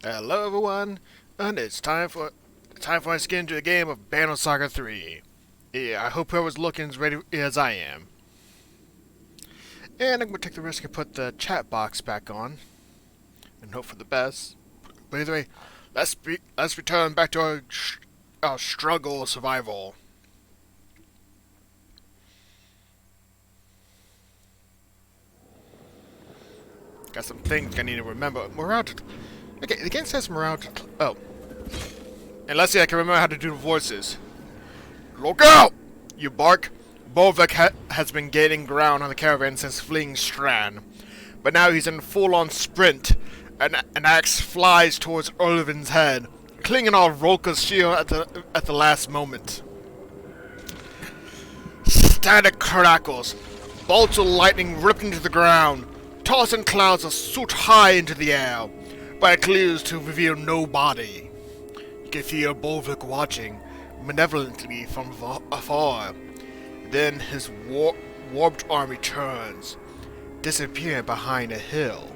Hello everyone, and it's time for us to get into a game of Banner Saga 3. Yeah, I hope whoever's looking is ready as I am. And I'm going to take the risk and put the chat box back on, and hope for the best. But either way, let's return back to our struggle of survival. Got some things I need to remember. Okay, the game says morale. Oh, and let's see, I can remember how to do the voices. Look out! You bark. Bolvik has been gaining ground on the caravan since fleeing Strand, but now he's in full-on sprint. An axe flies towards Ulvin's head, clinging on Rolka's shield at the last moment. Static crackles. Bolts of lightning rip into the ground, tossing clouds of soot high into the air, but it clears to reveal no body. You can feel Bolvik watching malevolently from afar. Then his warped arm returns, disappearing behind a hill.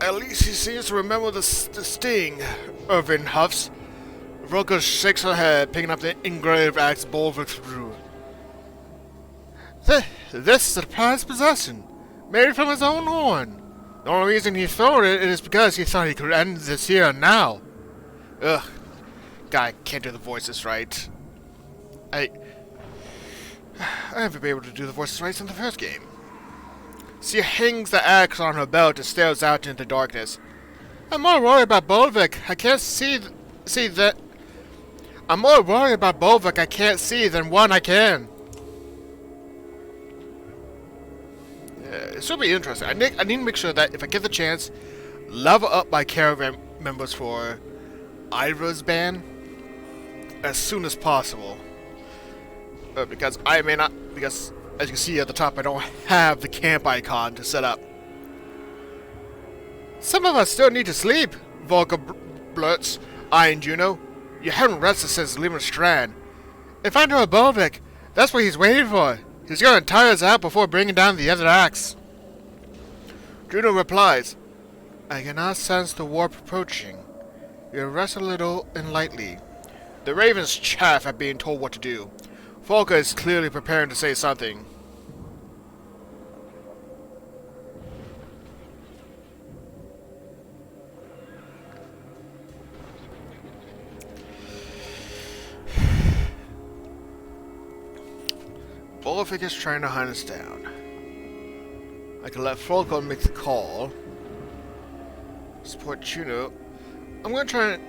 At least he seems to remember the sting, Irvin huffs. Roka shakes her head, picking up the engraved axe Bolvik threw. This is a prized possession, made from his own horn. The only reason he threw it is because he thought he could end this here and now. Ugh. Guy can't do the voices right. I haven't been able to do the voices right since the first game. She hangs the axe on her belt and stares out into the darkness. I'm more worried about Bolvik. I can't see that. I'm more worried about Bolvik I can't see than one I can. This will be interesting. I need to make sure that if I get the chance, level up my caravan members for Ira's band as soon as possible. Because I may not, because as you can see at the top, I don't have the camp icon to set up. Some of us still need to sleep, Volker blurts, eyeing Juno. You haven't rested since leaving Strand. If I know a Bolvik, that's what he's waiting for. He's gonna tire us out before bringing down the other axe. Juno replies, I cannot sense the warp approaching. You rest a little and lightly. The ravens chaff at being told what to do. Volker is clearly preparing to say something. Bolvik is trying to hunt us down. I can let Volker make the call. Support Juno. I'm gonna try and...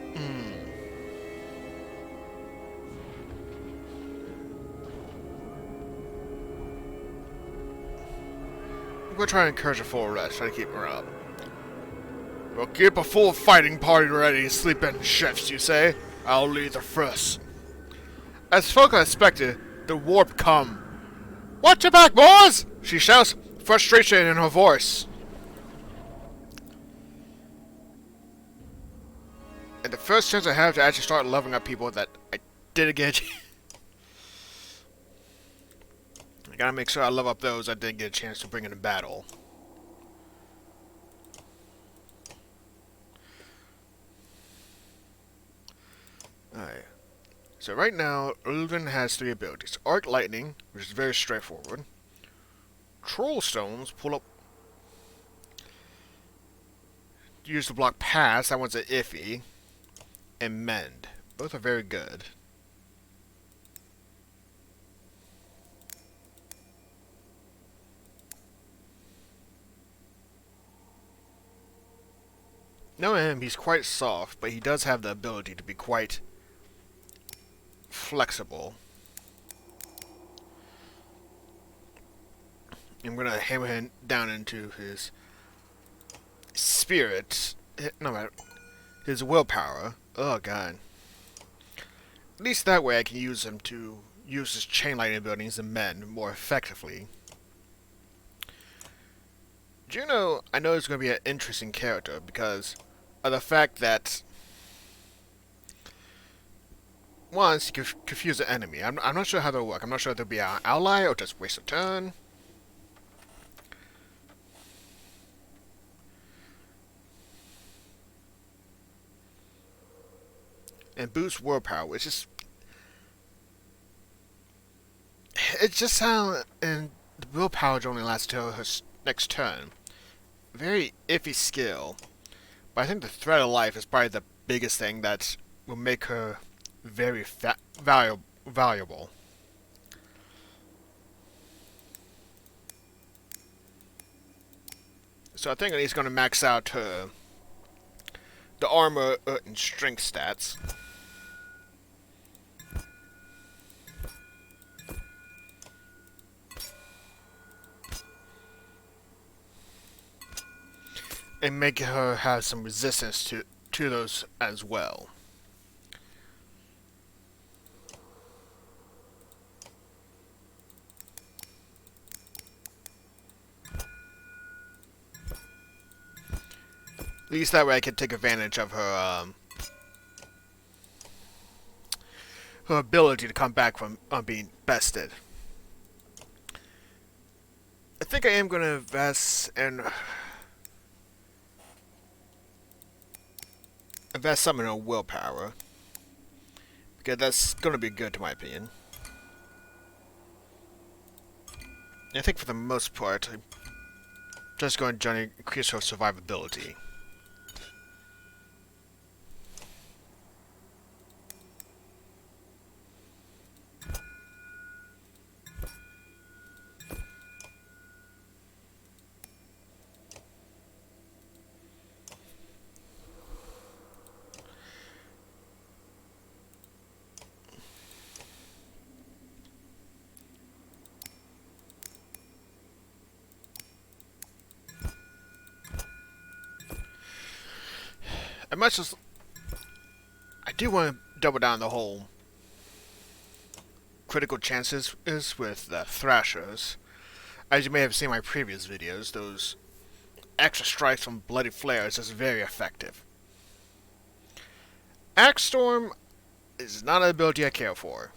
I'm gonna try and encourage a full rest, try to keep her up. We'll keep a full fighting party ready, sleep-in shifts, you say? I'll lead the first. As Volker expected, the warp come. Watch your back, boys! She shouts, frustration in her voice. And the first chance I have to actually start leveling up people that I didn't get. I gotta make sure I level up those I didn't get a chance to bring into battle. Alright. So right now, Ulvin has 3 abilities. Arc Lightning, which is very straightforward. Troll Stones, pull up. Use to block pass, that one's an iffy. And Mend. Both are very good. Knowing him, he's quite soft, but he does have the ability to be quite flexible. I'm gonna hammer him down into his spirit. No, his willpower. Oh god. At least that way I can use him to use his chain lightning abilities and mend more effectively. Juno, I know is going to be an interesting character because of the fact that once you can confuse the enemy. I'm not sure how that'll work. I'm not sure if they'll be an ally or just waste a turn. and boost willpower, which is it just sounds, and the willpower only lasts till her next turn. Very iffy skill, but I think the threat of life is probably the biggest thing that will make her very valuable. So I think he's going to max out her the armor and strength stats. And make her have some resistance to those as well. At least that way I can take advantage of her her ability to come back from being bested. I think I am going to invest some in her willpower, because that's going to be good to my opinion. And I think for the most part, I'm just going to increase her survivability. As much as I do want to double down the whole critical chances is with the Thrashers. As you may have seen in my previous videos, those extra strikes from Bloody Flares is very effective. Axe Storm is not an ability I care for.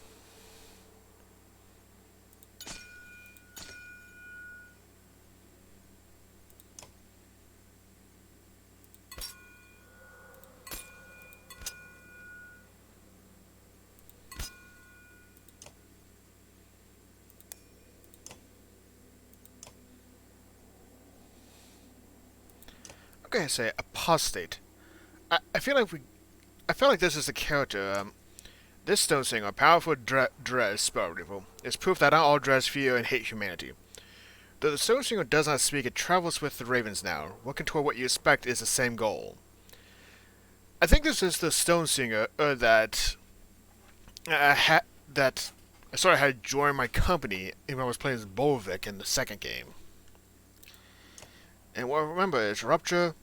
I'm gonna say Apostate. I feel like this is the character. This Stone Singer, powerful dread spell removal, is proof that not all dreads fear and hate humanity. Though the Stone Singer does not speak, it travels with the ravens now. Working toward what you expect is the same goal. I think this is the Stone Singer that I sort of had joined my company when I was playing as Bolvik in the second game. And what I remember is Rupture.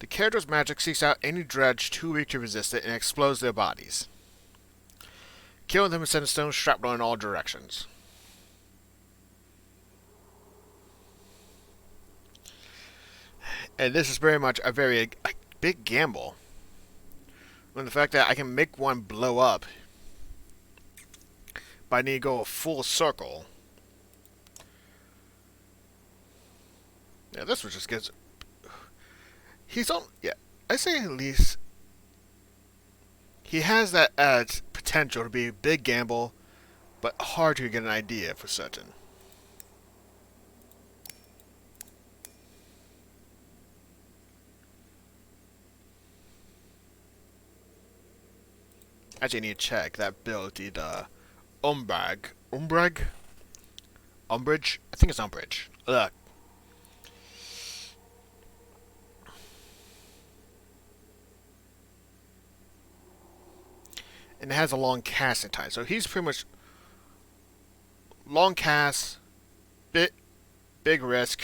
The character's magic seeks out any dredge too weak to resist it and explodes their bodies, killing them and sending stones shrapnel in all directions. And this is very much a very big gamble. When the fact that I can make one blow up, but I need to go a full circle. Yeah, this one just gets. He's on. Yeah, I say at least he has that potential to be a big gamble, but hard to get an idea for certain. Actually, I need to check that ability, the Umbrage. Umbrage? Umbrage? I think it's Umbrage. Ugh. And it has a long casting time, so he's pretty much long cast, big risk,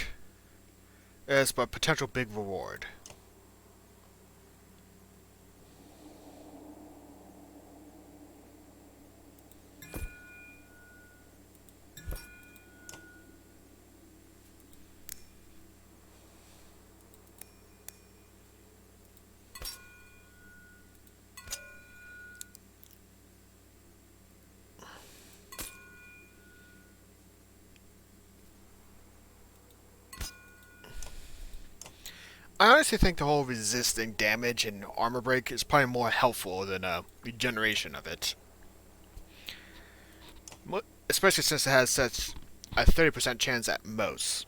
but potential big reward. I honestly think the whole resisting damage and armor break is probably more helpful than regeneration of it. Especially since it has such a 30% chance at most.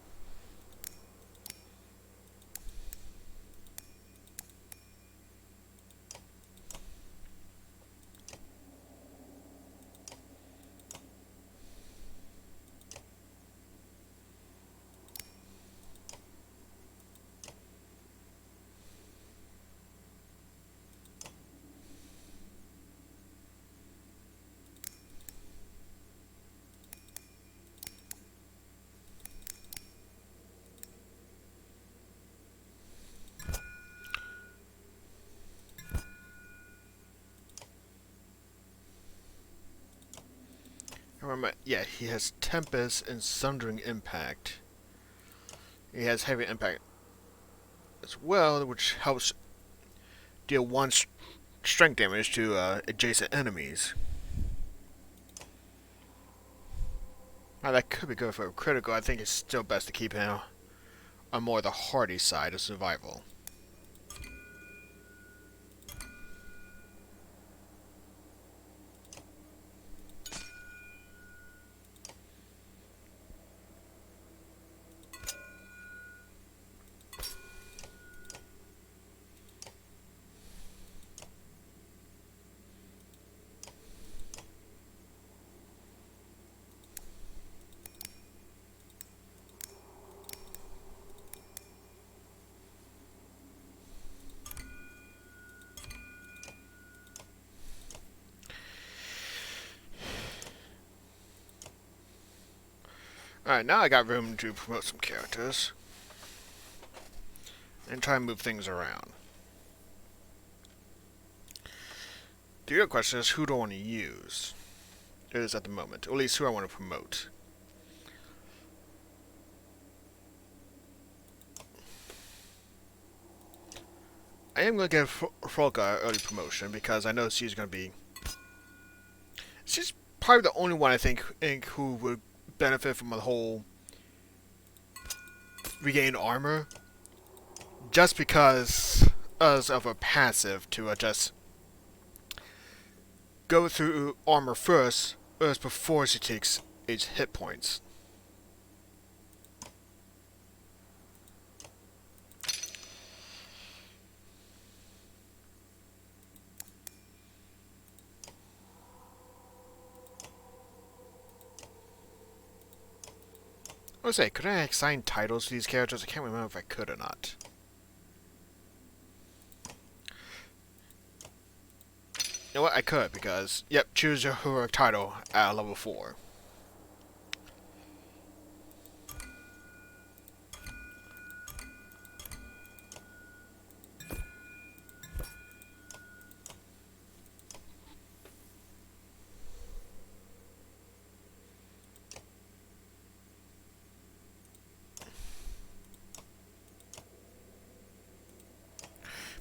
Remember, yeah, he has Tempest and Sundering Impact. He has Heavy Impact as well, which helps deal one strength damage to adjacent enemies. Now that could be good for a critical. I think it's still best to keep him on more the hardy side of survival. Alright, now I got room to promote some characters. And try and move things around. The real question is, who do I want to use? It is at the moment. Or at least who I want to promote. I am going to give Frolka early promotion because I know she's going to be... She's probably the only one I think who would benefit from the whole regain armor. Just because of her passive to just go through armor first before she takes 8 hit points. I was say, could I assign titles to these characters? I can't remember if I could or not. You know what? I could, because, yep, choose your heroic title at level 4.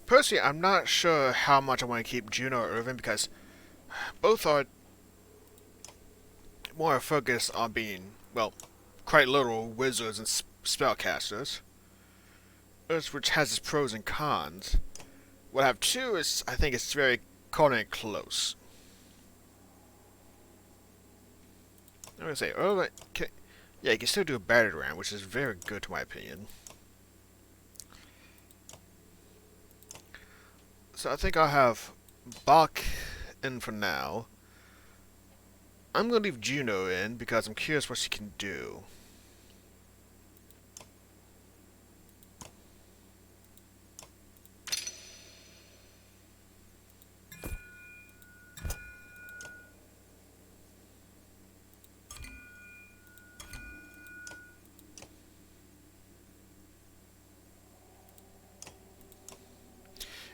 Personally, I'm not sure how much I want to keep Juno or Irvin because both are more focused on being, well, quite literal wizards and spellcasters, which has its pros and cons. What I have two is, I think it's very calling it close. I'm gonna say, Irvin, yeah, you can still do a battered round, which is very good to my opinion. So I think I'll have Bach in for now. I'm going to leave Juno in because I'm curious what she can do.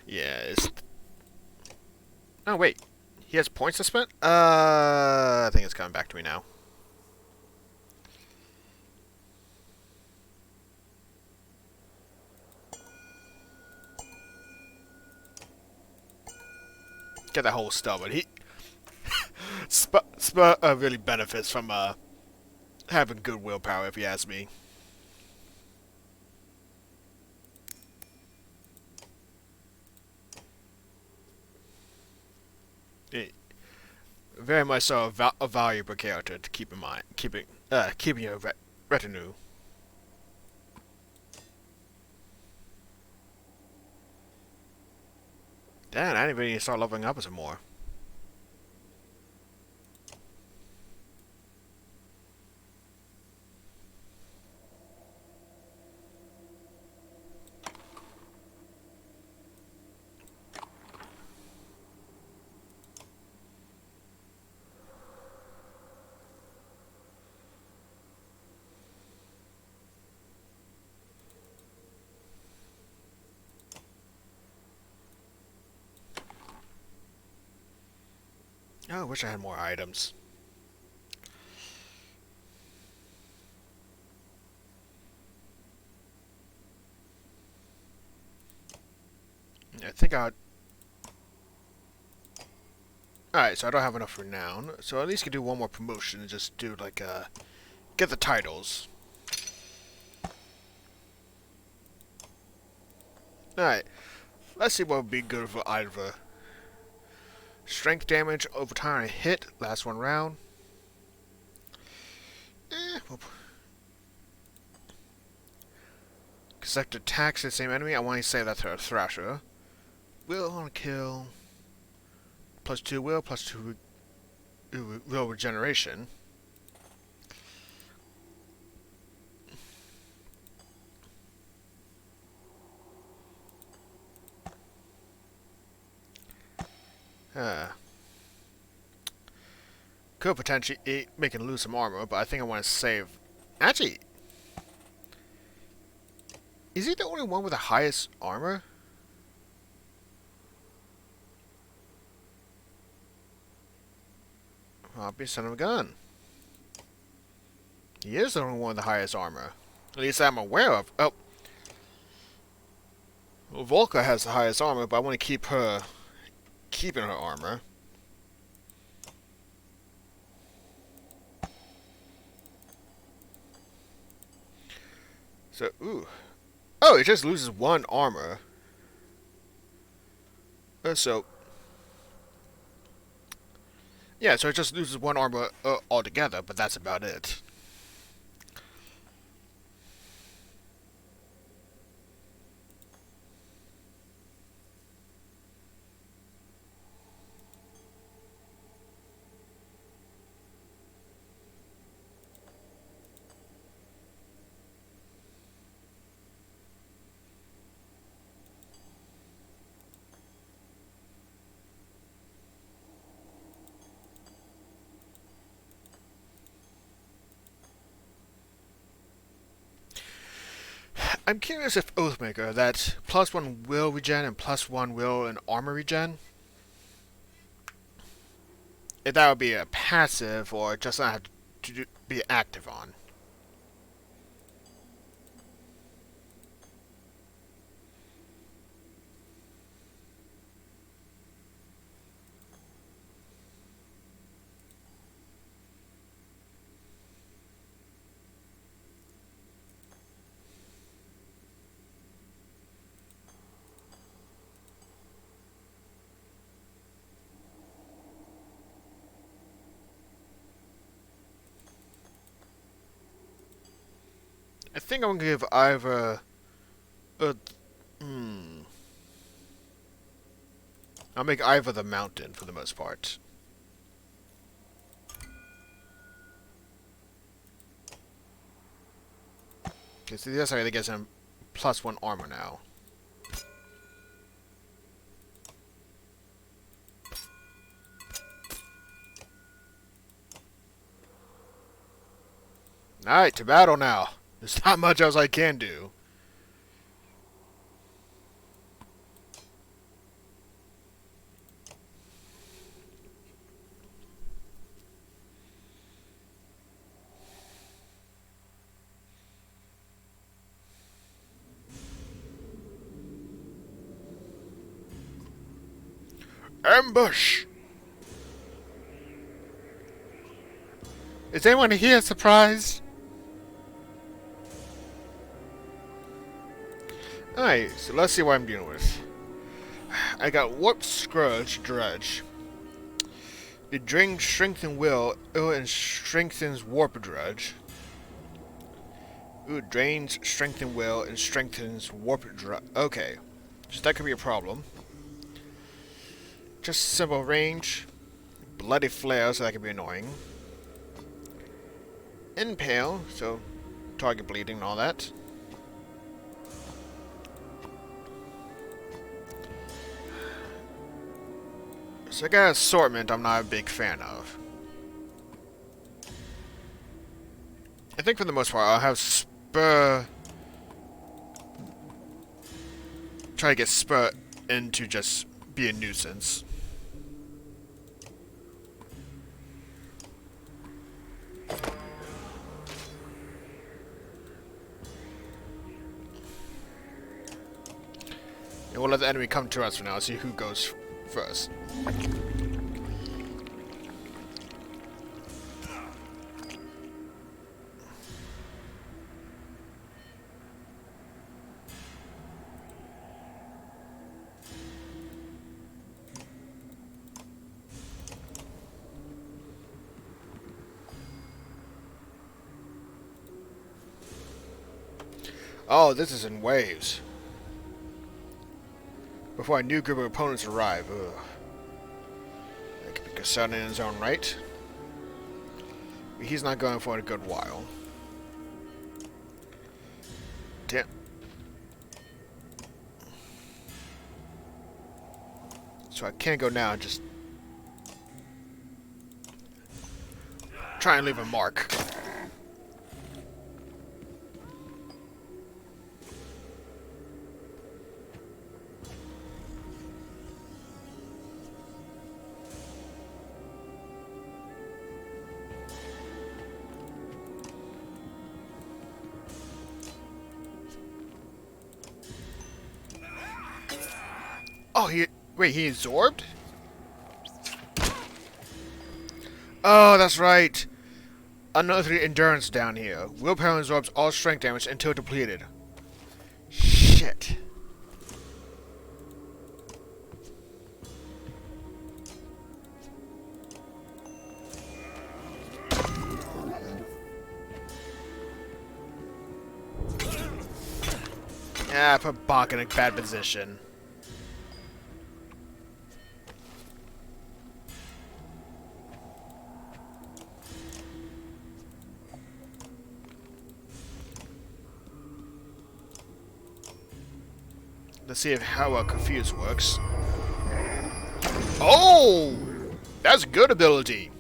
Yeah, it's... Oh, wait. He has points to spend? I think it's coming back to me now. Get that whole stuff, but he... Spur really benefits from having good willpower, if you ask me. Eh, very much so a valuable character to keep in mind, keeping your retinue. Damn, I didn't even start leveling up some more. Oh, I wish I had more items. I think I'd... Alright, so I don't have enough renown, so at least could do one more promotion and just do like get the titles. Alright, let's see what would be good for either. Strength damage over time I hit, last one round. Select attacks the same enemy, I want to say that's a Thrasher. Will on kill. +2 will, +2 will regeneration. Could potentially make it lose some armor, but I think I want to save. Actually, is he the only one with the highest armor? I'll be son of a gun. He is the only one with the highest armor. At least I'm aware of. Oh. Well, Volka has the highest armor, but I want to keep her... keeping her armor. So, ooh. Oh, it just loses one armor. So... yeah, so it just loses one armor altogether, but that's about it. I'm curious if Oathmaker, that +1 will regen and +1 will and armor regen, if that would be a passive or just not have to be active on. I think I'm gonna give either. I'll make either the mountain for the most part. Okay, so the other side gets him +1 armor now. Alright, to battle now. There's not much else I can do. Ambush! Is anyone here surprised? Alright, so let's see what I'm dealing with. I got Warp Scourge Dredge. It drains strength and will. And strengthens warp drudge. Ooh, it drains strength and will and strengthens warp drudge. Okay. So that could be a problem. Just simple range. Bloody flare, so that could be annoying. Impale, so target bleeding and all that. So I got assortment I'm not a big fan of. I think for the most part I'll have Spur. Try to get Spur into just be a nuisance. And we'll let the enemy come to us for now, see who goes first. Oh, this is in waves. Before a new group of opponents arrive. Ugh. That could be concerning in his own right. But he's not going for a good while. Damn. So I can't go now, just try and leave a mark. Oh, wait, he absorbed? Oh, that's right. Another endurance down here. Willpower absorbs all strength damage until depleted. Shit. Yeah, I put Bach in a bad position. Let's see how Confuse works. Oh! That's a good ability.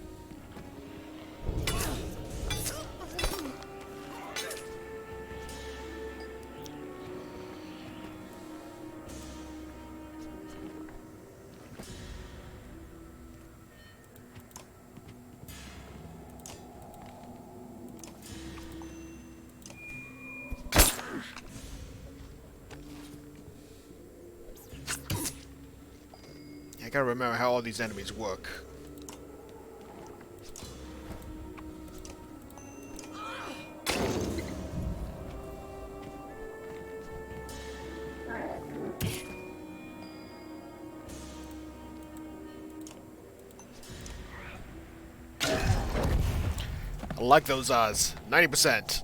I gotta remember how all these enemies work. I like those odds. 90%.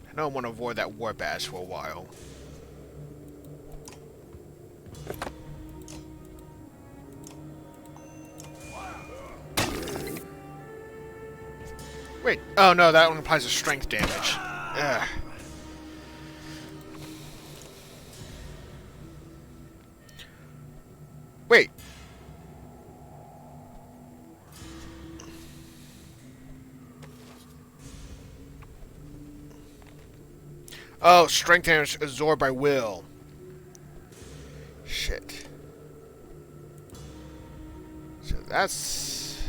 I know I want to avoid that warp ash for a while. Wait, oh no, that one applies to strength damage. Ugh. Wait. Oh, strength damage absorbed by will. Shit. So that's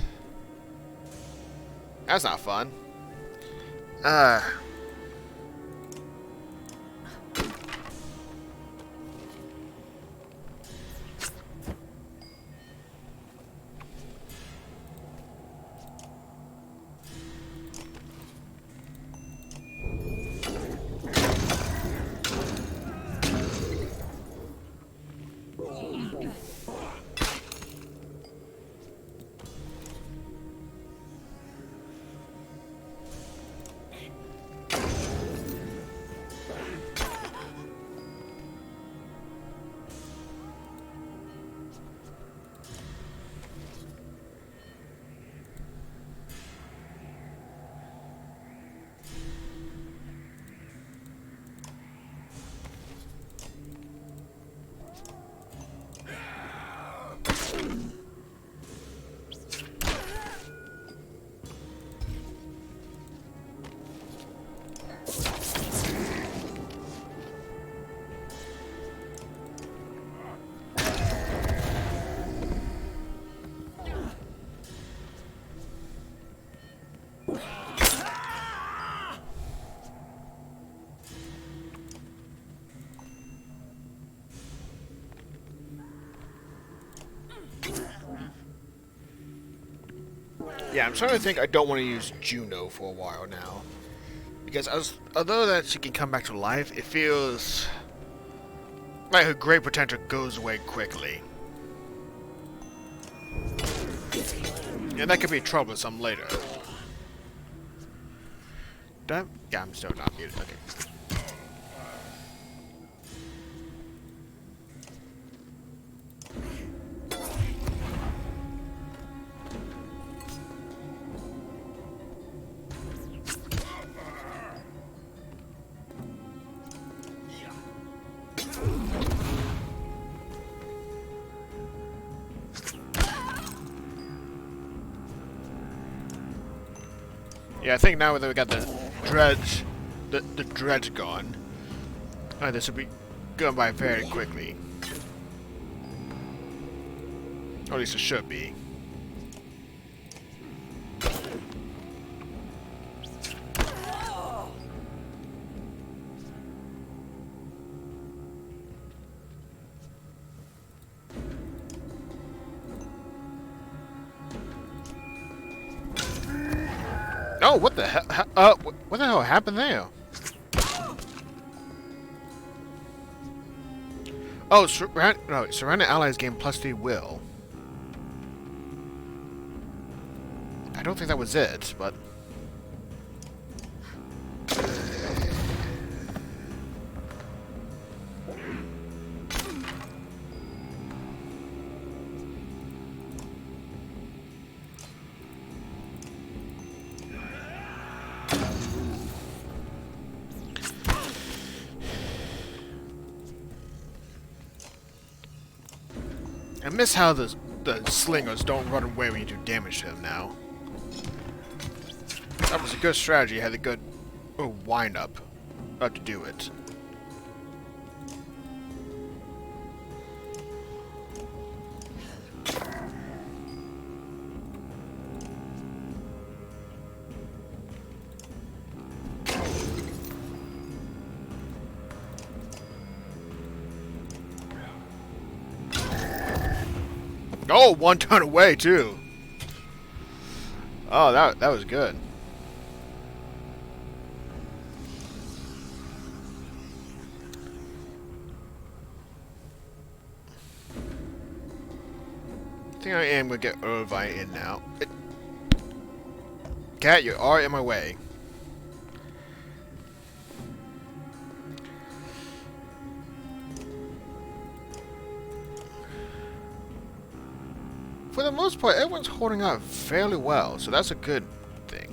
not fun. Yeah, I'm starting to think I don't want to use Juno for a while now. Because although that she can come back to life, it feels like her great potential goes away quickly. And that could be troublesome later. Yeah, I'm still not muted. Okay. Yeah, I think now that we got the dredge, the dredge gone, this will be going by very quickly. Or at least it should be. Oh, what the hell? What the hell happened there? Oh, surrounding allies gain +3 will. I don't think that was it, but... I miss how the slingers don't run away when you do damage to them now. That was a good strategy. Had a good wind-up to do it. Oh, one turn away too. Oh, that was good. I think I am gonna get Irvine in now. Cat, you are in my way. For the most part, everyone's holding out fairly well, so that's a good thing.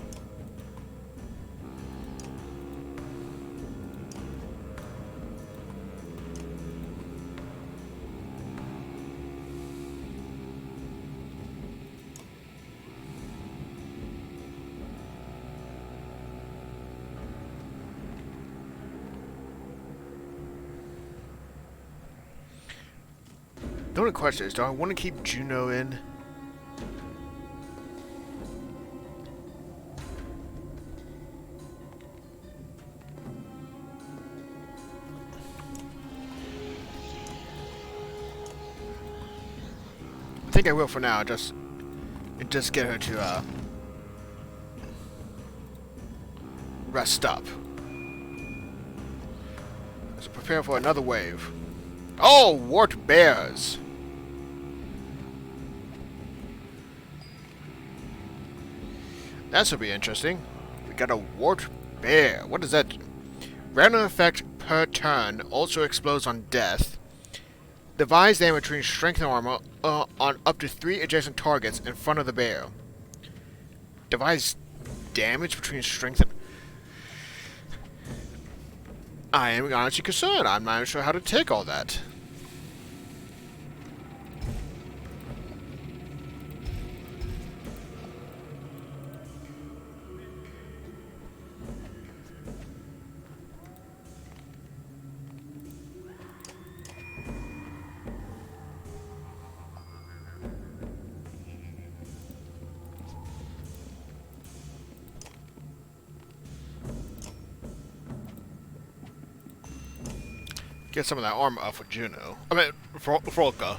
The only question is, do I want to keep Juno in? I think I will for now, just get her to rest up. Let's prepare for another wave. Oh, wart bears! This will be interesting. We got a wart bear. What does that do? Random effect per turn. Also explodes on death. Devise damage between strength and armor on up to 3 adjacent targets in front of the bear. Devise damage between strength and... I am honestly concerned. I'm not sure how to take all that. Get some of that armor off of Juno. I mean, Volka.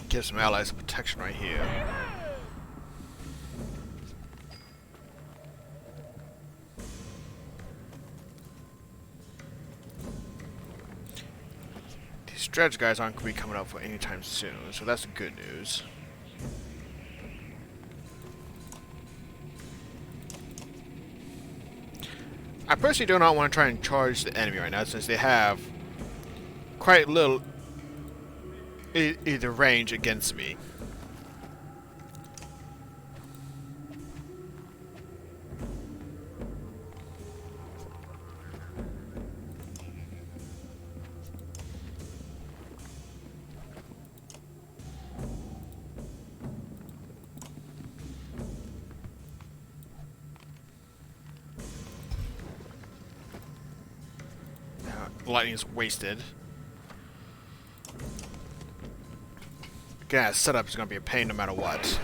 Give some allies some protection right here. These dredge guys aren't going to be coming up for any time soon, so that's good news. I personally do not want to try and charge the enemy right now, since they have quite little either range against me. Lightning is wasted. Yeah, setup is going to be a pain no matter what.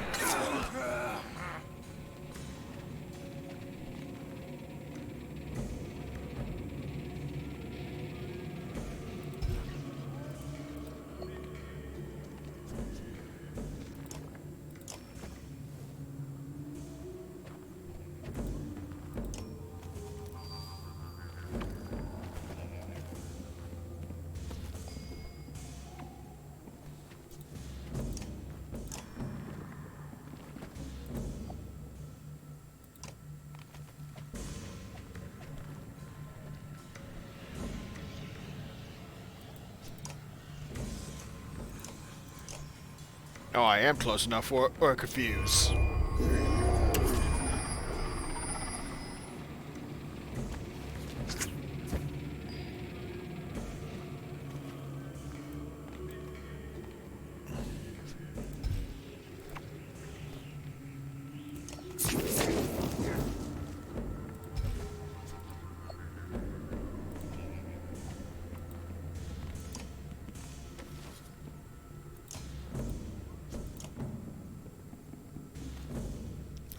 Oh, I am close enough or confused.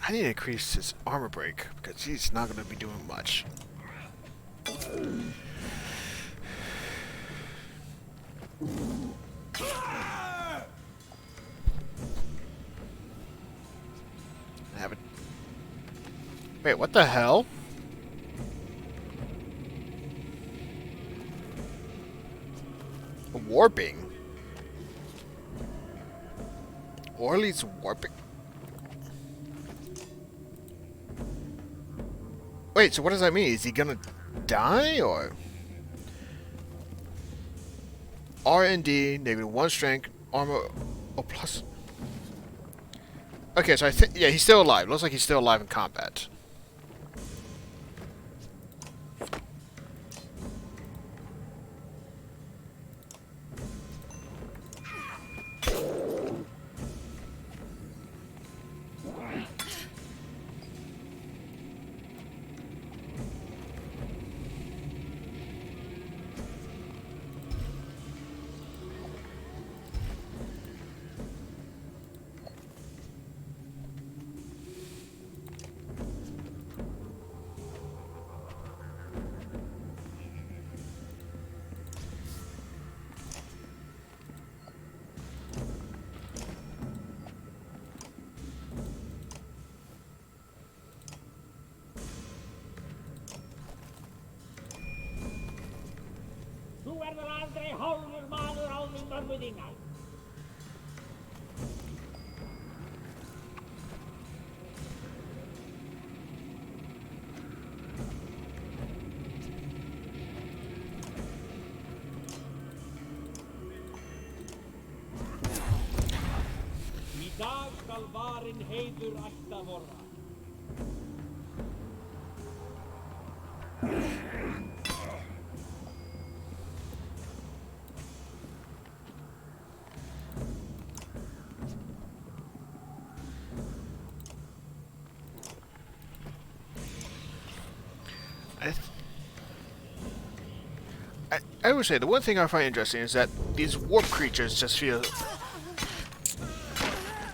I need to increase his armor break because he's not going to be doing much. I have it. Wait, what the hell? Warping. Orly's warping. Wait, so what does that mean? Is he gonna die, or? R&D, -1 strength, armor, or plus... Okay, so I think... Yeah, he's still alive. Looks like he's still alive in combat. Þú verður aldrei hálfur maður á því mömmu þínar. Í dag skal varinn heiður ætta vorra. I would say the one thing I find interesting is that these warp creatures just feel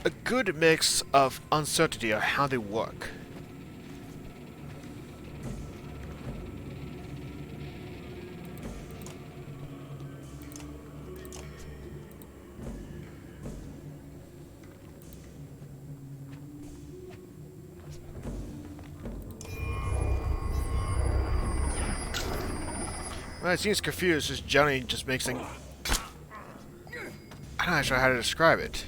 a good mix of uncertainty of how they work. Well, it seems confused, just Johnny just makes things... I'm not sure how to describe it.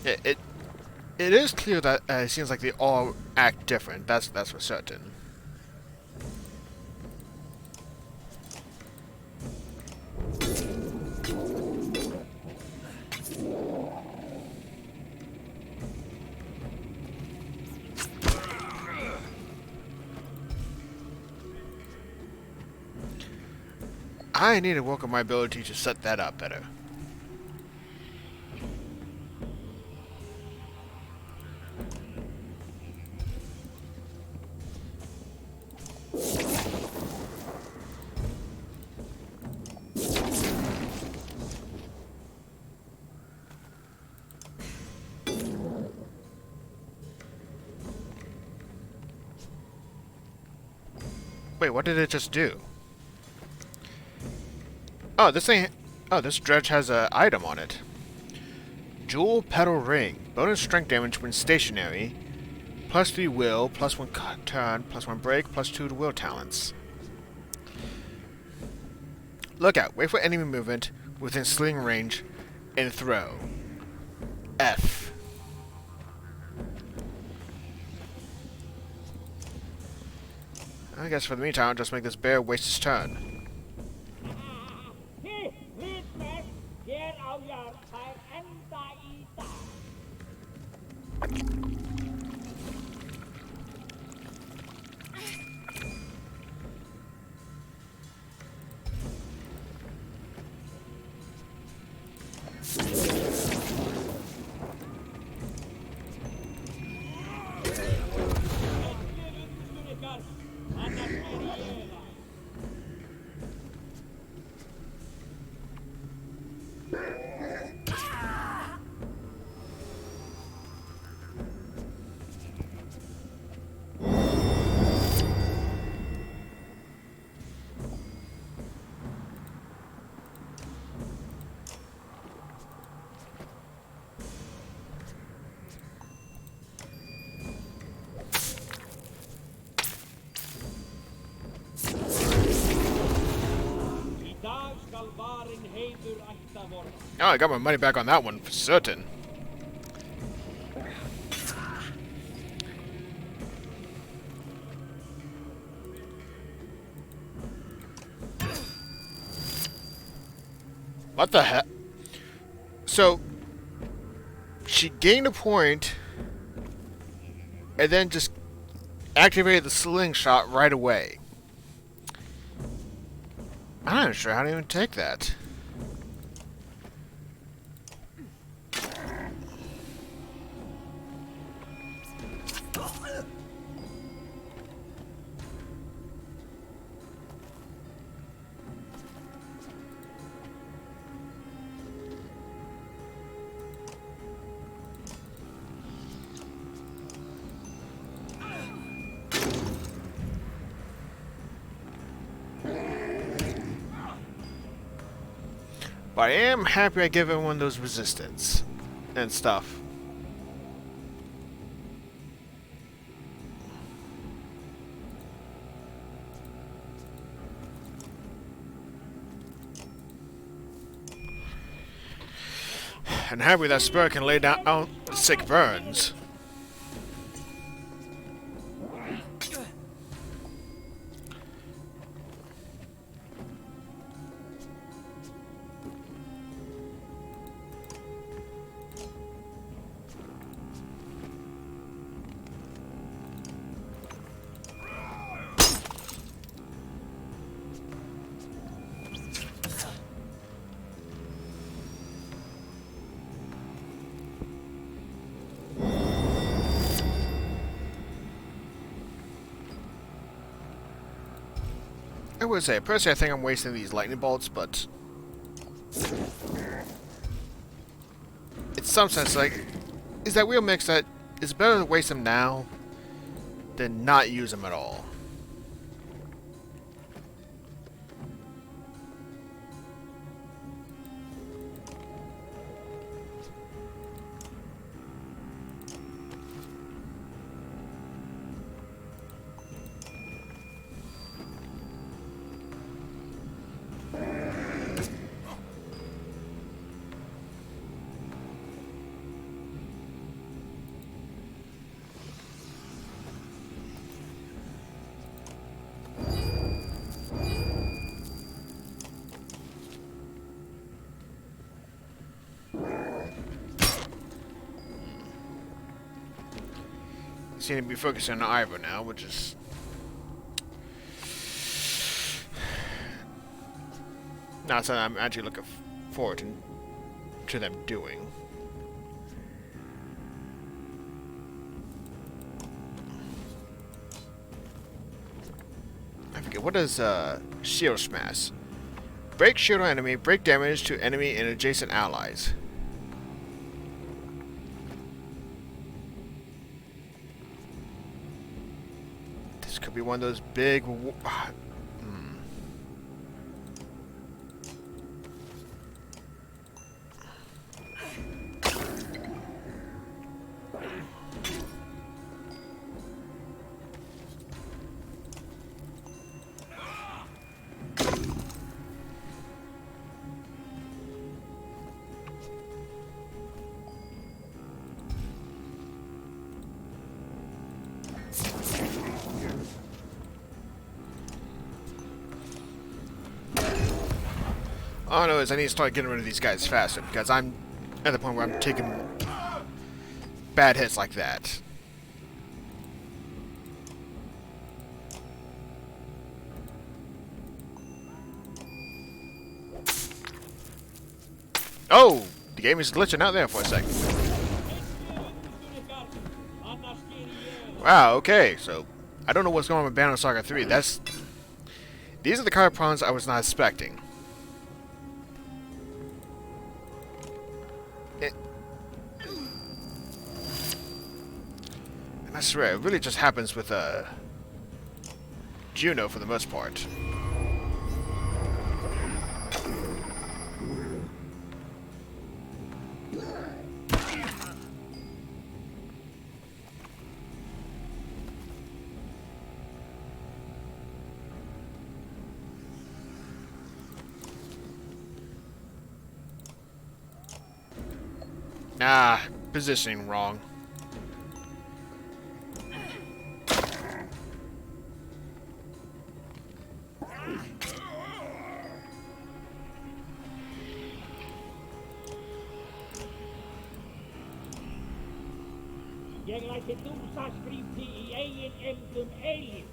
It is clear that it seems like they all act different. That's for certain. I need to work on my ability to set that up better. Wait, what did it just do? Oh, this thing... Oh, this dredge has an item on it. Jewel Petal Ring. Bonus strength damage when stationary. +3 will, +1 turn, +1 break, +2 to will talents. Look out. Wait for enemy movement within sling range and throw. F. I guess for the meantime, I'll just make this bear waste his turn. Oh, I got my money back on that one for certain. What the heck? So, she gained a point, and then just activated the slingshot right away. I'm not sure how to even take that. But I am happy I gave everyone those resistance and stuff. And happy that Spur can lay down out sick burns. I would say, personally, I think I'm wasting these lightning bolts, but in some sense, like, is that wheel mix that it's better to waste them now than not use them at all. Seem to be focusing on Ivor now, which is not something I'm actually looking forward to them doing. I forget, what is Shield Smash? Break shield on enemy, break damage to enemy and adjacent allies. This could be one of those big... All I know is I need to start getting rid of these guys faster, because I'm at the point where I'm taking bad hits like that. Oh! The game is glitching out there for a second. Wow, okay, so I don't know what's going on with Banner Saga 3. These are the kind of problems I was not expecting. I swear, it really just happens with Juno for the most part. Ah, positioning wrong. Ég læti dúsa skríti í eigin emdum eilíf.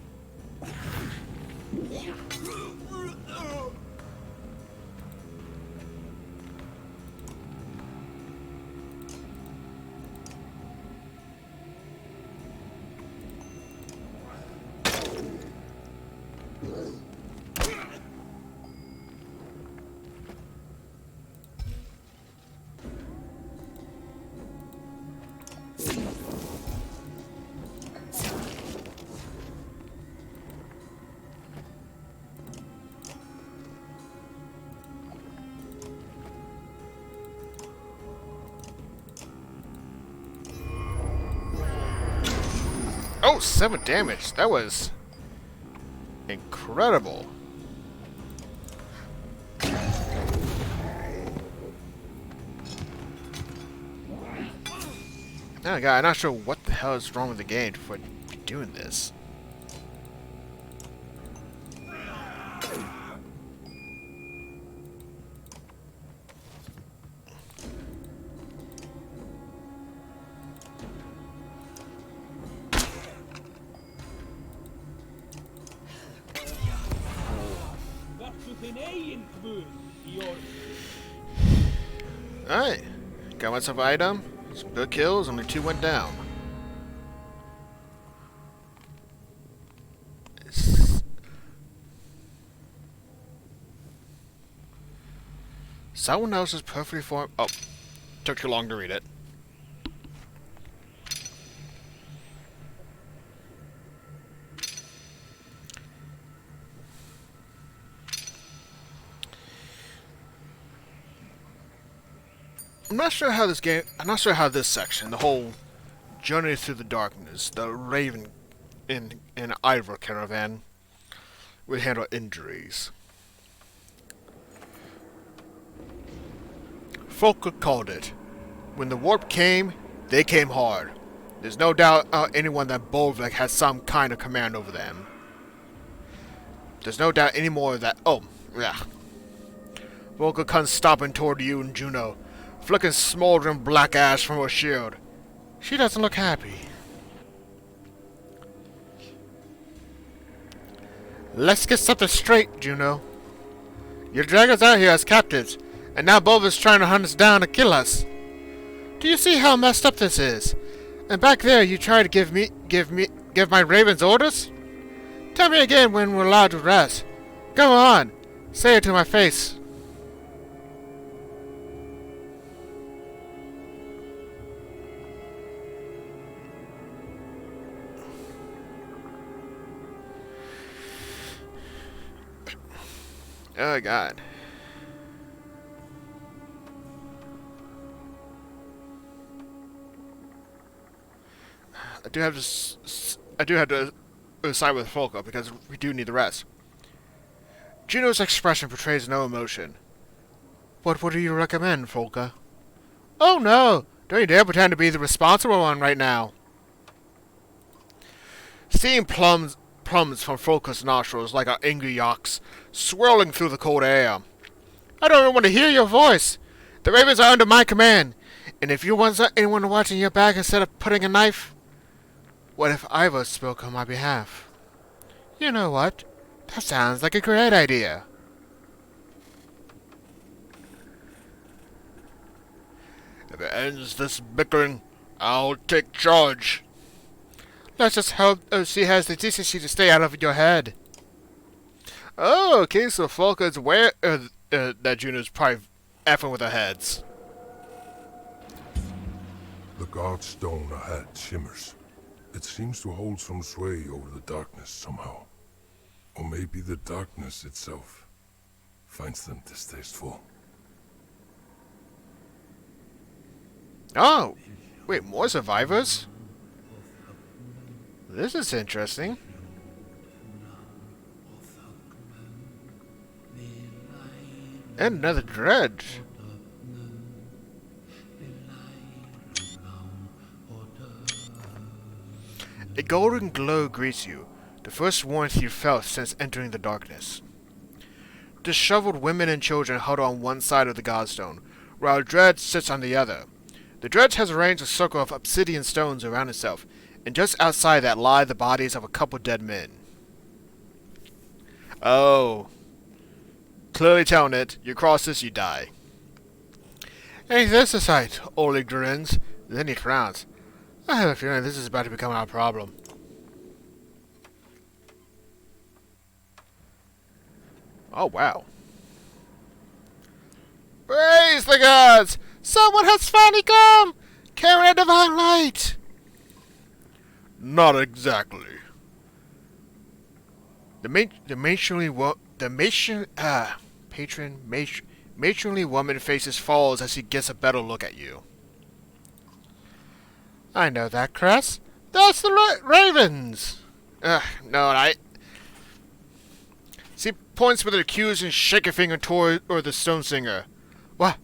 Oh, 7 damage. That was incredible. Oh god, I'm not sure what the hell is wrong with the game for doing this. Vertu þinn eigin guð í orð. Alright. Got myself an item. Some good kills. Only 2 went down. Someone else is perfectly formed. Oh. Took too long to read it. I'm not sure how this section, the whole journey through the darkness, the Raven in Ivor caravan, would handle injuries. Folka called it. When the warp came, they came hard. There's no doubt anyone that Bolvik has some kind of command over them. There's no doubt anymore that... Oh, yeah. Volka comes stomping toward you and Juno, flicking smoldering black ash from her shield. She doesn't look happy. Let's get something straight, Juno. You drag us out here as captives, and now Bulba's trying to hunt us down and kill us. Do you see how messed up this is? And back there you try to give my ravens orders? Tell me again when we're allowed to rest. Go on, say it to my face. Oh god. I do have to side with Folka because we do need the rest. Juno's expression portrays no emotion. What would you recommend, Folka? Oh no! Don't you dare pretend to be the responsible one right now. Steam plums from Folka's nostrils like an angry ox, swirling through the cold air. I don't even want to hear your voice. The ravens are under my command, and if you want anyone watching your back instead of putting a knife, what if Ivor spoke on my behalf? You know what? That sounds like a great idea. If it ends this bickering, I'll take charge. Let's just hope she has the decency to stay out of your head. Oh, okay, so Folka is aware that Juno's probably effing with her heads. The guard stone ahead shimmers. It seems to hold some sway over the darkness somehow. Or maybe the darkness itself finds them distasteful. Oh, wait, more survivors? This is interesting. And another dredge. A golden glow greets you, the first warmth you've felt since entering the darkness. Disheveled women and children huddle on one side of the godstone, while Dred sits on the other. The dredge has arranged a circle of obsidian stones around itself, and just outside that lie the bodies of a couple dead men. Oh. Clearly telling it, you cross this, you die. Ain't this a sight? Oleg grins. Then he frowns. I have a feeling this is about to become our problem. Oh, wow. Praise the gods! Someone has finally come! Carrying a divine light! Not exactly. Matronly woman faces falls as he gets a better look at you. I know that, Cress. That's the Ravens! No, She points with an accused and shake a finger toward the stone singer. What?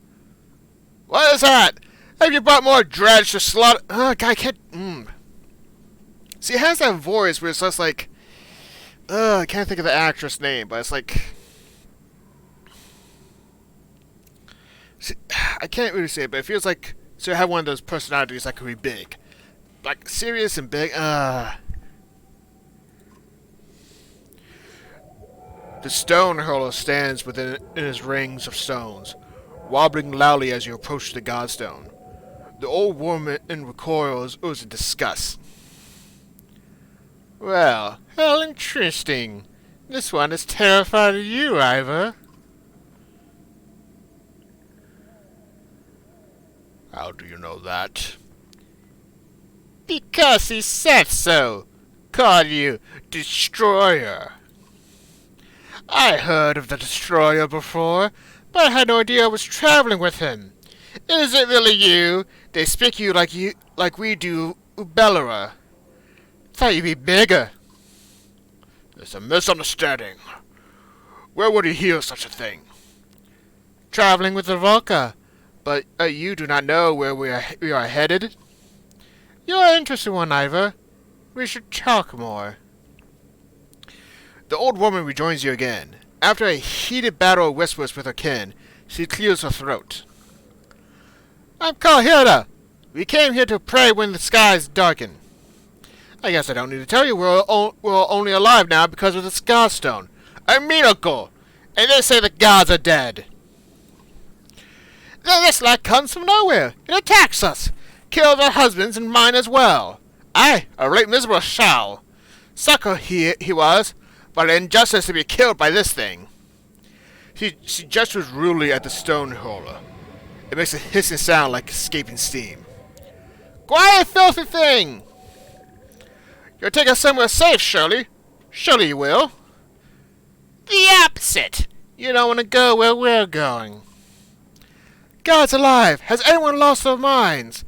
What is that? Have you brought more dredge to slaughter? I can't. See, it has that voice where it's just like. I can't think of the actress name, but it's like. See, I can't really say it, but it feels like. So you have one of those personalities that could be big. Like, serious and big. The stone hurler stands within his rings of stones, wobbling loudly as you approach the godstone. The old woman recoils in disgust. Well, how interesting. This one is terrified of you, Ivor. How do you know that? Because he said so. Called you Destroyer. I heard of the Destroyer before, but I had no idea I was traveling with him. Is it really you? They speak you like we do Ubellera. Thought you'd be bigger. It's a misunderstanding. Where would he hear such a thing? Traveling with the Volca, but you do not know where we are headed. You're an interesting one, Ivor. We should talk more. The old woman rejoins you again. After a heated battle of whispers with her kin, she clears her throat. I'm Kalhilda. We came here to pray when the skies darken. I guess I don't need to tell you we're only alive now because of the Scarstone. A miracle! And they say the gods are dead. Then this light comes from nowhere. It attacks us. Kills our husbands and mine as well. Aye, a right miserable shall. Sucker he was, but an injustice to be killed by this thing. She gestures rudely at the stone hurler. It makes a hissing sound like escaping steam. Quiet, filthy thing! You'll take us somewhere safe, surely. Surely you will. The opposite. You don't want to go where we're going. God's alive! Has anyone lost their minds?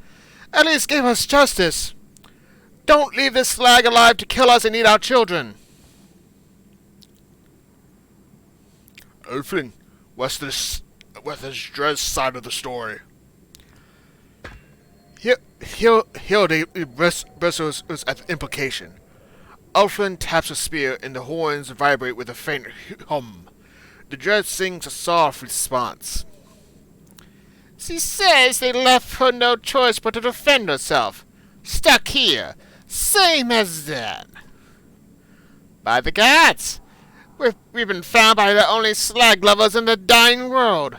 At least give us justice. Don't leave this slag alive to kill us and eat our children. Elfin, what's this Dredge side of the story? Hildy bristles at the implication. Ulflin taps a spear and the horns vibrate with a faint hum. The Dredge sings a soft response. She says they left her no choice but to defend herself. Stuck here, same as then. By the gods! We've been found by the only slag lovers in the dying world.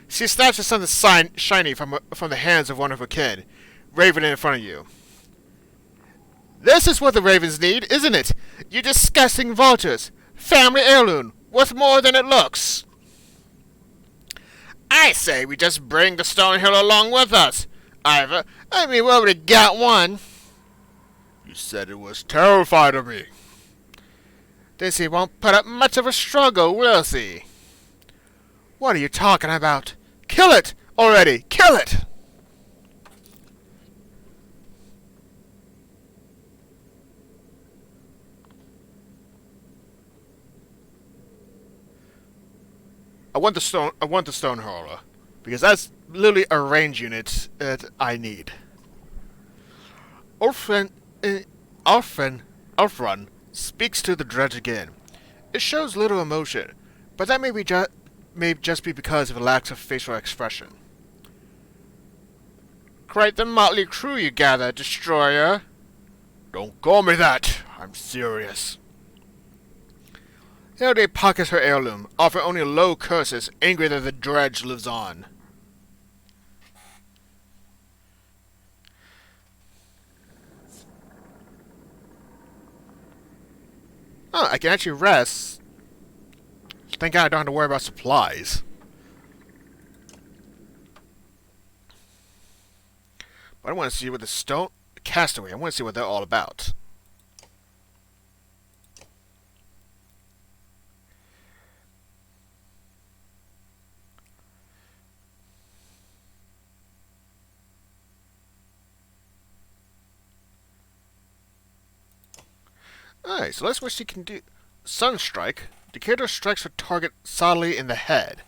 She snatches something shiny from the hands of one of her kin, Raven in front of you. This is what the ravens need, isn't it? You disgusting vultures. Family heirloom, worth more than it looks. I say we just bring the Stonehill along with us, Ivor. I mean, we already got one. You said it was terrified of me. Then she won't put up much of a struggle, will she? What are you talking about? Kill it already! Kill it! I want the stone hurler, because that's literally a range unit that I need. Ulfrun speaks to the Dredge again. It shows little emotion, but that may just be because of a lack of facial expression. Quite the motley crew you gather, Destroyer. Don't call me that. I'm serious. Hilde pockets her heirloom, offering only low curses, angry that the dredge lives on. Oh, I can actually rest. Thank God I don't have to worry about supplies. But I want to see what the stone... Castaway, I want to see what they're all about. Alright, so let's see what she can do. Sunstrike. Decatur strikes her target solidly in the head,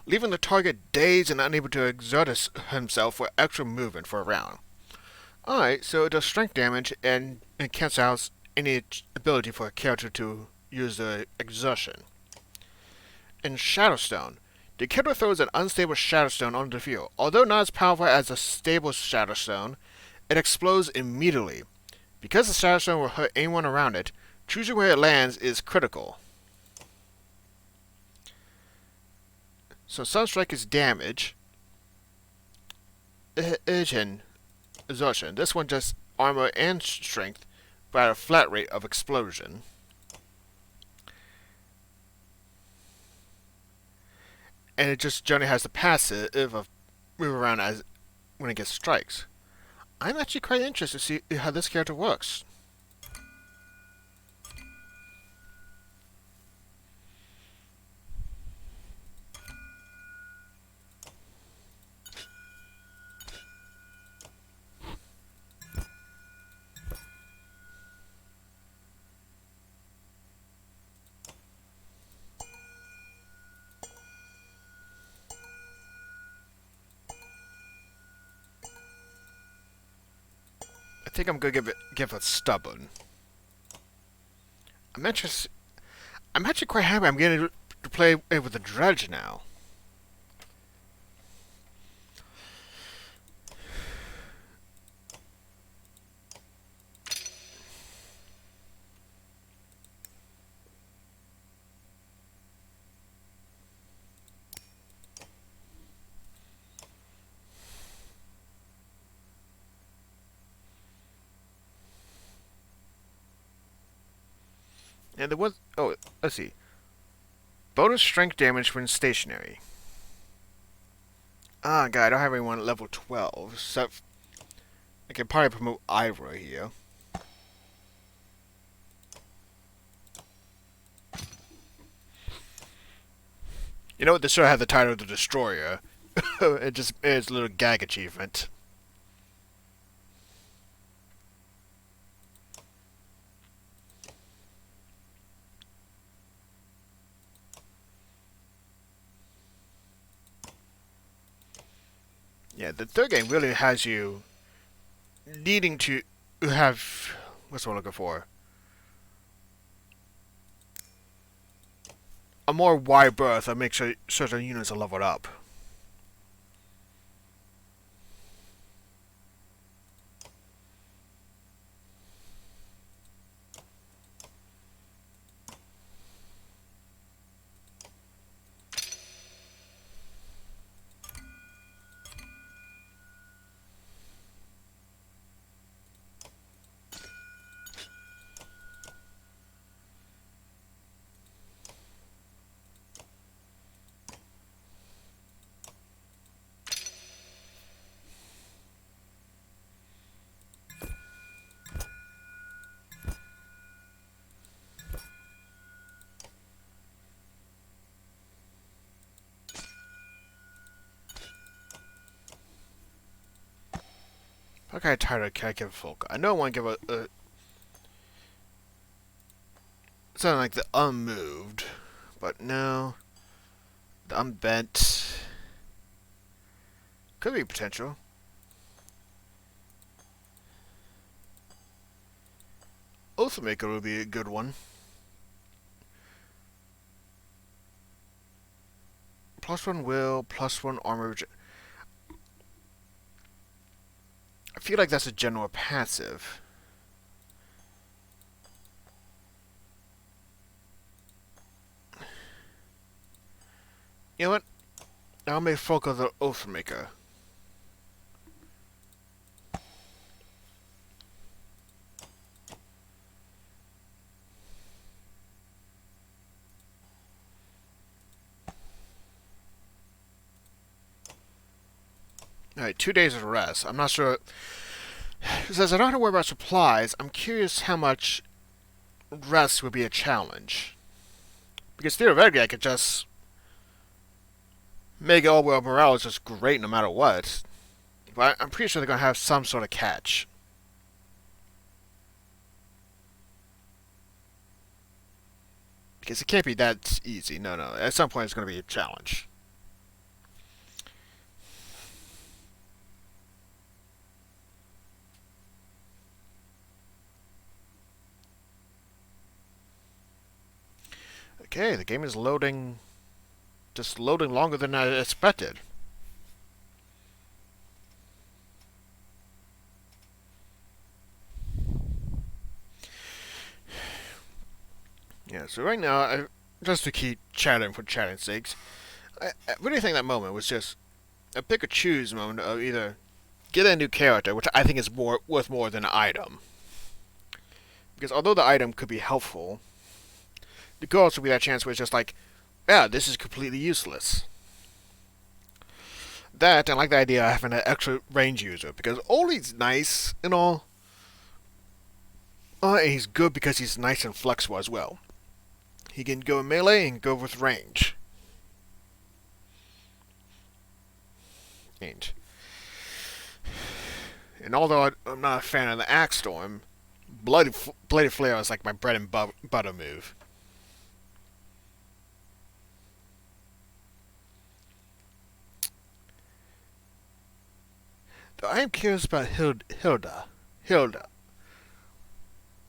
leaving the target dazed and unable to exert himself for extra movement for a round. Alright, so it does strength damage and it cancels out any ability for a character to use the exertion. In Shadowstone, Decatur throws an unstable Shadowstone onto the field. Although not as powerful as a stable Shadowstone, it explodes immediately. Because the Shadowstone will hurt anyone around it, choosing where it lands is critical. So Sunstrike is damage. Exertion. This one just armor and strength, but at a flat rate of explosion. And it just generally has the passive of move around as when it gets strikes. I'm actually quite interested to see how this character works. I think I'm gonna give it stubborn. I'm actually quite happy I'm getting to play it with the dredge now. And there was... Oh, let's see. Bonus strength damage when stationary. Ah, God, I don't have anyone at level 12. So I can probably promote Ivor here. You know what? This should have the title of the Destroyer. It just is a little gag achievement. Yeah, the third game really has you needing to have... What's what I'm looking for? A more wide berth that makes sure certain units are leveled up. What kind of title can I give folk? I know I want to give a something like the unmoved, but no, the unbent could be potential. Oathmaker would be a good one. +1 will, +1 armor. feel like that's a general passive. You know what? Now may focus on Oathmaker. Alright, 2 days of rest. I'm not sure. It says I don't have to worry about supplies. I'm curious how much rest would be a challenge. Because theoretically I could just make it all where morale is just great no matter what. But I'm pretty sure they're going to have some sort of catch. Because it can't be that easy. No. At some point it's going to be a challenge. Okay, the game is loading. Just loading longer than I expected. Yeah, so right now, just to keep chatting for chatting's sakes, I really think that moment was just a pick or choose moment of either get a new character, which I think is worth more than an item. Because although the item could be helpful, there could also be that chance where it's just like, yeah, this is completely useless. That, and I like the idea of having an extra range user, because Oli's nice and all, and he's good because he's nice and flexible as well. He can go melee and go with range. And although I'm not a fan of the Axe Storm, Bladed Flare is like my bread and butter move. Though I am curious about Hilda.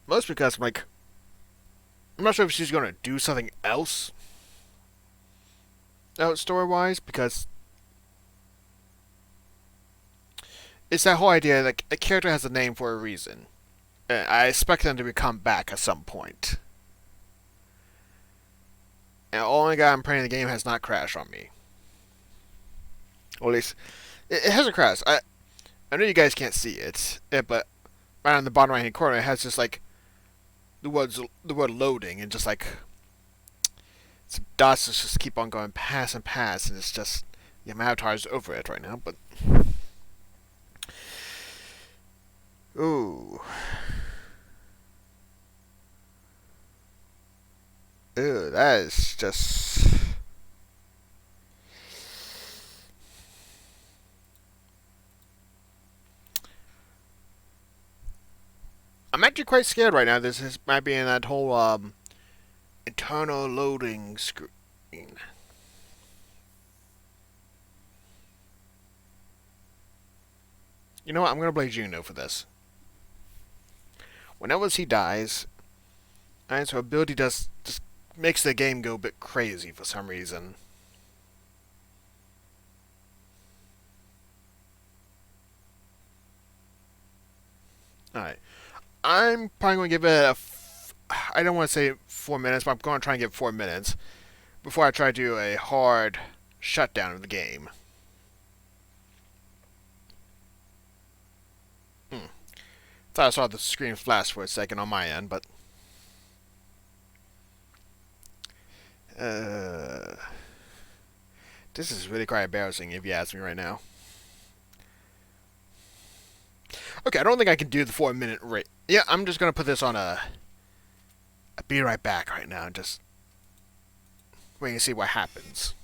Most because I'm like, I'm not sure if she's going to do something else story-wise, because it's that whole idea that a character has a name for a reason. I expect them to come back at some point. And the only guy I'm playing the game has not crashed on me. Or at least, it hasn't crashed. I know you guys can't see it, but right on the bottom right hand corner it has just like the word loading, and just like some dots just keep on going past and past, and it's just, yeah, my avatar is over it right now, but ooh, that is just. I'm actually quite scared right now. This might be in that whole internal loading screen. You know what? I'm gonna blame Juno for this. Whenever he dies, and so ability just makes the game go a bit crazy for some reason. Alright. I'm probably going to give it I don't want to say 4 minutes, but I'm going to try and give 4 minutes before I try to do a hard shutdown of the game. Thought I saw the screen flash for a second on my end, but this is really quite embarrassing if you ask me right now. Okay, I don't think I can do the 4 minute rate. Yeah, I'm just gonna put this on a be right back right now and just wait and see what happens.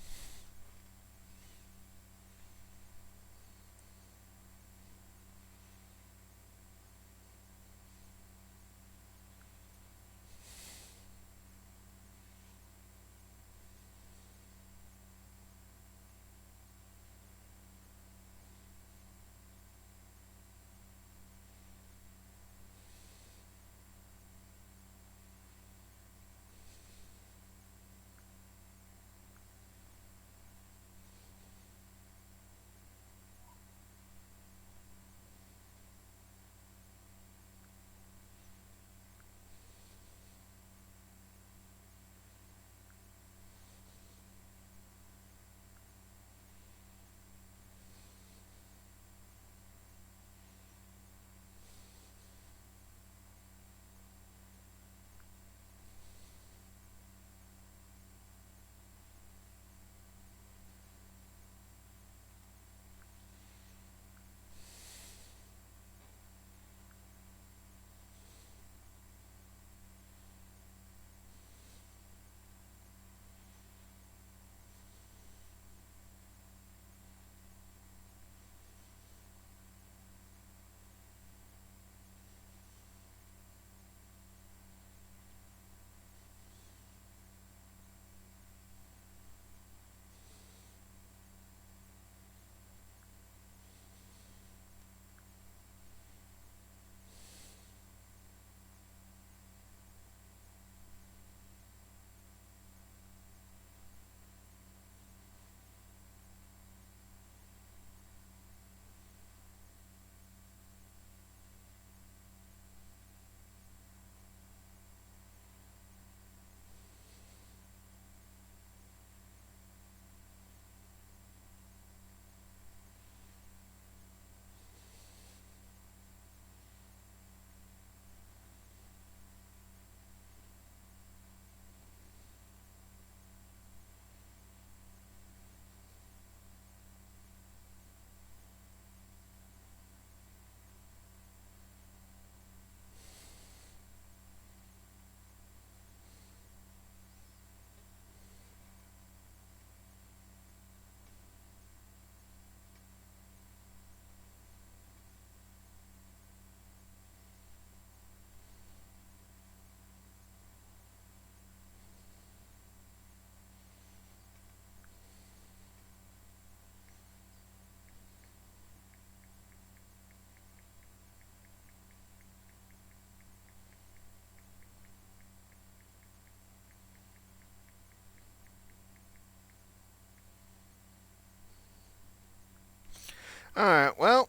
Alright, well,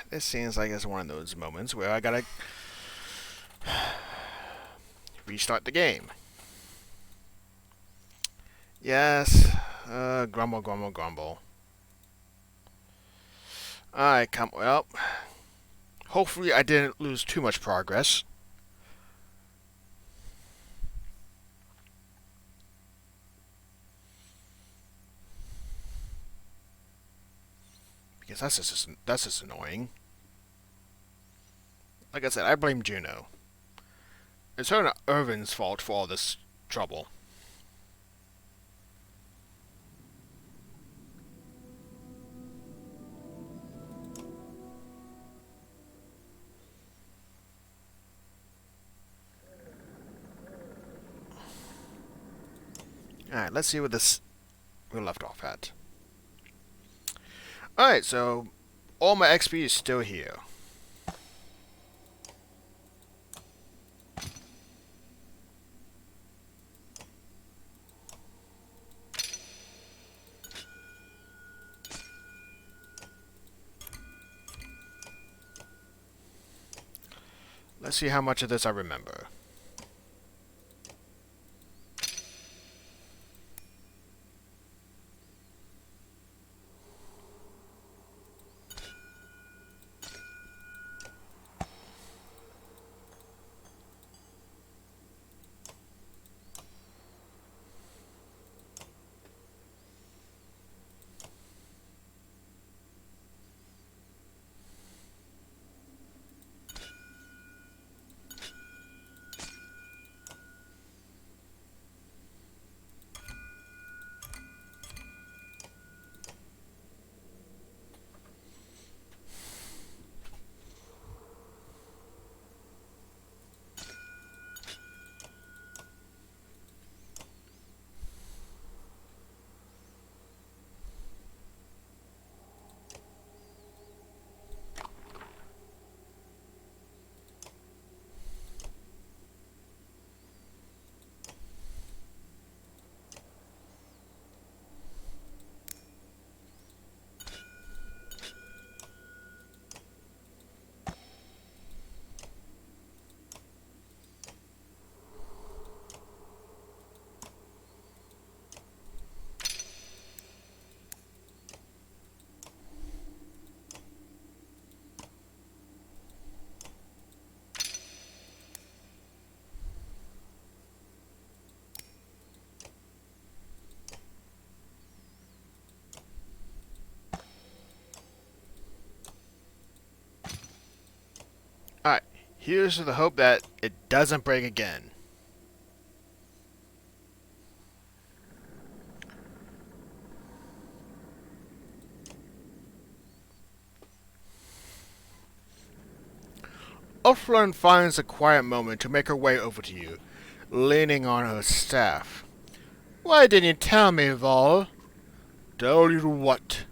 this seems like it's one of those moments where I gotta restart the game. Yes, grumble, grumble, grumble. Alright, well, hopefully I didn't lose too much progress. Because that's just annoying. Like I said, I blame Juno. It's her and Irvin's fault for all this trouble. Alright, let's see what we left off at. Alright, so all my XP is still here. Let's see how much of this I remember. Alright, here's to the hope that it doesn't break again. Ulfrun finds a quiet moment to make her way over to you, leaning on her staff. Why didn't you tell me, Vol? Tell you what?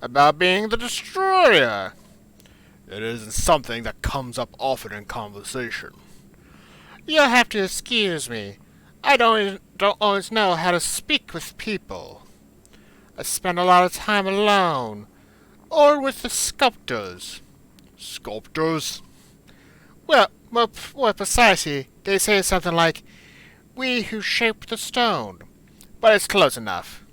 About being the destroyer? It isn't something that comes up often in conversation. You'll have to excuse me. I don't always know how to speak with people. I spend a lot of time alone, or with the sculptors. Sculptors? Well, more precisely, they say something like, "We who shaped the stone." But it's close enough.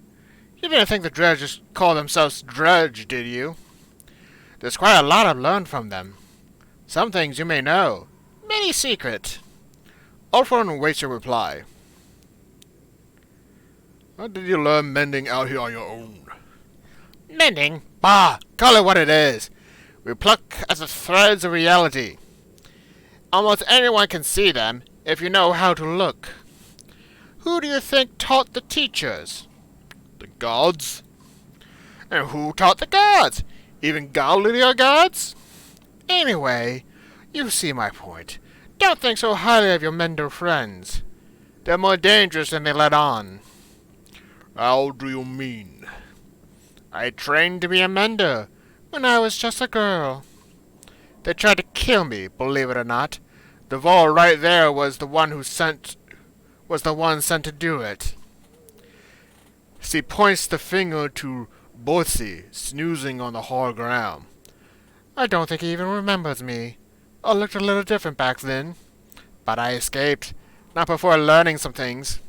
You didn't think the dredges call themselves dredge, did you? There's quite a lot I've learned from them. Some things you may know. Many secret. Ulfrun waits your reply. How did you learn mending out here on your own? Mending? Bah! Call it what it is. We pluck at the threads of reality. Almost anyone can see them, if you know how to look. Who do you think taught the teachers? The gods? And who taught the gods? Even godlier gods? Anyway, you see my point. Don't think so highly of your Mender friends. They're more dangerous than they let on. How do you mean? I trained to be a Mender when I was just a girl. They tried to kill me, believe it or not. The Vol right there was the one sent to do it. She points the finger to Boise, snoozing on the hard ground. I don't think he even remembers me. I looked a little different back then. But I escaped, not before learning some things.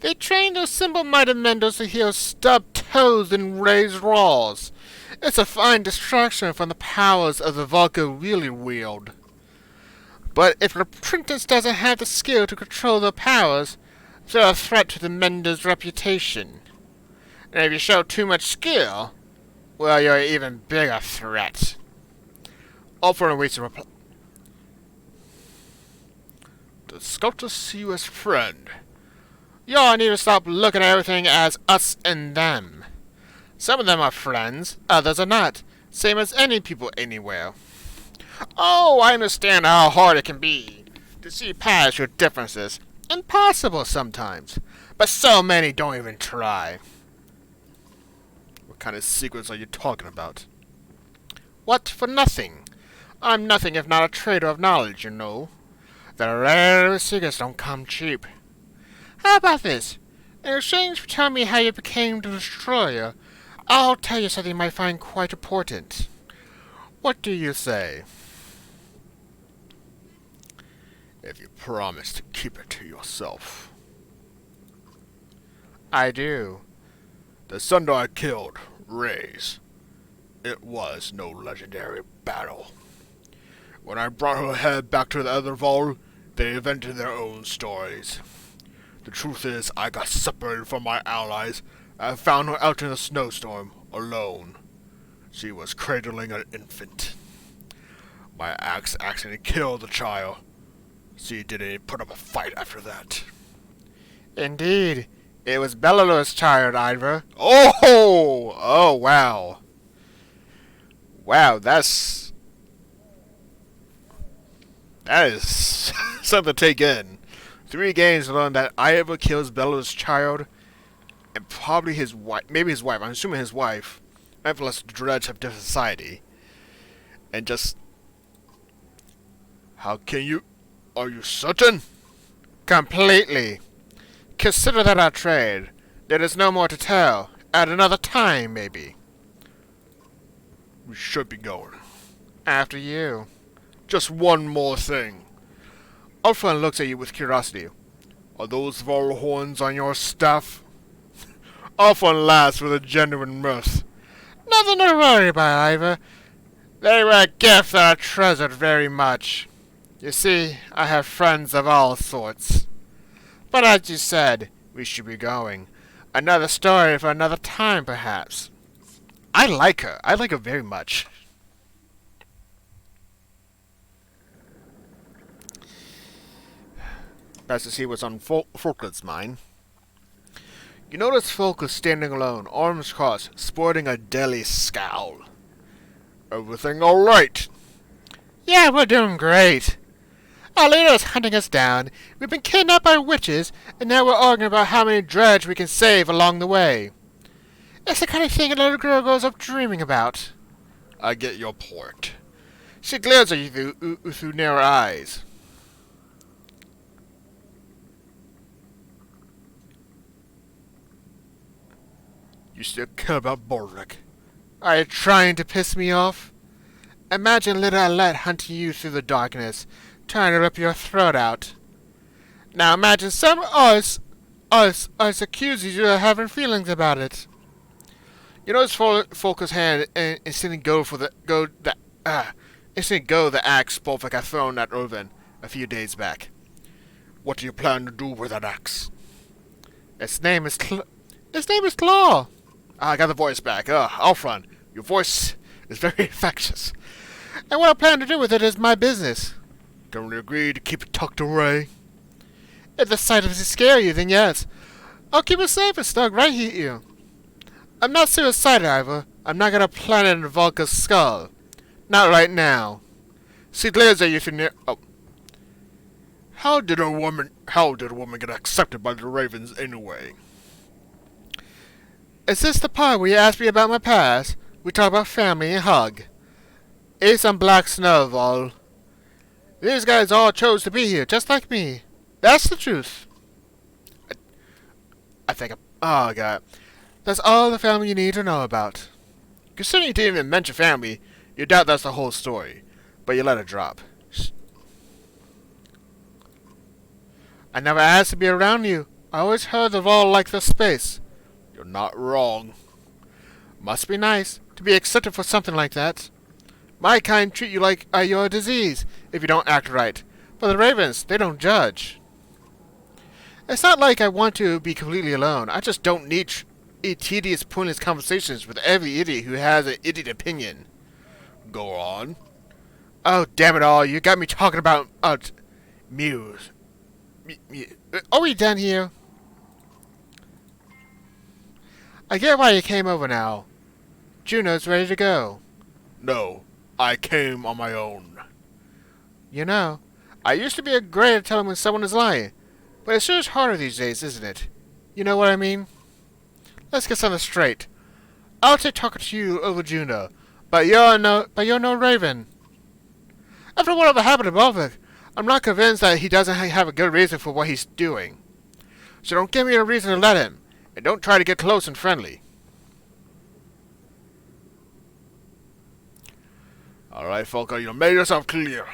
They train those simple-minded Mendels to heal stubbed toes and raise raws. It's a fine distraction from the powers of the Volca really wield. But if an apprentice doesn't have the skill to control their powers, they're a threat to the Mender's reputation. And if you show too much skill, well, you're an even bigger threat. Alfred waits to reply. The sculptor see you as friend. Y'all need to stop looking at everything as us and them. Some of them are friends, others are not. Same as any people anywhere. Oh, I understand how hard it can be to see past your differences. Impossible sometimes. But so many don't even try. What kind of secrets are you talking about? What for nothing? I'm nothing if not a trader of knowledge, you know. The rarest secrets don't come cheap. How about this? In exchange for telling me how you became the Destroyer, I'll tell you something you might find quite important. What do you say? If you promise to keep it to yourself. I do. The Sundar I killed, Rays. It was no legendary battle. When I brought her head back to the other vault, they invented their own stories. The truth is, I got separated from my allies and found her out in a snowstorm, alone. She was cradling an infant. My axe accidentally killed the child. She didn't put up a fight after that. Indeed. It was Belalor's child, Ivor. Oh! Oh, wow. Wow, that is something to take in. 3 games to learn that Ivor kills Belalor's child, and probably his wife, maybe his wife, I'm assuming his wife, unless the Dredge have different society. And just... How can you... Are you certain? Completely. Consider that our trade. There is no more to tell. At another time, maybe. We should be going. After you. Just one more thing. Ulfran looks at you with curiosity. Are those Varl horns on your staff? Ulfran laughs with a genuine mirth. Nothing to worry about, Ivor. They were a gift that I treasured very much. You see, I have friends of all sorts. But as you said, we should be going. Another story for another time, perhaps. I like her. I like her very much. Best to see what's on Folker's mind. You notice Folker standing alone, arms crossed, sporting a deadly scowl. Everything all right? Yeah, we're doing great. Our leader is hunting us down. We've been kidnapped by witches, and now we're arguing about how many dredge we can save along the way. It's the kind of thing a little girl grows up dreaming about. I get your point. She glares at you through narrow eyes. You still care about Borvik? Are you trying to piss me off? Imagine little Alette hunting you through the darkness, trying to rip your throat out. Now imagine some us accuses you of having feelings about it. You notice Folker's hand and instantly go the axe Borvik had thrown at Irvin a few days back. What do you plan to do with that axe? Its name is Claw. I got the voice back. Alfran, your voice is very infectious. And what I plan to do with it is my business. Can we agree to keep it tucked away? If the sight of it scare you, then yes. I'll keep it safe and stuck right here. I'm not suicidal, Ivor. I'm not gonna plant it in Volka's skull. Not right now. She glares at you through near... Oh. How did a woman get accepted by the Ravens anyway? Is this the part where you ask me about my past? We talk about family and hug. It's on Black Snow, Vol. These guys all chose to be here, just like me. That's the truth. I think... Oh, God. That's all the family you need to know about. Considering you didn't even mention family, you doubt that's the whole story. But you let it drop. I never asked to be around you. I always heard the Vol like the space. You're not wrong. Must be nice to be accepted for something like that. My kind treat you like you're a disease if you don't act right. But the Ravens, they don't judge. It's not like I want to be completely alone. I just don't need tedious, pointless conversations with every idiot who has an idiot opinion. Go on. Oh, damn it all. You got me talking about Muse. Are we done here? I get why you came over now. Juno's ready to go. No, I came on my own. You know, I used to be great at telling when someone is lying, but it's sure is harder these days, isn't it? You know what I mean? Let's get something straight. I'll take talking to you over Juno, but you're no Raven. After whatever happened to Volvic, I'm not convinced that he doesn't have a good reason for what he's doing. So don't give me a reason to let him, and don't try to get close and friendly. Alright, Volker, you made yourself clear.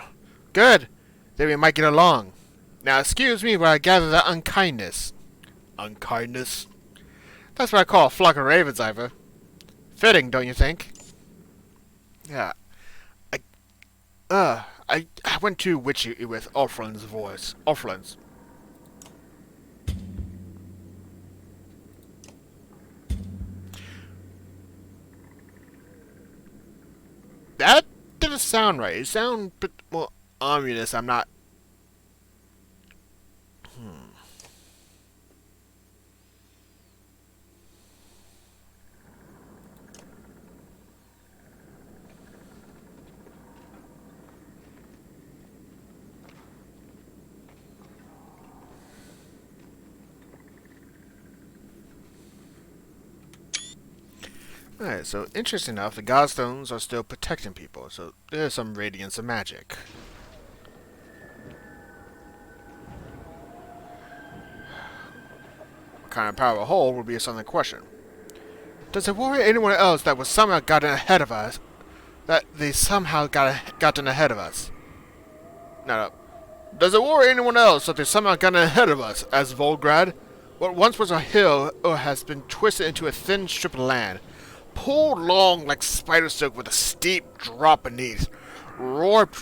Good. Then we might get along. Now excuse me while I gather that unkindness. Unkindness? That's what I call a flock of ravens, Ivor. Fitting, don't you think? Yeah. I went too witchy with Ulfrun's voice. Ulfrun's. That didn't sound right. It sounded a bit more ominous. I'm not... Alright, so interesting enough, the Godstones are still protecting people, so there's some radiance of magic. What kind of power hold would be a something question. Does it worry anyone else that was somehow gotten ahead of us? That they somehow gotten ahead of us? No. Does it worry anyone else that they somehow gotten ahead of us, as Volgrad? What once was a hill has been twisted into a thin strip of land, pulled along like spider silk with a steep drop beneath. Warp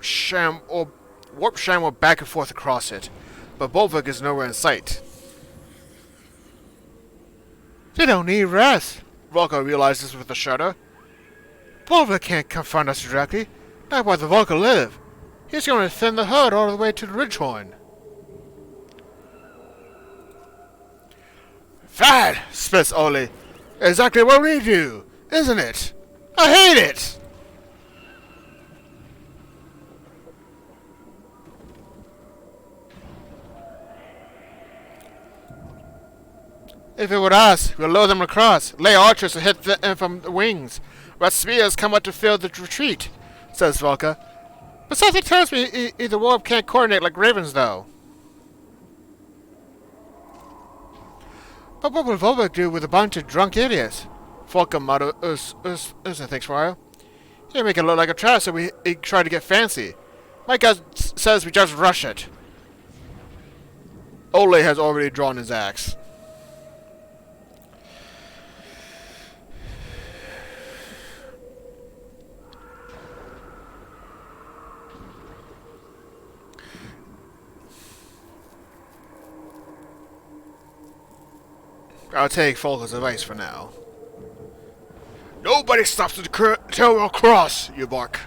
sham went back and forth across it, but Volvic is nowhere in sight. They don't need rest, Volker realizes with a shudder. Volvic can't confront us directly, not while the Volker live. He's going to thin the herd all the way to the Ridgehorn. Fad, spits Oli. Exactly what we do, isn't it? I hate it! If it were us, we'll lower them across, lay archers to hit them from the wings, while spears come up to fill the retreat, says Volker. But something tells me either Warp can't coordinate like ravens, though. But what will Volvic do with a bunch of drunk idiots? Volker muttered, thanks for a while. He'll make it look like a trap, so he try to get fancy. My gut says we just rush it. Ole has already drawn his axe. I'll take Volker's advice for now. Nobody stops the Terror Cross, you bark.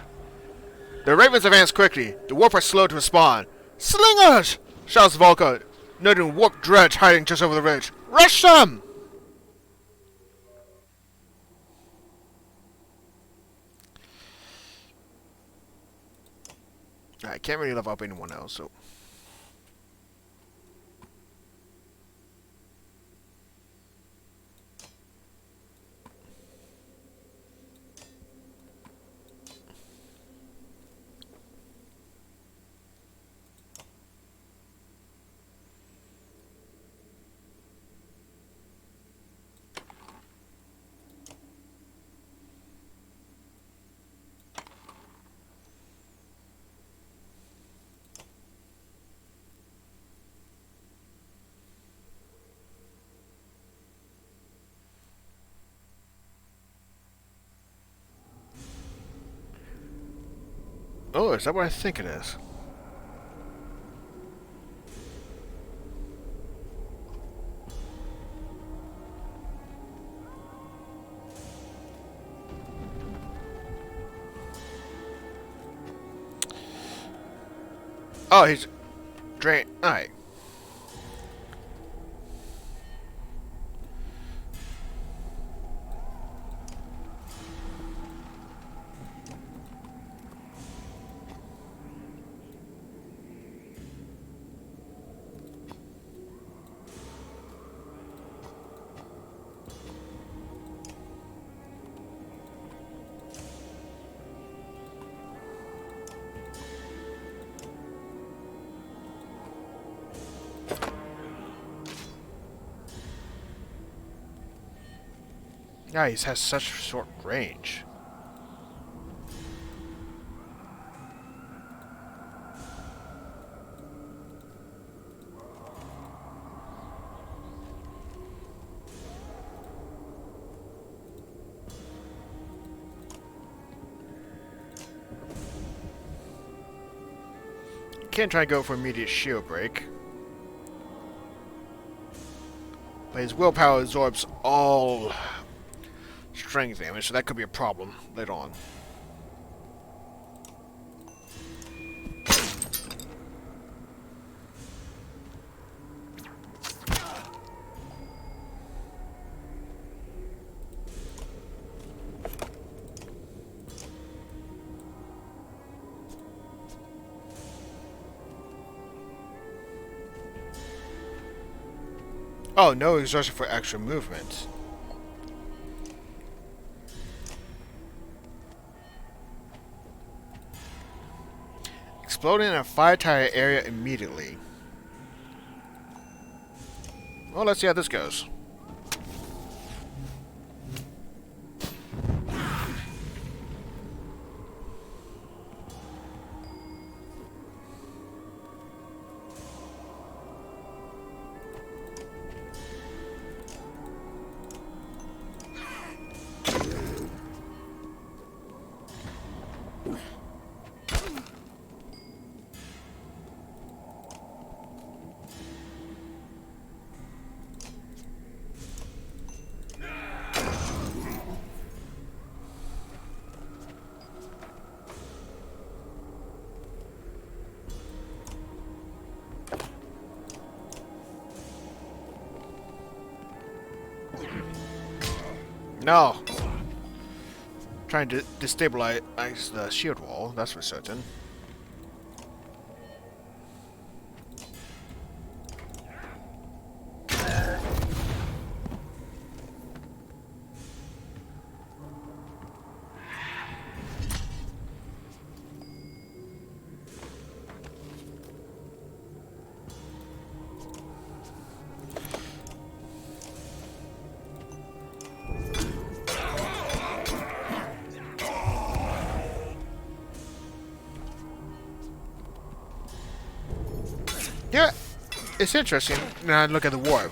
The ravens advance quickly. The warp are slow to respond. Slingers! Shouts Volker, noting warp dredge hiding just over the ridge. Rush them! I can't really level up anyone else, so... Oh, is that what I think it is? Oh, he's drain. Alright. Yeah, he has such short range. Can't try to go for immediate shield break. But his willpower absorbs all strength damage, so that could be a problem later on. Oh, no exhaustion for extra movement. Exploding in a fire tire area immediately. Well, let's see how this goes. No! Trying to destabilize the shield wall, that's for certain. Yeah, it's interesting. Now look at the war.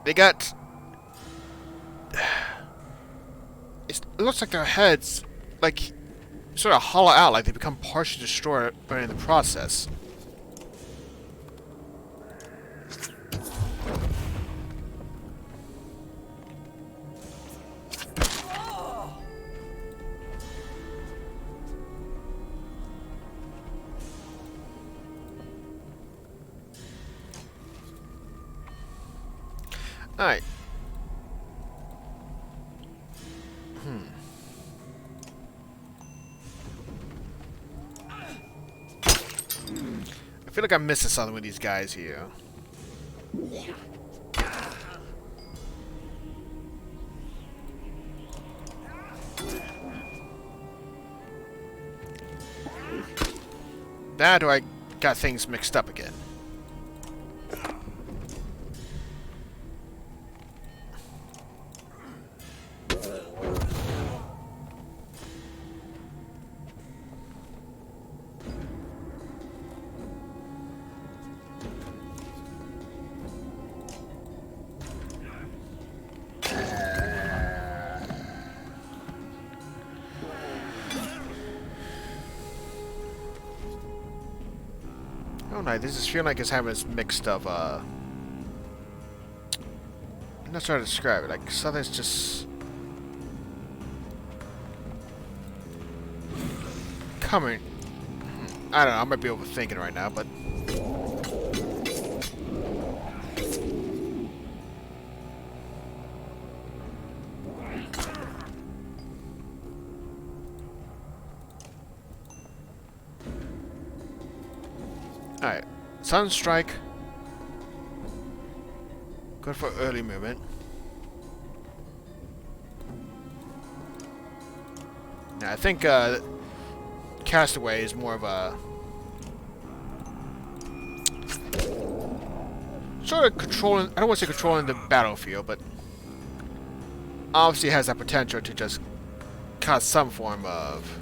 They got... it looks like their heads, like, sort of hollow out, like they become partially destroyed during the process. Alright. I feel like I'm missing something with these guys here. Now do I got things mixed up again? don't know. This is feeling like it's having this mixed of, I'm not trying to describe it. Like, something's just coming. I don't know. I might be overthinking right now, but alright. Sunstrike. Good for early movement. Now, I think Castaway is more of a sort of controlling. I don't want to say controlling the battlefield, but obviously has that potential to just cause some form of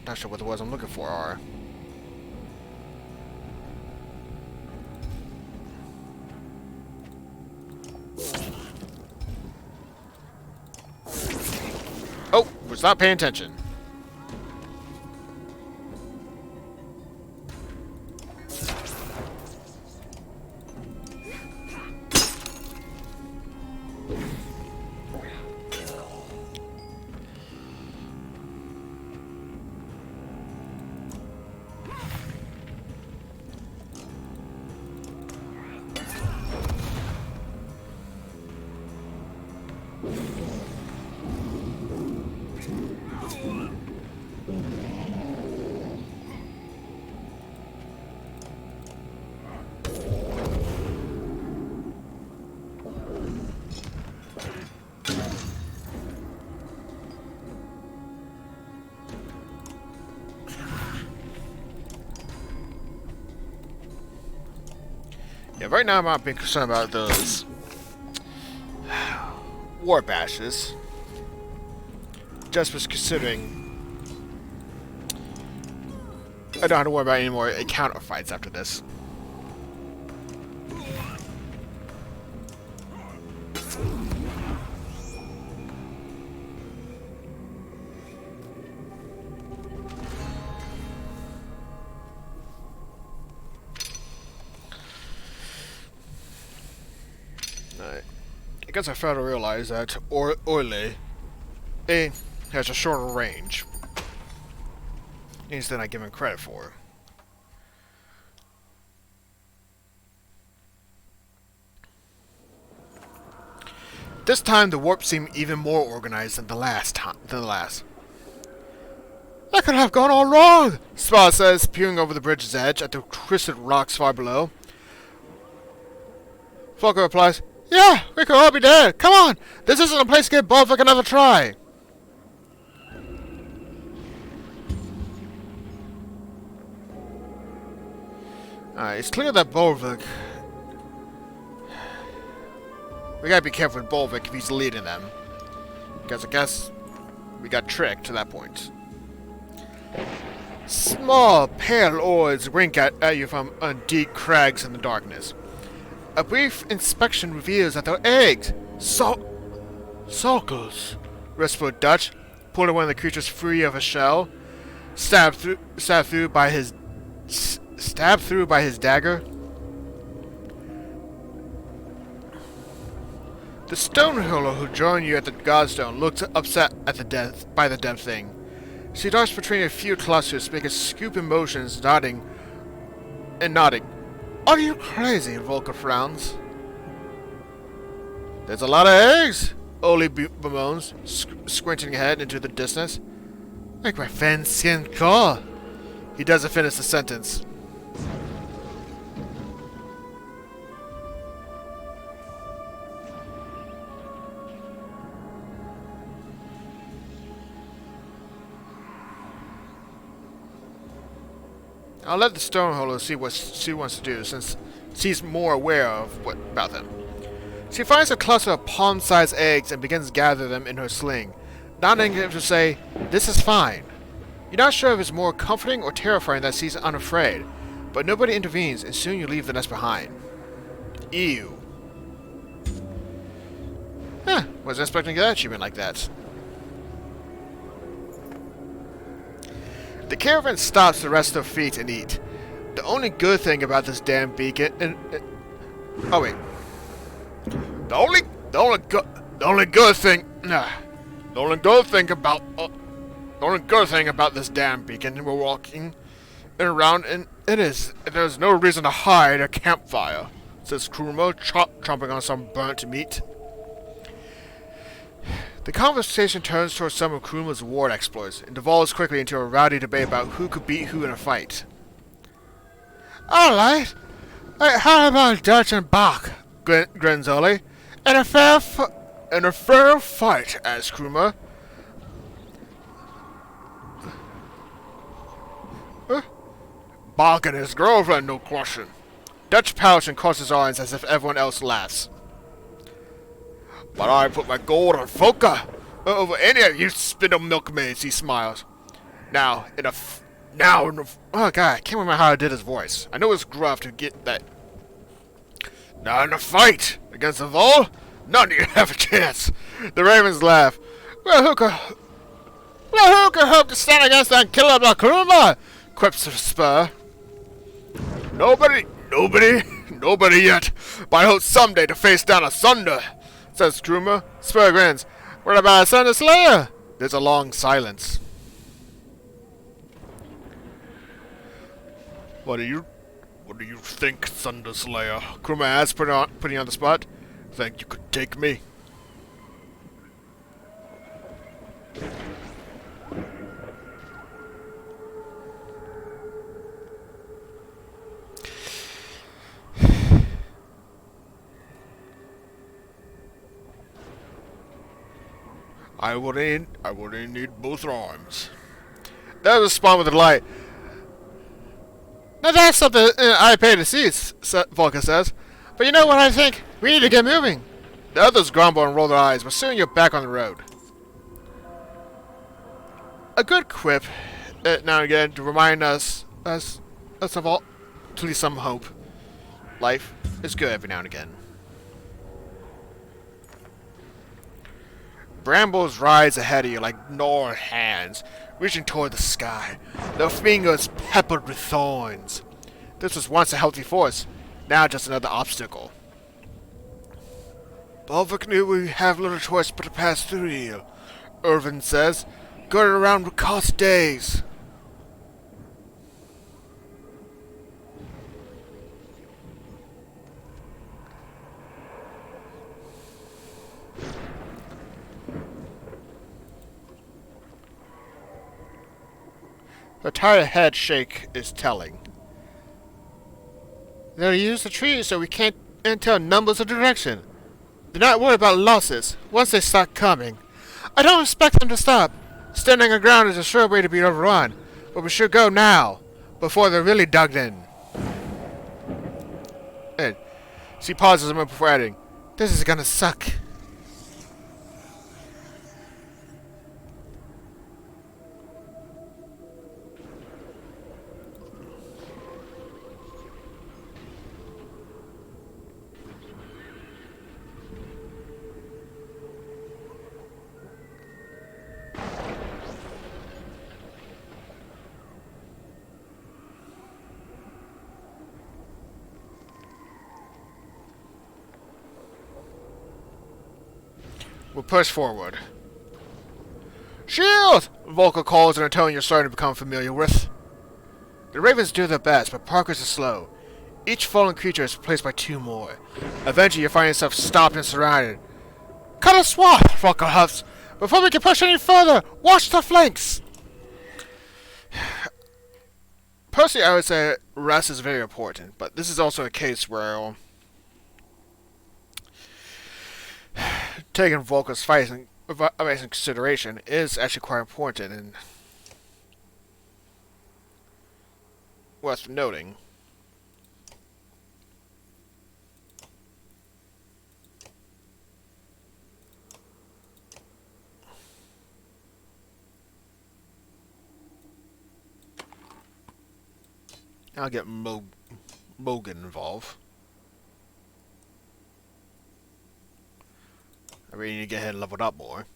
not sure what the words I'm looking for are. Oh, was not paying attention. Yeah, right now I'm not being concerned about those warp ashes. Just was considering I don't have to worry about any more encounter fights after this. I guess I failed to realize that Orle has a shorter range than I give him credit for. This time the warp seemed even more organized than the last. That could have gone all wrong, Spa says, peering over the bridge's edge at the twisted rocks far below. Falco replies, "Yeah, we could all be dead. Come on! This isn't a place to get Bolvik another try!" Alright, it's clear that Bolvik... We gotta be careful with Bolvik if he's leading them. Because I guess we got tricked to that point. Small, pale orbs wink at you from deep crags in the darkness. A brief inspection reveals that they're eggs. Sulcles, whispered Dutch, pulling one of the creatures free of a shell, stabbed through by his dagger. The Stonehollow who joined you at the Godstone looks upset at by the dead thing. She darts between a few clusters, making scooping motions, nodding. Are you crazy? Volker frowns. There's a lot of eggs, Oli bemoans, squinting ahead into the distance. Like my fan skin call. He doesn't finish the sentence. I'll let the Stonehollow see what she wants to do, since she's more aware of about them. She finds a cluster of palm-sized eggs and begins to gather them in her sling, nodding to say, "This is fine." You're not sure if it's more comforting or terrifying that she's unafraid, but nobody intervenes, and soon you leave the nest behind. Ew. Wasn't expecting that achievement like that. The caravan stops to rest their feet and eat. The only good thing about this damn beacon, oh wait, the only good thing about this damn beacon we're walking around, and there's no reason to hide a campfire, says Kruma, chomping on some burnt meat. The conversation turns towards some of Kruma's war exploits and devolves quickly into a rowdy debate about who could beat who in a fight. Alright. How about Dutch and Bach? Grins Ollie. In a fair fight, asks Kruma. Bach and his girlfriend, no question. Dutch pouts and crosses his arms as if everyone else laughs. But I put my gold on Foka over any of you spindle milkmaids, he smiles. Oh god, I can't remember how I did his voice. I know it's gruff to get that. Now in a fight against the Vol, none of you have a chance. The Ravens laugh. Well, who could hope to stand against that killer Bakruma? Quips Spur. Nobody yet. But I hope someday to face down Asunder, says Kruma. Spur grins. What about Asunder Slayer? There's a long silence. What do you think, Thunder Slayer? Kruma asks, putting on the spot. Think you could take me? I would need both arms. That was spawned with a light. Now that's something I pay to see, Volka says. But you know what I think? We need to get moving. The others grumble and roll their eyes, but soon you're back on the road. A good quip, now and again, to remind us of all, at least some hope. Life is good every now and again. Brambles rise ahead of you like gnawed hands, reaching toward the sky, their fingers peppered with thorns. This was once a healthy force, now just another obstacle. Balvic knew we have little choice but to pass through here, Irvin says, girded around with cost days. The tired head shake is telling. They'll use the trees so we can't tell numbers of direction. Do not worry about losses once they start coming. I don't expect them to stop. Standing our ground is a sure way to be overrun, but we should go now, before they're really dug in. And she pauses a moment before adding, This is gonna suck. we'll push forward. Shield! Volker calls in a tone you're starting to become familiar with. The Ravens do their best, but progress is slow. Each fallen creature is replaced by two more. Eventually, you find yourself stopped and surrounded. Cut a swath, Volker huffs. Before we can push any further, watch the flanks! Personally, I would say rest is very important, but this is also a case where taking Volker's fight into consideration is actually quite important and worth noting. I'll get Mogan involved. I really need to get ahead and level it up more.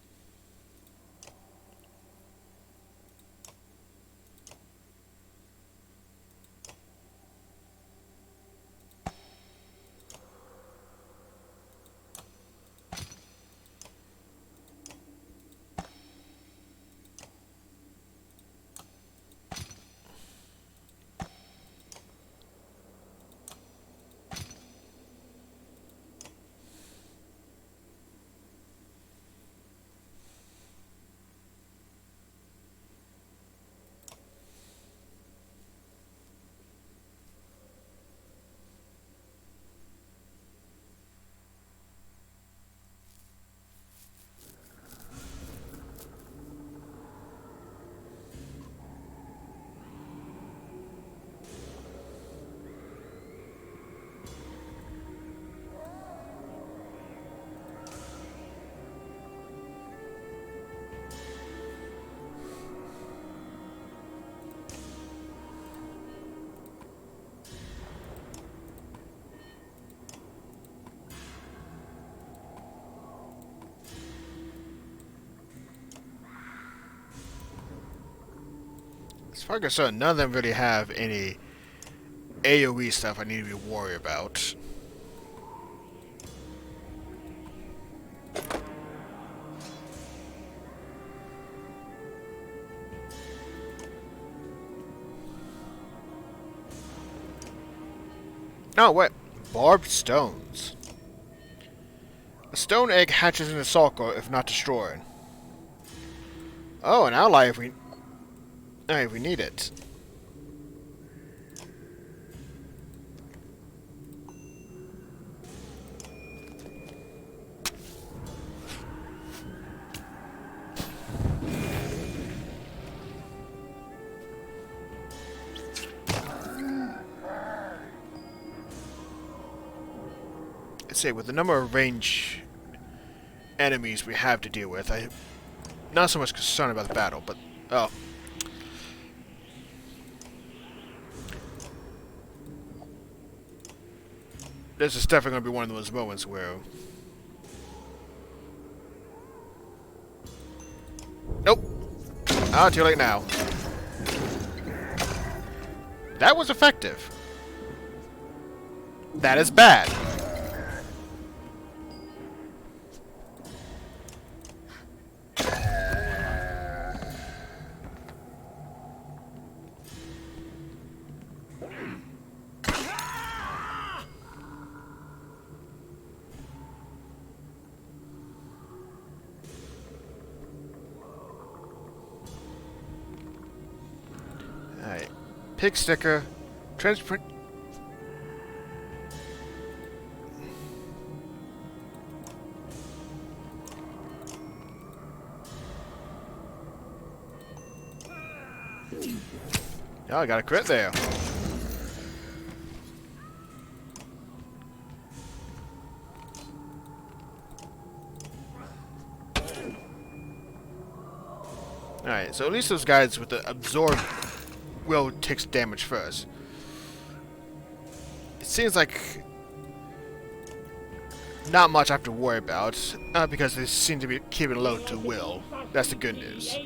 As far as I'm concerned, none of them really have any AoE stuff I need to be worried about. Oh, wait. Barbed stones. A stone egg hatches in the sulcur if not destroyed. Oh, an ally if we need it. Let's say with the number of range enemies we have to deal with, I'm not so much concerned about the battle, but oh. This is definitely going to be one of those moments where... Nope. Ah, too late now. That was effective. That is bad. Alright. Pig sticker. Transprint. Oh, I got a crit there. Alright, so at least those guys with the absorb will take damage first. It seems like not much I have to worry about, because they seem to be keeping low to will. That's the good news.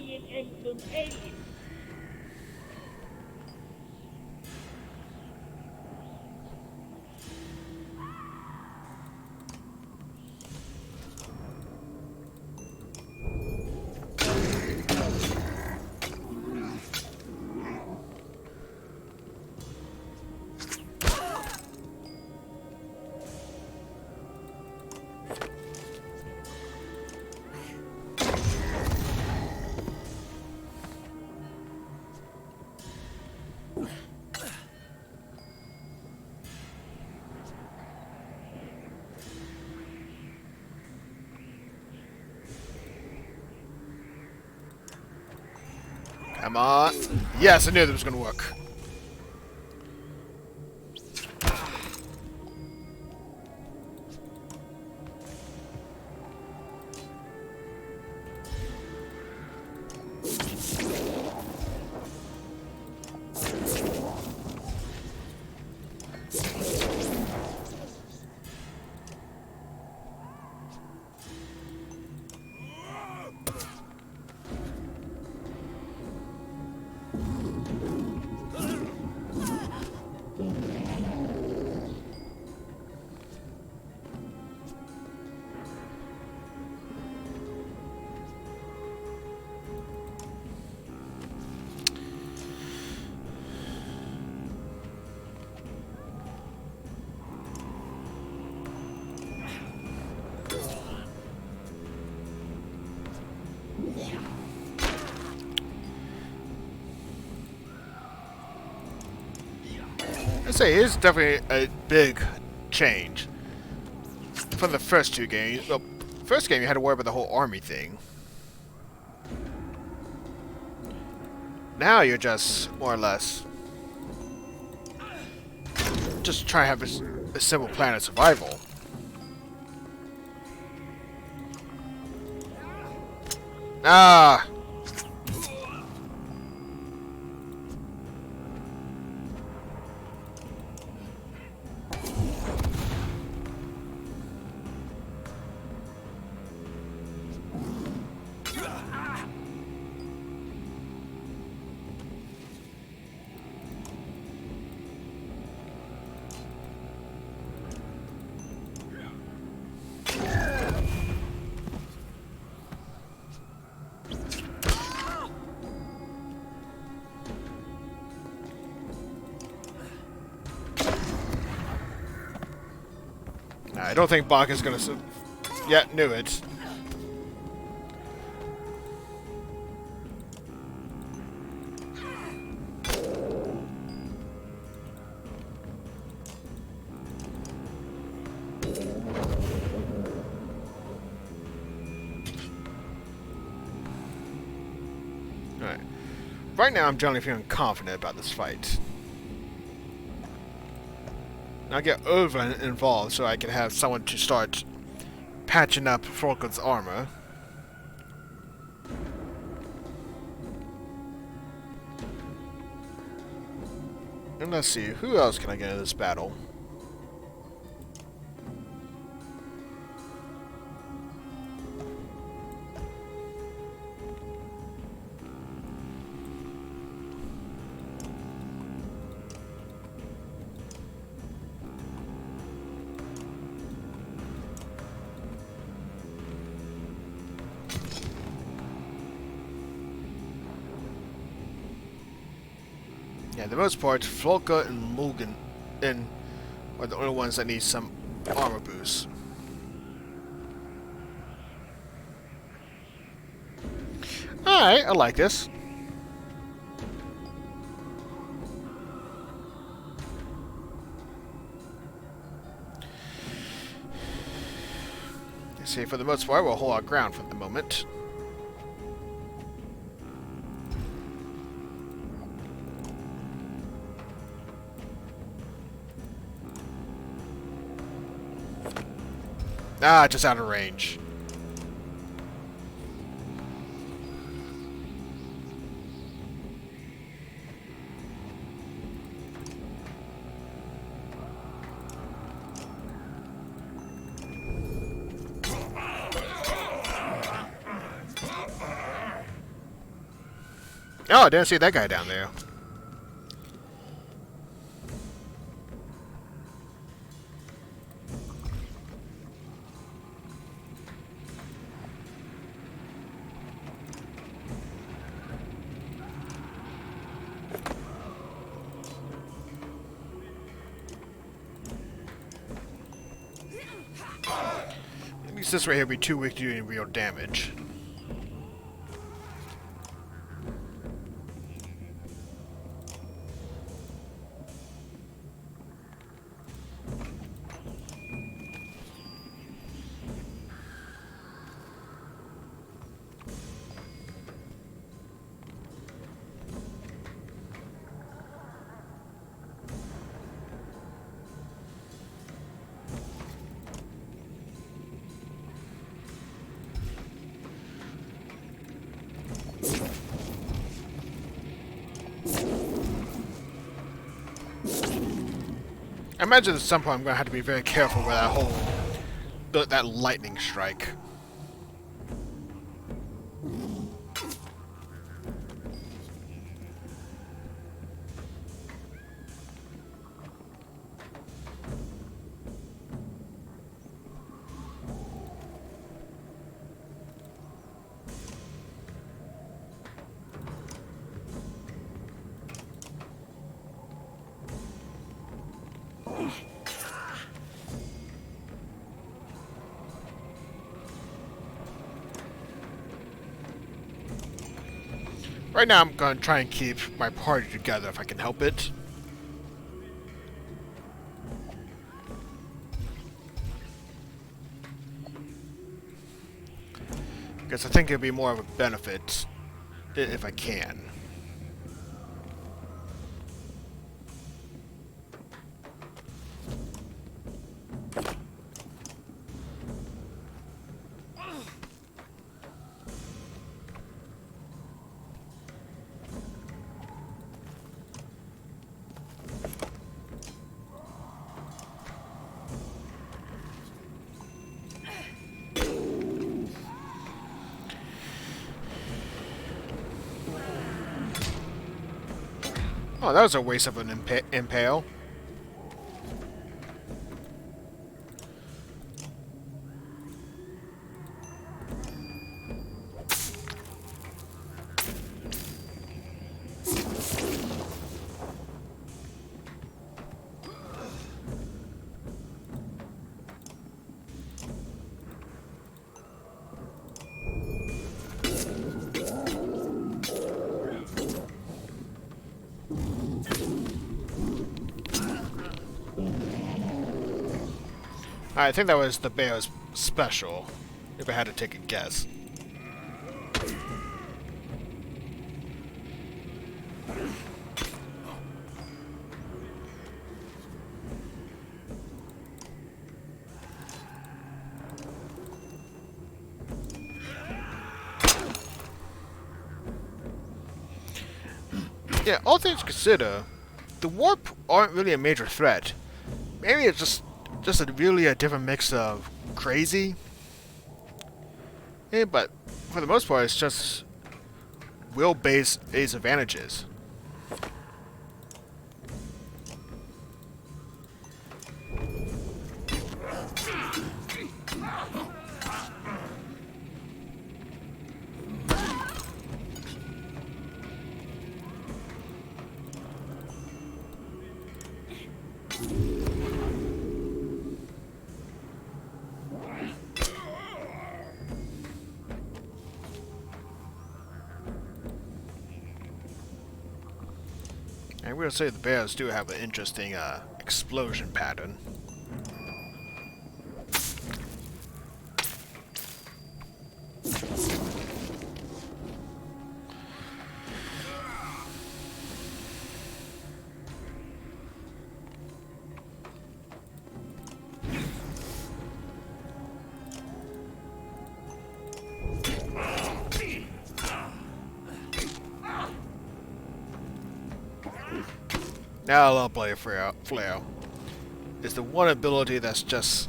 Come on. Yes, I knew that was going to work. I'd say it's definitely a big change from the first two games. Well, first game you had to worry about the whole army thing. Now you're just more or less just trying to have a simple plan of survival. Ah. I don't think Bach is gonna... Yeah, knew it. Alright. Right now, I'm generally feeling confident about this fight. I'll get over involved so I can have someone to start patching up Volka's armor. And let's see, who else can I get in this battle? Yeah, the most part, Volka and Mugen are the only ones that need some armor boost. Alright, I like this. Let's see, for the most part, we'll hold our ground for the moment. Ah, just out of range. Oh, I didn't see that guy down there. At least this right here will be too weak to do any real damage. I imagine at some point I'm going to have to be very careful with that lightning strike. Right now I'm going to try and keep my party together if I can help it. Because I think it'll be more of a benefit if I can. Oh, that was a waste of an impale. I think that was the bear's special, if I had to take a guess. Yeah, all things considered, the warp aren't really a major threat. Maybe it's just really a different mix of crazy. Yeah, but for the most part, it's just will-based advantages. I will say the bears do have an interesting explosion pattern. Now I love Bloody Flail. It's the one ability that's just...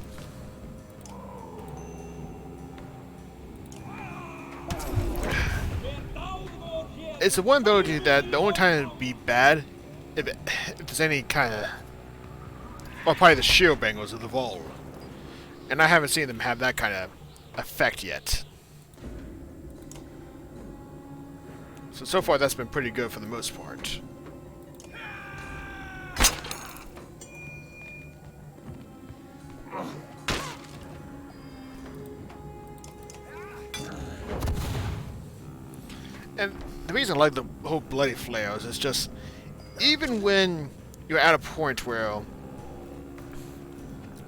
It's the one ability that the only time it'd be bad if there's any kind of... Or probably the shield bangles of the Vol. And I haven't seen them have that kind of effect yet. So far that's been pretty good for the most part. And the reason I like the whole Bloody Flails is just, even when you're at a point where,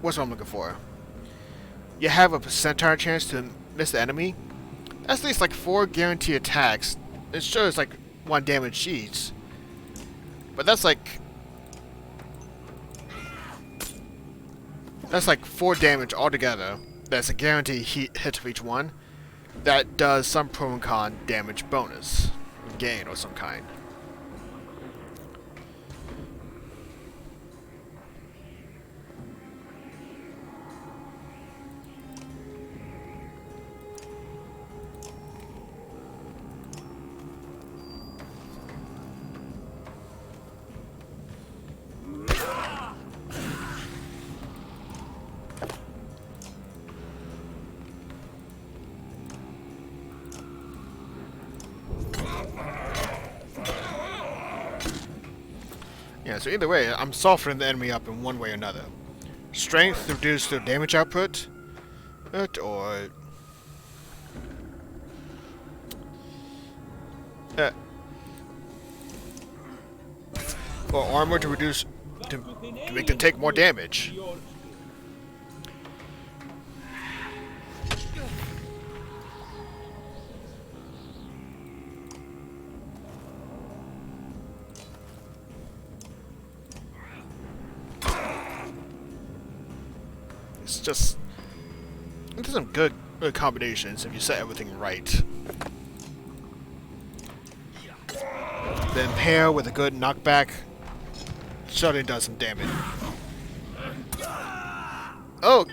what's what I'm looking for? You have a percentile chance to miss the enemy. That's at least like 4 guaranteed attacks. It shows like 1 damage each. But that's like 4 damage altogether. That's a guaranteed hit of each one. That does some pro and con damage bonus. Gain of some kind. Yeah, so either way, I'm softening the enemy up in one way or another. Strength to reduce their damage output, or armor to reduce to make them take more damage. It's some good combinations if you set everything right. Then pair with a good knockback, certainly does some damage. Oh!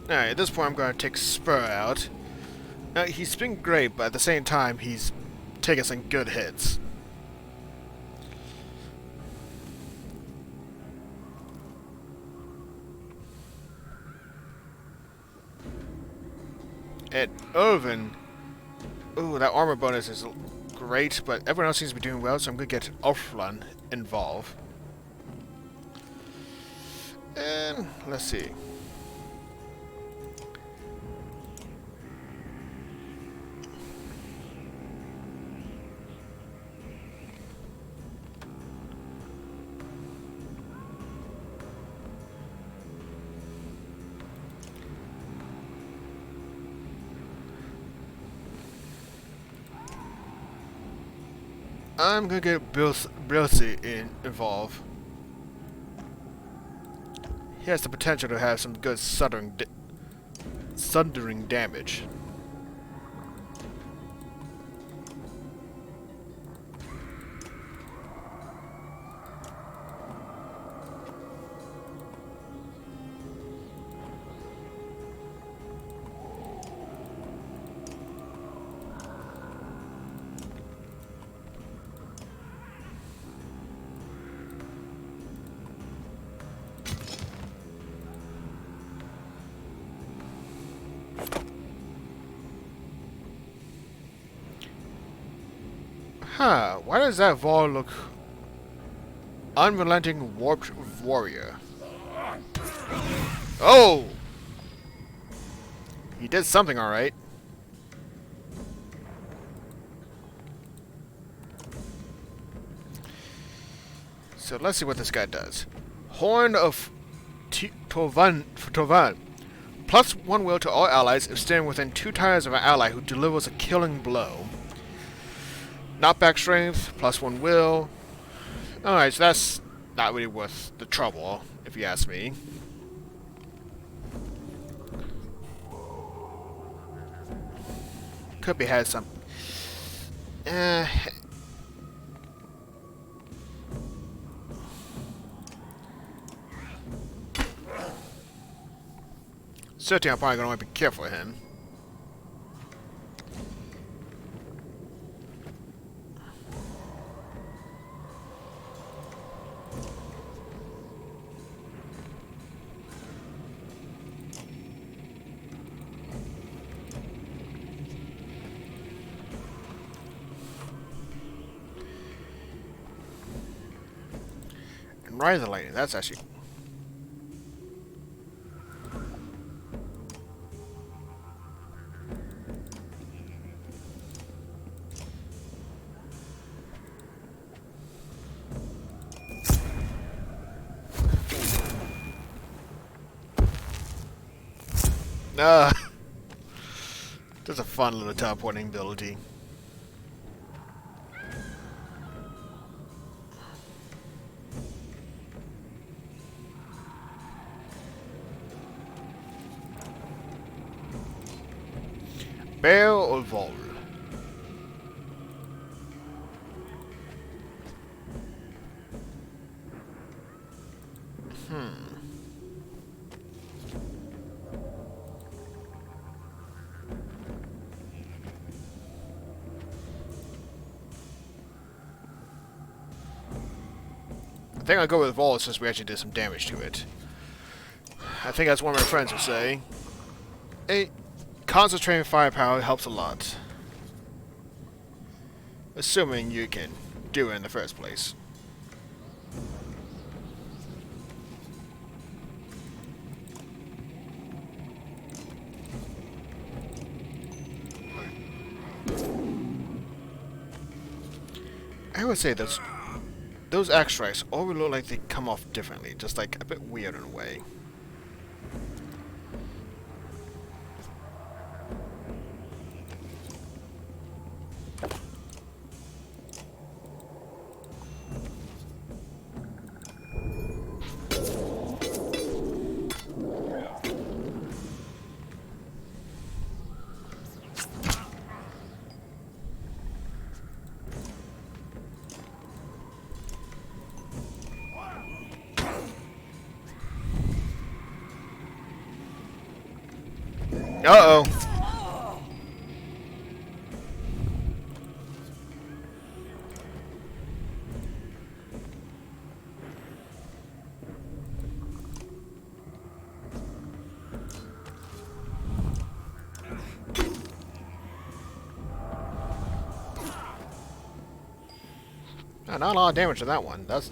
Alright, at this point I'm going to take Spur out. He's been great, but at the same time he's taking some good hits. And Irvin, ooh, that armor bonus is great, but everyone else seems to be doing well, so I'm gonna get Ulfrun involved. And let's see. I'm gonna get Brilsey involved. He has the potential to have some good sundering damage. Huh, why does that Vol look... Unrelenting Warped Warrior. Oh! He did something alright. So let's see what this guy does. Horn of Tovan. Plus 1 will to all allies if standing within 2 tires of an ally who delivers a killing blow. Knockback strength, plus 1 will. Alright, so that's not really worth the trouble, if you ask me. Could be had some... Certainly I'm probably going to want to be careful with him. And Rise of the Lightning, that's actually... That's a fun little teleporting ability. Bear or Vol? I think I'll go with Vol since we actually did some damage to it. I think that's what my friends would say. Concentrating firepower helps a lot. Assuming you can do it in the first place. I would say those axe strikes all look like they come off differently, just like a bit weird in a way. Uh-oh. Not a lot of damage to that one. That's...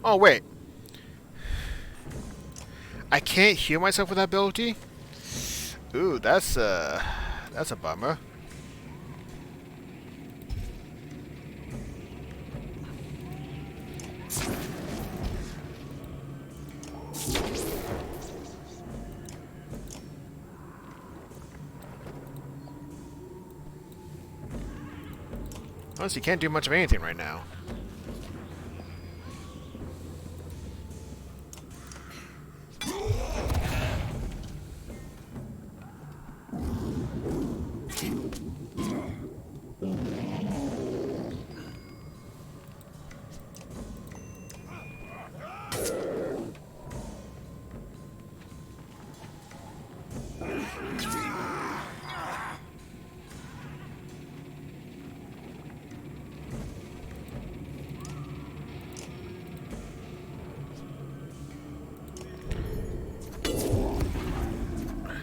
Oh, wait. I can't heal myself with that ability? Ooh, that's a bummer. Honestly, you can't do much of anything right now.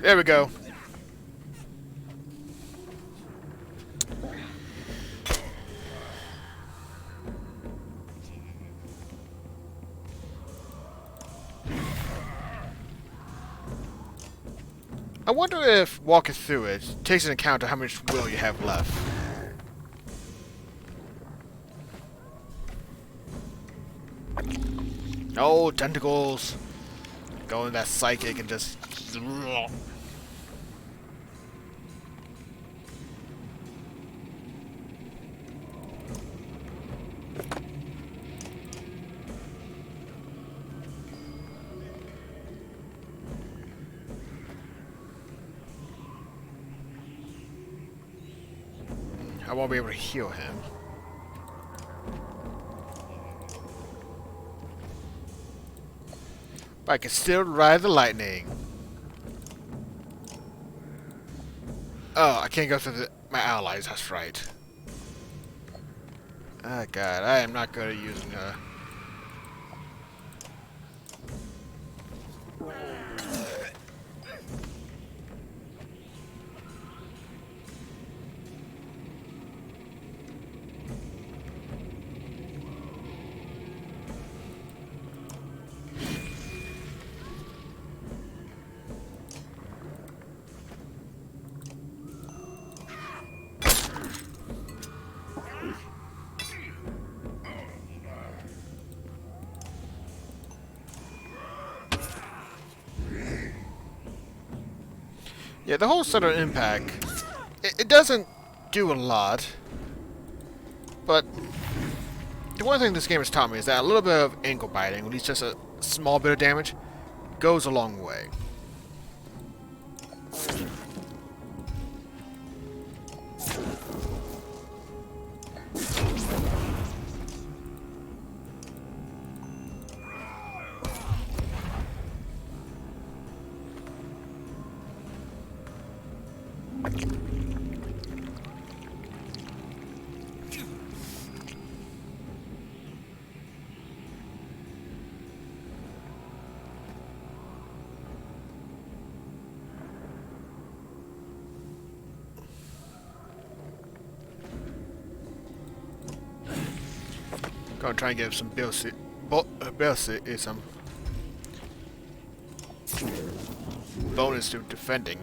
There we go. I wonder if walking through it takes into account of how much will you have left. Oh, tentacles. Go in that psychic and just... I won't be able to heal him. But I can still ride the lightning. Oh, I can't go through my allies, that's right. Oh god, I am not good at using her. Yeah, the whole Sudden Impact, it doesn't do a lot, but the one thing this game has taught me is that a little bit of ankle biting, at least just a small bit of damage, goes a long way. Gonna try and give some some bonus to defending.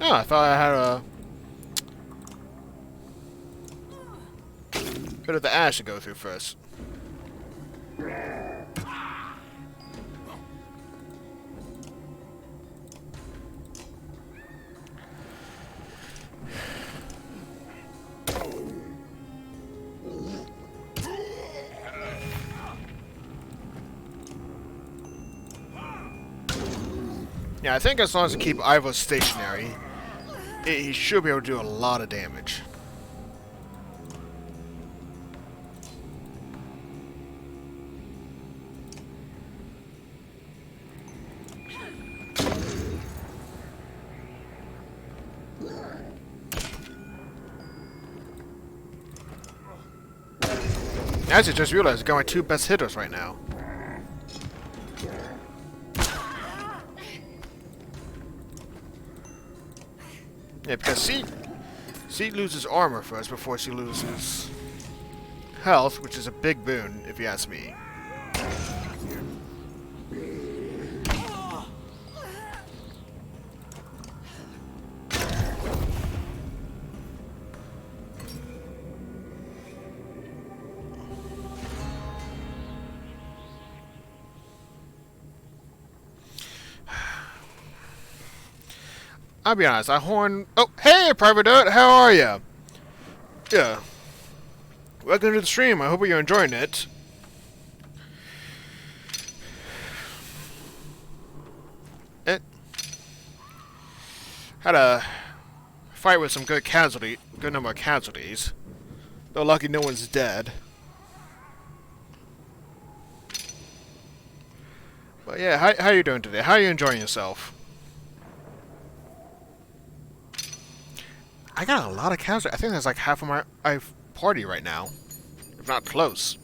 Oh, I thought I had a bit of the ash to go through first. Yeah, I think as long as I keep Ivo stationary, he should be able to do a lot of damage. As I just realized, I got my two best hitters right now. Yeah, because she loses armor first before she loses health, which is a big boon, if you ask me. I'll be honest, I horn... Oh, hey, Private Dirt, how are ya? Yeah. Welcome to the stream, I hope you're enjoying it. Had a fight with some good number of casualties. Though lucky no one's dead. But yeah, how you doing today? How are you enjoying yourself? I got a lot of casualties. I think that's like half of my party right now. If not close.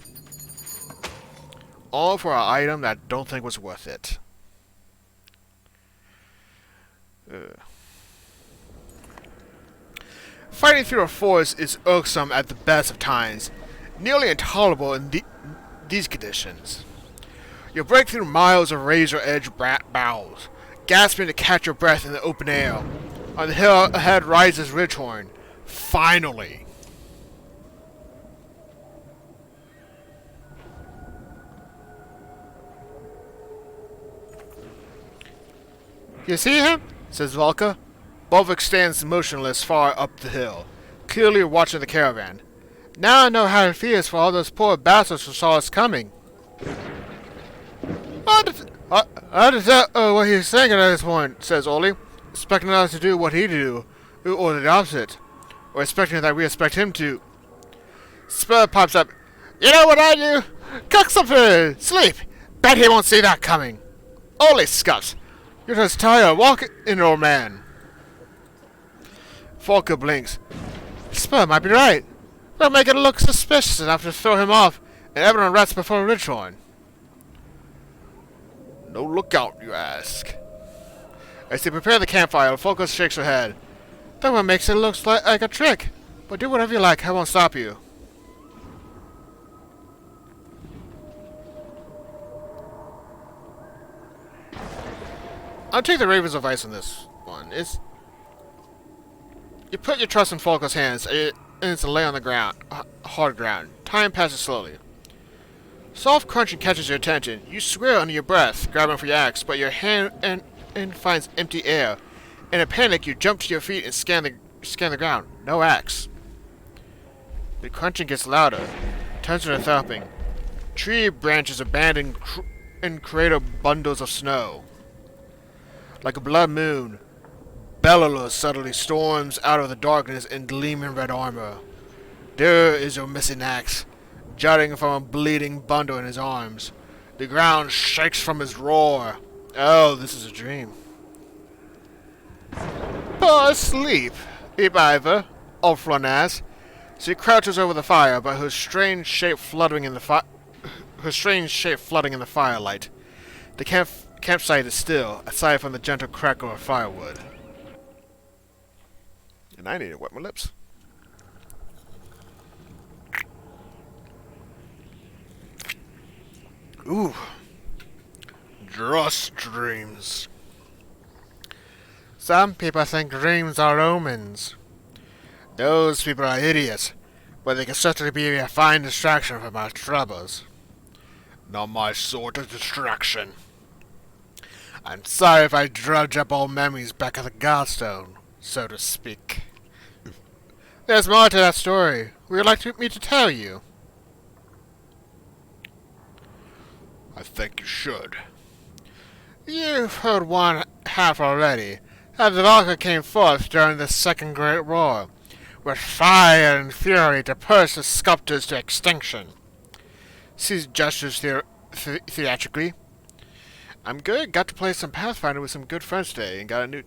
All for an item that I don't think was worth it. Fighting through a forest is irksome at the best of times. Nearly intolerable in these conditions. You break through miles of razor-edged boughs, gasping to catch your breath in the open air. On the hill ahead rises Ridgehorn. Finally! You see him? Says Valka. Bolvik stands motionless far up the hill, clearly watching the caravan. Now I know how it feels for all those poor bastards who saw us coming. I understand what he's saying at this point, says Oli. Expecting us to do what he do, or the opposite. Or expecting that we expect him to. Spur pops up. You know what I do? Cook some food! Sleep! Bet he won't see that coming. Holy scuffs! You're just tired. Walk in, old man. Falker blinks. Spur might be right. We'll make it look suspicious enough to throw him off, and everyone rests before Ridgehorn. No lookout, you ask. As they prepare the campfire, Falco shakes her head. That one makes it look like a trick. But do whatever you like, I won't stop you. I'll take the Raven's advice on this one. You put your trust in Falco's hands, and it's a lay on the ground, hard ground. Time passes slowly. Soft crunching catches your attention. You swear under your breath, grabbing for your axe, but your hand and finds empty air. In a panic, you jump to your feet and scan the ground. No axe. The crunching gets louder, turns into thumping. Tree branches abandoned and create bundles of snow. Like a blood moon, Bellalus suddenly storms out of the darkness in gleaming red armor. There is your missing axe, jutting from a bleeding bundle in his arms. The ground shakes from his roar. Oh, this is a dream. Poor asleep, Ivor, Ulflon asks. She crouches over the fire, but her strange shape flooding in the firelight. The campsite is still, aside from the gentle crackle of firewood. And I need to wet my lips. Ooh. Just dreams. Some people think dreams are omens. Those people are idiots, but they can certainly be a fine distraction from our troubles. Not my sort of distraction. I'm sorry if I drudge up old memories back at the Godstone, so to speak. There's more to that story. Would you like me to tell you? I think you should. You've heard one half already. how the Valka came forth during the Second Great War, with fire and fury to purge the sculptors to extinction. She gestures theatrically. I'm good. Got to play some Pathfinder with some good friends today, and got a new...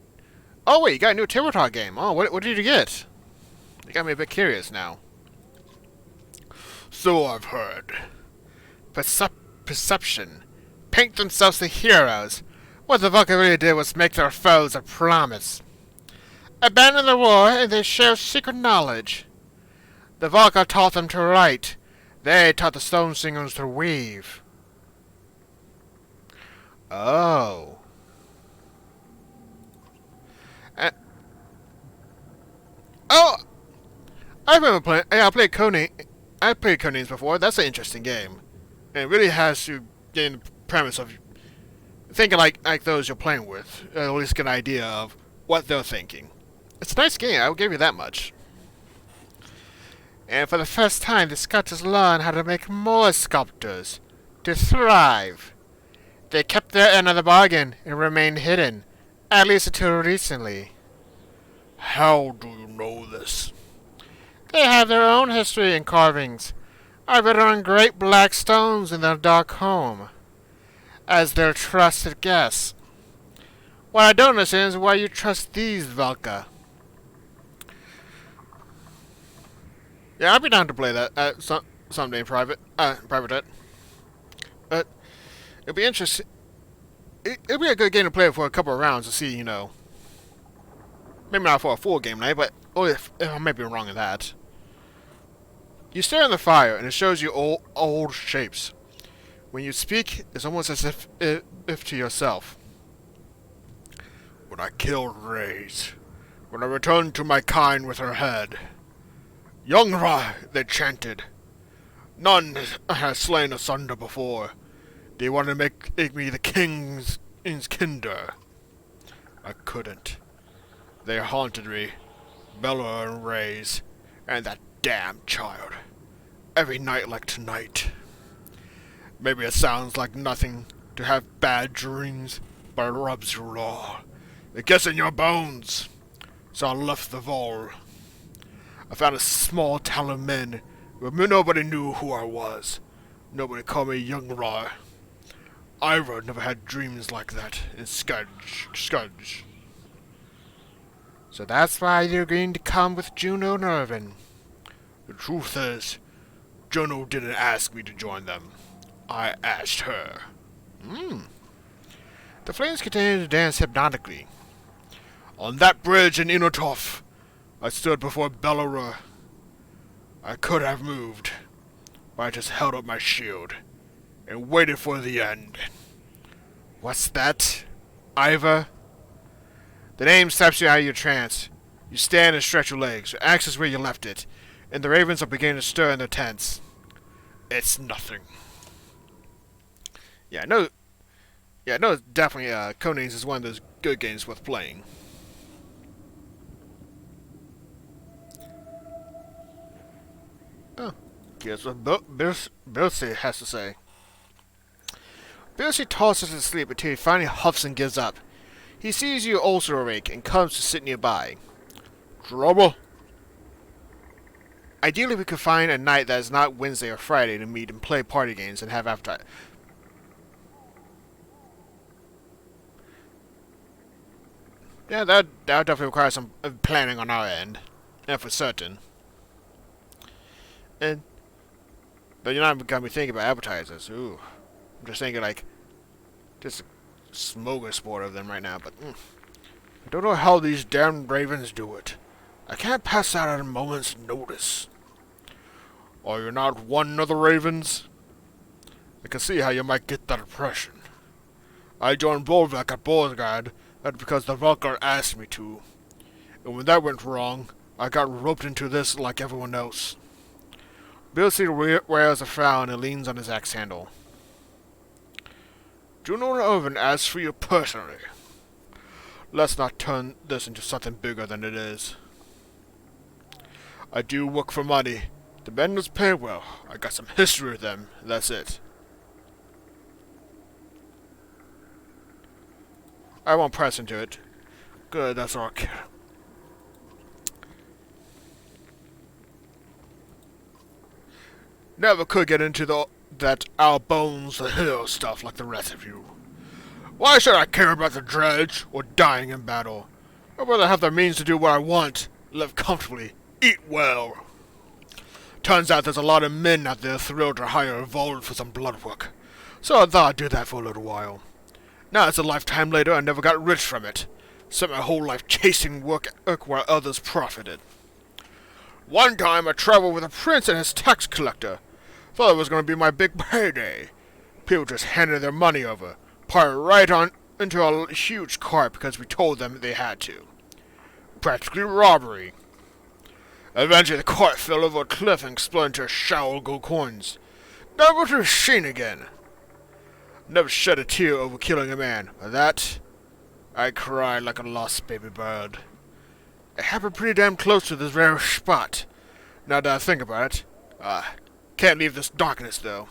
Oh wait, you got a new tabletop game. Oh, what did you get? You got me a bit curious now. So I've heard. Perception. Paint themselves the heroes. What the Valka really did was make their foes a promise. Abandon the war, and they share secret knowledge. The Valka taught them to write. They taught the Stone Singers to weave. Oh. Oh! I remember playing... Yeah, I played Conan. I played Conan's before. That's an interesting game. And it really has you gain the premise of thinking like those you're playing with. At least get an idea of what they're thinking. It's a nice game. I will give you that much. And for the first time, the sculptors learned how to make more sculptors. To thrive. They kept their end of the bargain and remained hidden. At least until recently. How do you know this? They have their own history and carvings. I've written on great black stones in their dark home. As their trusted guests. What I don't understand is why you trust these, Valka. Yeah, I'd be down to play that someday in private. Private. But it'll be interesting. It'll be a good game to play for a couple of rounds to see, you know. Maybe not for a full game night, but if I might be wrong in that. You stare in the fire, and it shows you old shapes. When you speak, it's almost as if to yourself. When I killed Reyes, when I returned to my kind with her head, Young Ra, they chanted. None has slain asunder before. They wanted to make me the king's kinder. I couldn't. They haunted me, Bella and Reyes, and that damn child. Every night like tonight. Maybe it sounds like nothing to have bad dreams, but it rubs you raw. It gets in your bones. So I left the Vol. I found a small town of men where nobody knew who I was. Nobody called me Young Ra. Ira never had dreams like that in Scourge. So that's why you're going to come with Juno and Irvin. The truth is, Juno didn't ask me to join them. I asked her. The flames continue to dance hypnotically. On that bridge in Inotov, I stood before Bellara. I could have moved, but I just held up my shield and waited for the end. What's that? Iva? The name snaps you out of your trance. You stand and stretch your legs. Your axe is where you left it, and the ravens are beginning to stir in their tents. It's nothing. Yeah, I know definitely Conan's is one of those good games worth playing. Oh, guess what Bilsey has to say. Bilsey tosses in sleep until he finally huffs and gives up. He sees you also awake and comes to sit nearby. Trouble? Ideally, we could find a night that is not Wednesday or Friday to meet and play party games and have appetite. Yeah, that definitely requires some planning on our end. Yeah, for certain. But you're not gonna be thinking about appetizers. Ooh. I'm just thinking like just a smorgasbord of them right now, but I don't know how these damn ravens do it. I can't pass out at a moment's notice. Are you not one of the ravens? I can see how you might get that impression. I joined Bolvak at Borgard, that's because the Valkyr asked me to. And when that went wrong, I got roped into this like everyone else. Bilsey wears a frown and leans on his axe handle. Juno and Irvin asked for you personally. Let's not turn this into something bigger than it is. I do work for money. The vendors pay well. I got some history with them. That's it. I won't press into it. Good, that's all. Never could get into that our bones the hill stuff like the rest of you. Why should I care about the dredge or dying in battle? I'd rather have the means to do what I want, live comfortably, eat well. Turns out there's a lot of men out there thrilled to hire a Vold for some blood work, so I thought I'd do that for a little while. Now it's a lifetime later I never got rich from it. Spent my whole life chasing work while others profited. One time I traveled with a prince and his tax collector. Thought it was going to be my big payday. People just handed their money over, piled right on into a huge cart because we told them they had to. Practically robbery. Eventually the cart fell over a cliff and exploded into a shower of gold coins. Never to be seen again. Never shed a tear over killing a man, but that, I cried like a lost baby bird. It happened pretty damn close to this very spot. Now that I think about it, can't leave this darkness though.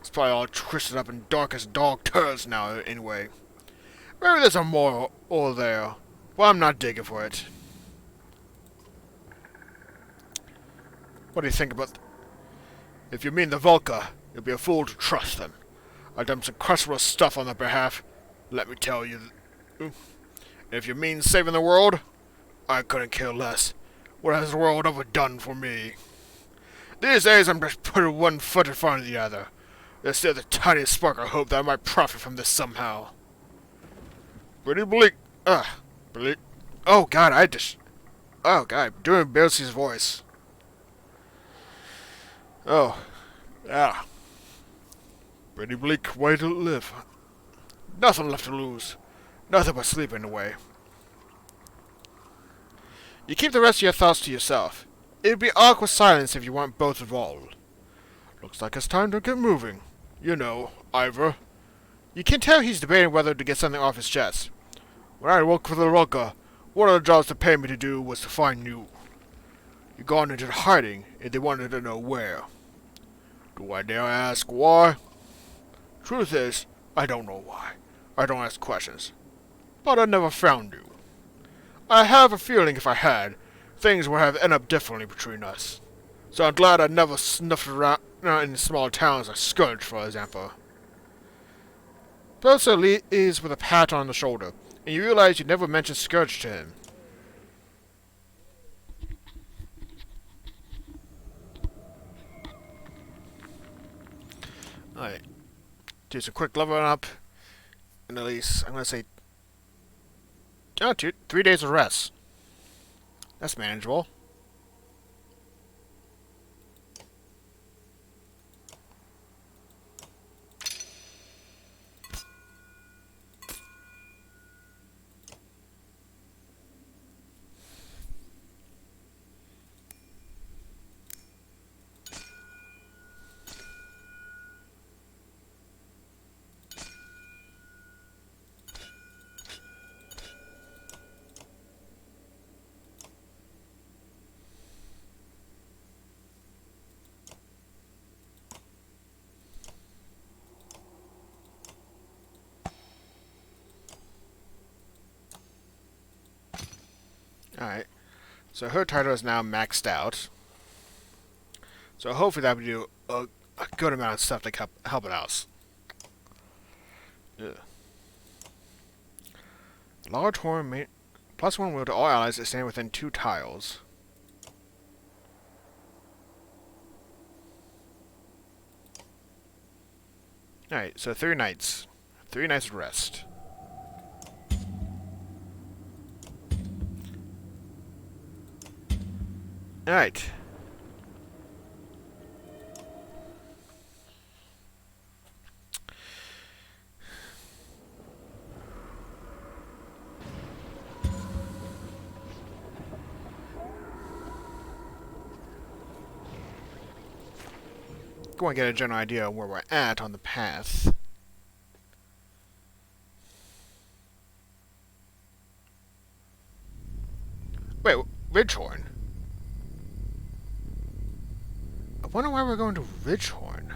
It's probably all twisted up in dark as dog turds now anyway. Maybe there's a moral or there, but I'm not digging for it. What do you think about... If you mean the Volca, you'll be a fool to trust them. I've done some questionable stuff on their behalf, let me tell you. And if you mean saving the world, I couldn't care less. What has the world ever done for me? These days I'm just putting one foot in front of the other. There's still the tiniest spark of hope that I might profit from this somehow. Pretty bleak. Bleak. Oh god, oh god, I'm doing Belsey's voice. Oh, yeah. Pretty bleak way to live. Nothing left to lose. Nothing but sleeping away. You keep the rest of your thoughts to yourself. It'd be awkward silence if you weren't both involved. Looks like it's time to get moving. You know, Ivor. You can tell he's debating whether to get something off his chest. When I worked for the Volca, one of the jobs they paid me to do was to find you. You'd gone into hiding, and they wanted to know where. Do I dare ask why? Truth is, I don't know why. I don't ask questions. But I never found you. I have a feeling if I had, things would have ended up differently between us. So I'm glad I never snuffed around in small towns like Scourge, for example. Pelser leaves with a pat on the shoulder, and you realize you never mentioned Scourge to him. Alright. Just a quick level up. And at least, I'm going to say... 3 days of rest. That's manageable. Alright, so her title is now maxed out. So hopefully that would do a good amount of stuff to help it out. Yeah. Large horn +1 will to all allies that stand within 2 tiles. Alright, so 3 nights. 3 nights of rest. Alright. Go and get a general idea of where we're at on the path. Wait, Ridgehorn? I wonder why we're going to Ridgehorn.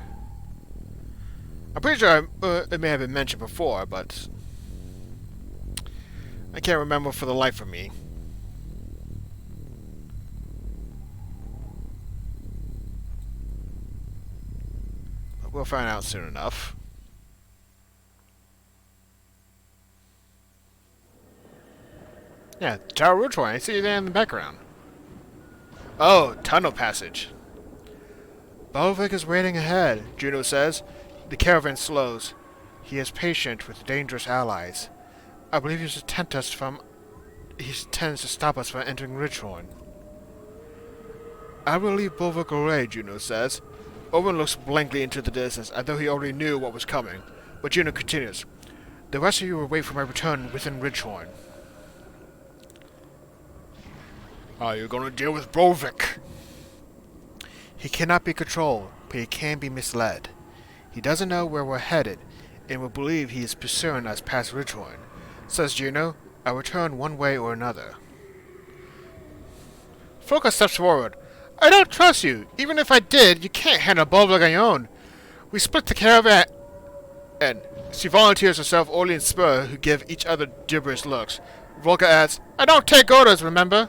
I'm pretty sure it may have been mentioned before, but... I can't remember for the life of me. But we'll find out soon enough. Yeah, Tower Ridgeway. I see you there in the background. Oh, tunnel passage. Bolvik is waiting ahead, Juno says. The caravan slows. He is patient with dangerous allies. I believe he tends to stop us from entering Ridgehorn. I will leave Bolvik away, Juno says. Owen looks blankly into the distance, as though he already knew what was coming. But Juno continues. The rest of you will wait for my return within Ridgehorn. How are you going to deal with Bolvik? He cannot be controlled, but he can be misled. He doesn't know where we're headed, and will believe he is pursuing us past Ridgehorn. Says Juno, I'll return one way or another. Folka steps forward. I don't trust you. Even if I did, you can't handle Bolvik on your own. We split the caravan, and she volunteers herself, Orly and Spur, who give each other gibberish looks. Volka adds, I don't take orders, remember?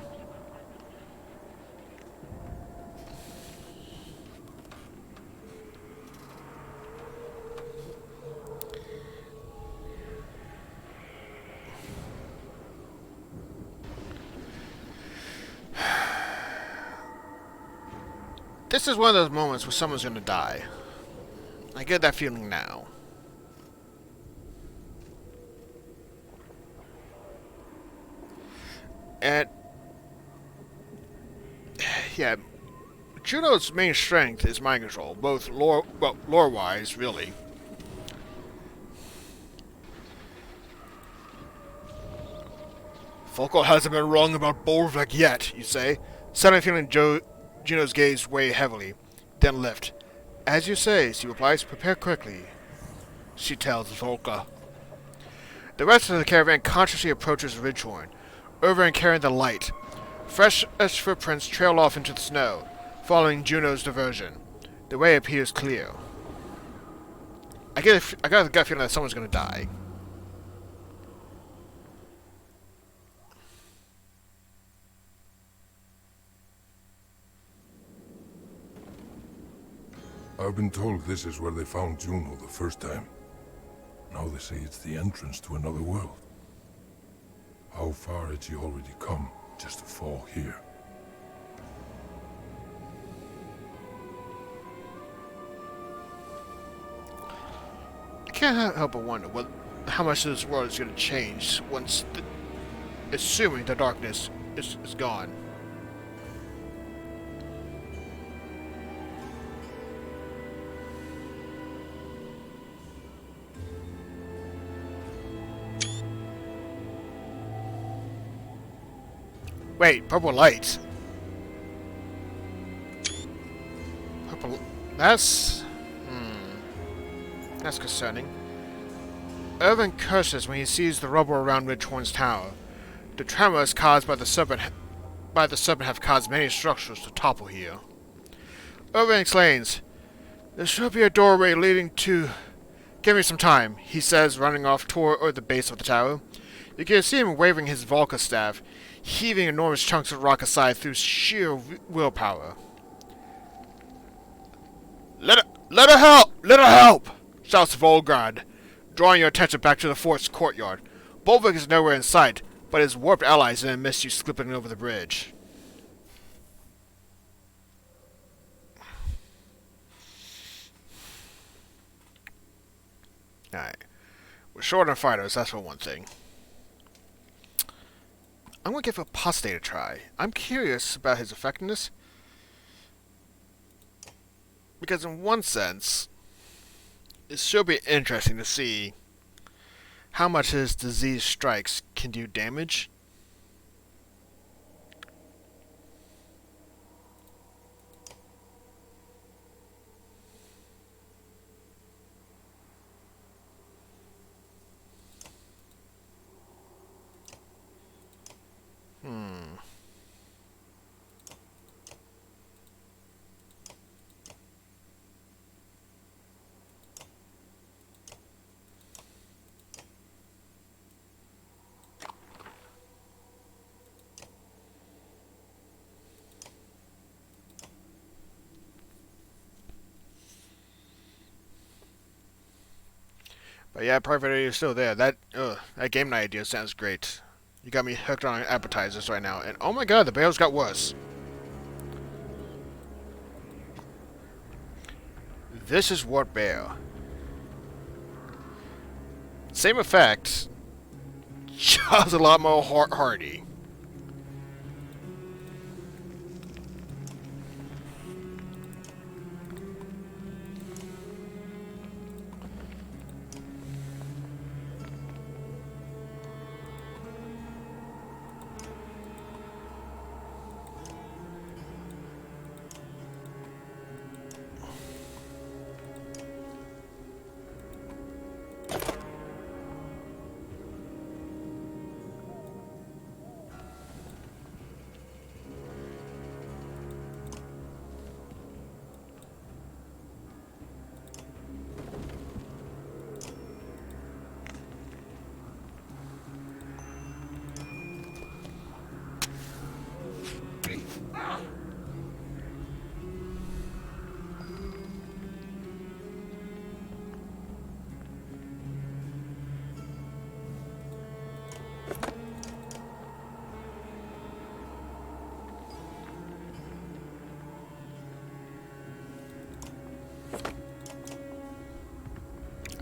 This is one of those moments where someone's gonna die. I get that feeling now. And yeah, Juno's main strength is mind control, both lore-wise, really. Folko hasn't been wrong about Bolvik yet, you say, suddenly feeling Juno's gaze weigh heavily, then lift. As you say, she replies, prepare quickly, she tells Volka. The rest of the caravan consciously approaches Ridgehorn, Irving carrying the light. Fresh footprints trail off into the snow, following Juno's diversion. The way appears clear. I got a gut feeling that someone's gonna die. I've been told this is where they found Juno the first time. Now they say it's the entrance to another world. How far had she already come just to fall here? I can't help but wonder how much this world is going to change once, assuming the darkness is gone. Wait, purple light. Purple. That's concerning. Irving curses when he sees the rubble around Ridgehorn's tower. The tremors caused by the serpent have caused many structures to topple here. Irving explains, there should be a doorway leading to... Give me some time, he says, running off toward the base of the tower. You can see him waving his Volca staff, heaving enormous chunks of rock aside through sheer willpower. Let her help! Let her help! Shouts Volgard, drawing your attention back to the fort's courtyard. Bolvik is nowhere in sight, but his warped allies didn't miss you slipping over the bridge. Alright. We're short on fighters, that's for one thing. I'm going to give Apostate a try. I'm curious about his effectiveness. Because in one sense, it should be interesting to see how much his disease strikes can do damage. But yeah, private idea is still there. That game night idea sounds great. You got me hooked on appetizers right now. And oh my god, the bales got worse. This is Wart Bear. Same effect. Just a lot more hardy.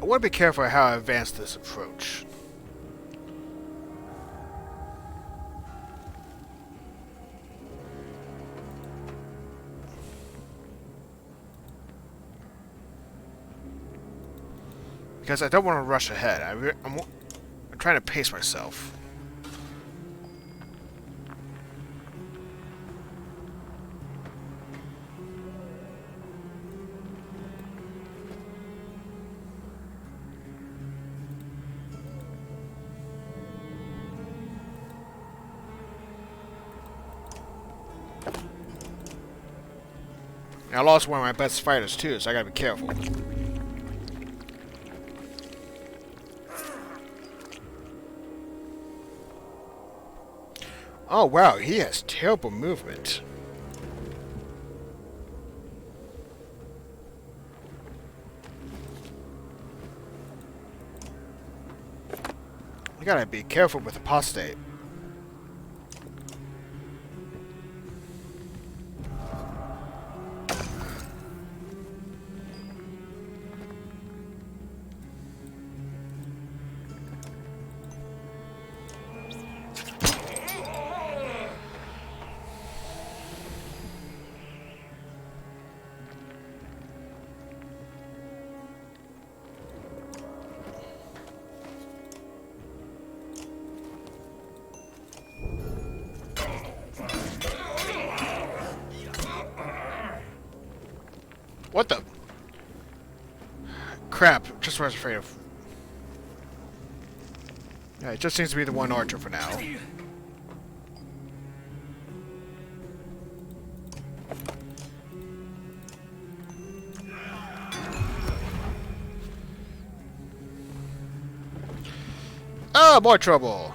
I want to be careful how I advance this approach. Because I don't want to rush ahead. I'm trying to pace myself. I lost one of my best fighters too, so I gotta be careful. Oh wow, he has terrible movement. You gotta be careful with apostate. What the? Crap, just what I was afraid of. Yeah, it just seems to be the one archer for now. Oh, more trouble!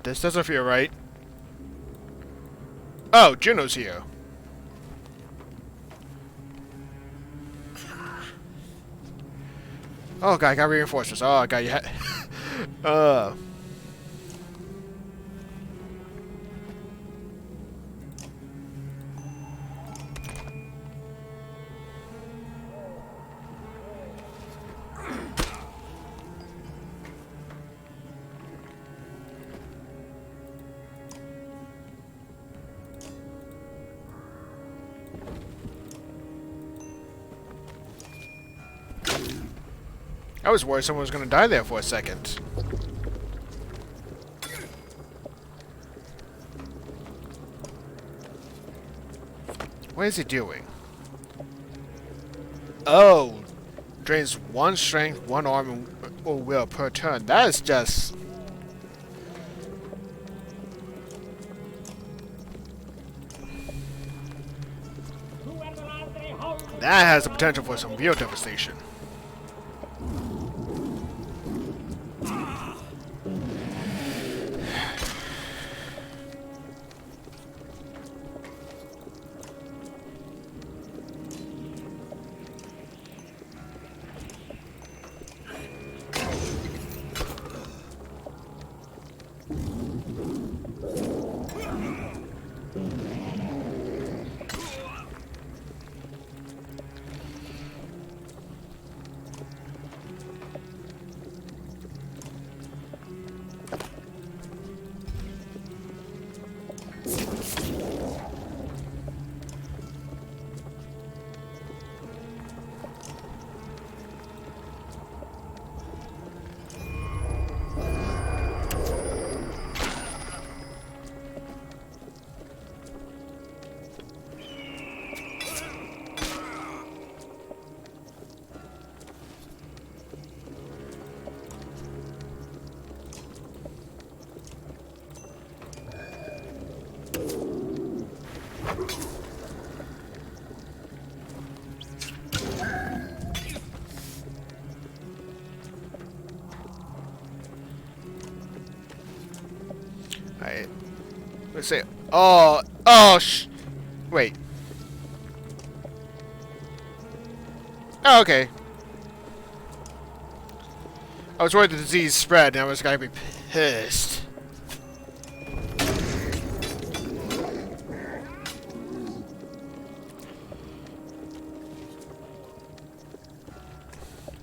This doesn't feel right. Oh, Juno's here. Oh god, I got reinforcements. Oh god, you had... I was worried someone was going to die there for a second. What is he doing? Oh! Drains one strength, one arm, or will per turn. That is just... That has the potential for some real devastation. Alright. Let's say. Oh, wait. Oh, okay. I was worried the disease spread, and I was gonna be pissed.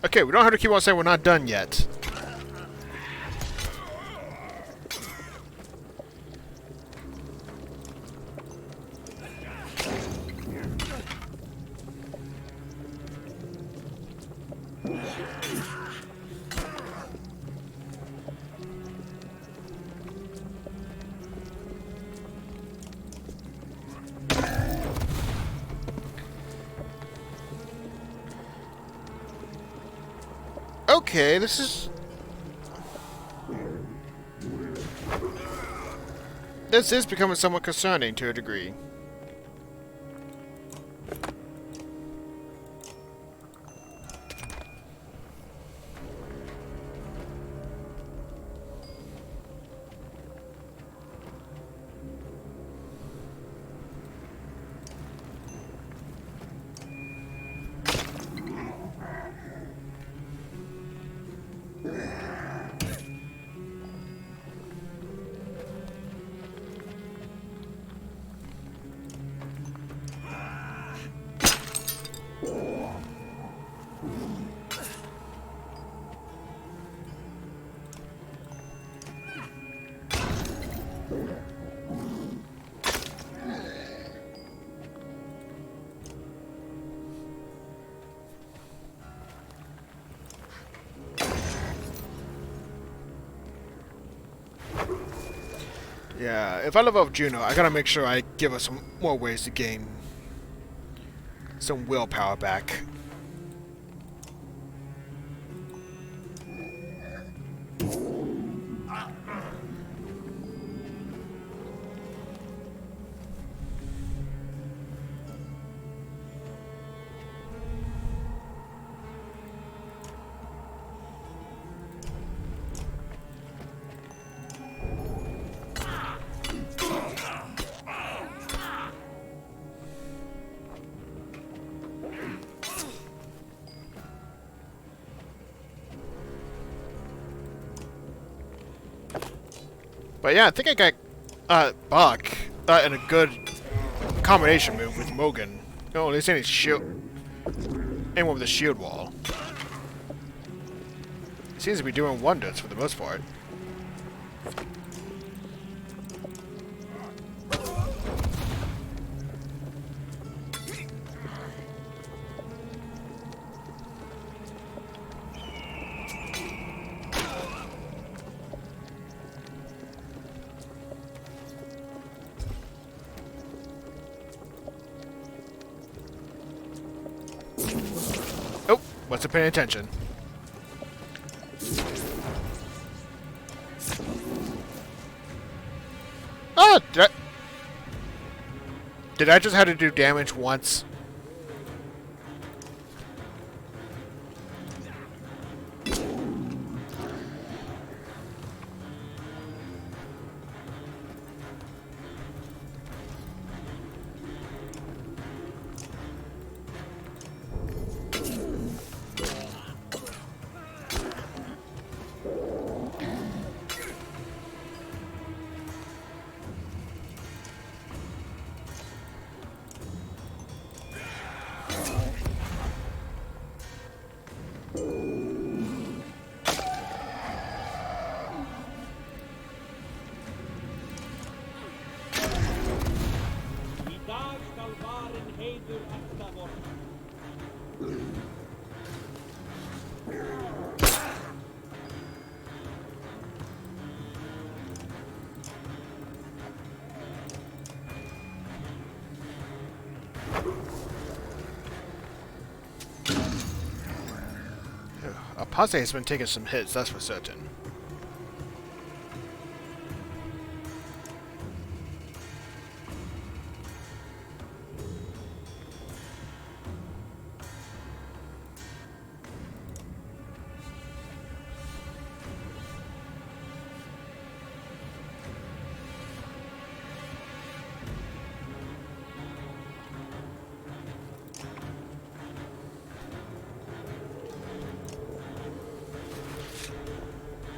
Okay, we don't have to keep on saying we're not done yet. Okay, this is becoming somewhat concerning to a degree. Yeah, if I level up Juno, I gotta make sure I give us some more ways to gain some willpower back. But yeah, I think I got Buck in a good combination move with Mogan. No, at least any shield, anyone with a shield wall. Seems to be doing wonders for the most part. Oh, wasn't paying attention. Oh, did I just have to do damage once? heiður ætta vor. Apostate has been taking some hits, that's for certain.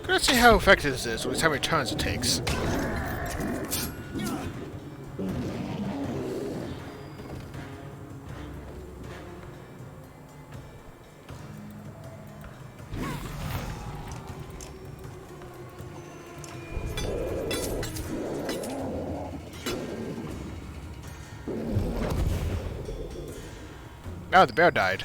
Let's see how effective this is with how many turns it takes. Oh, the bear died.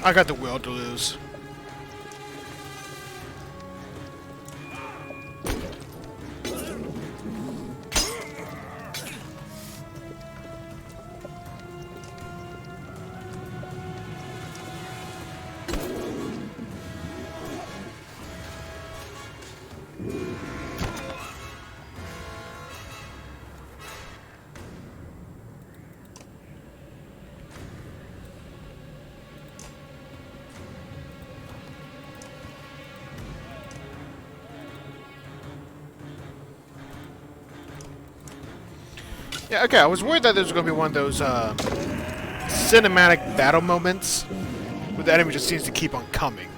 I got the will to lose. Yeah, okay, I was worried that there was going to be one of those cinematic battle moments where the enemy just seems to keep on coming.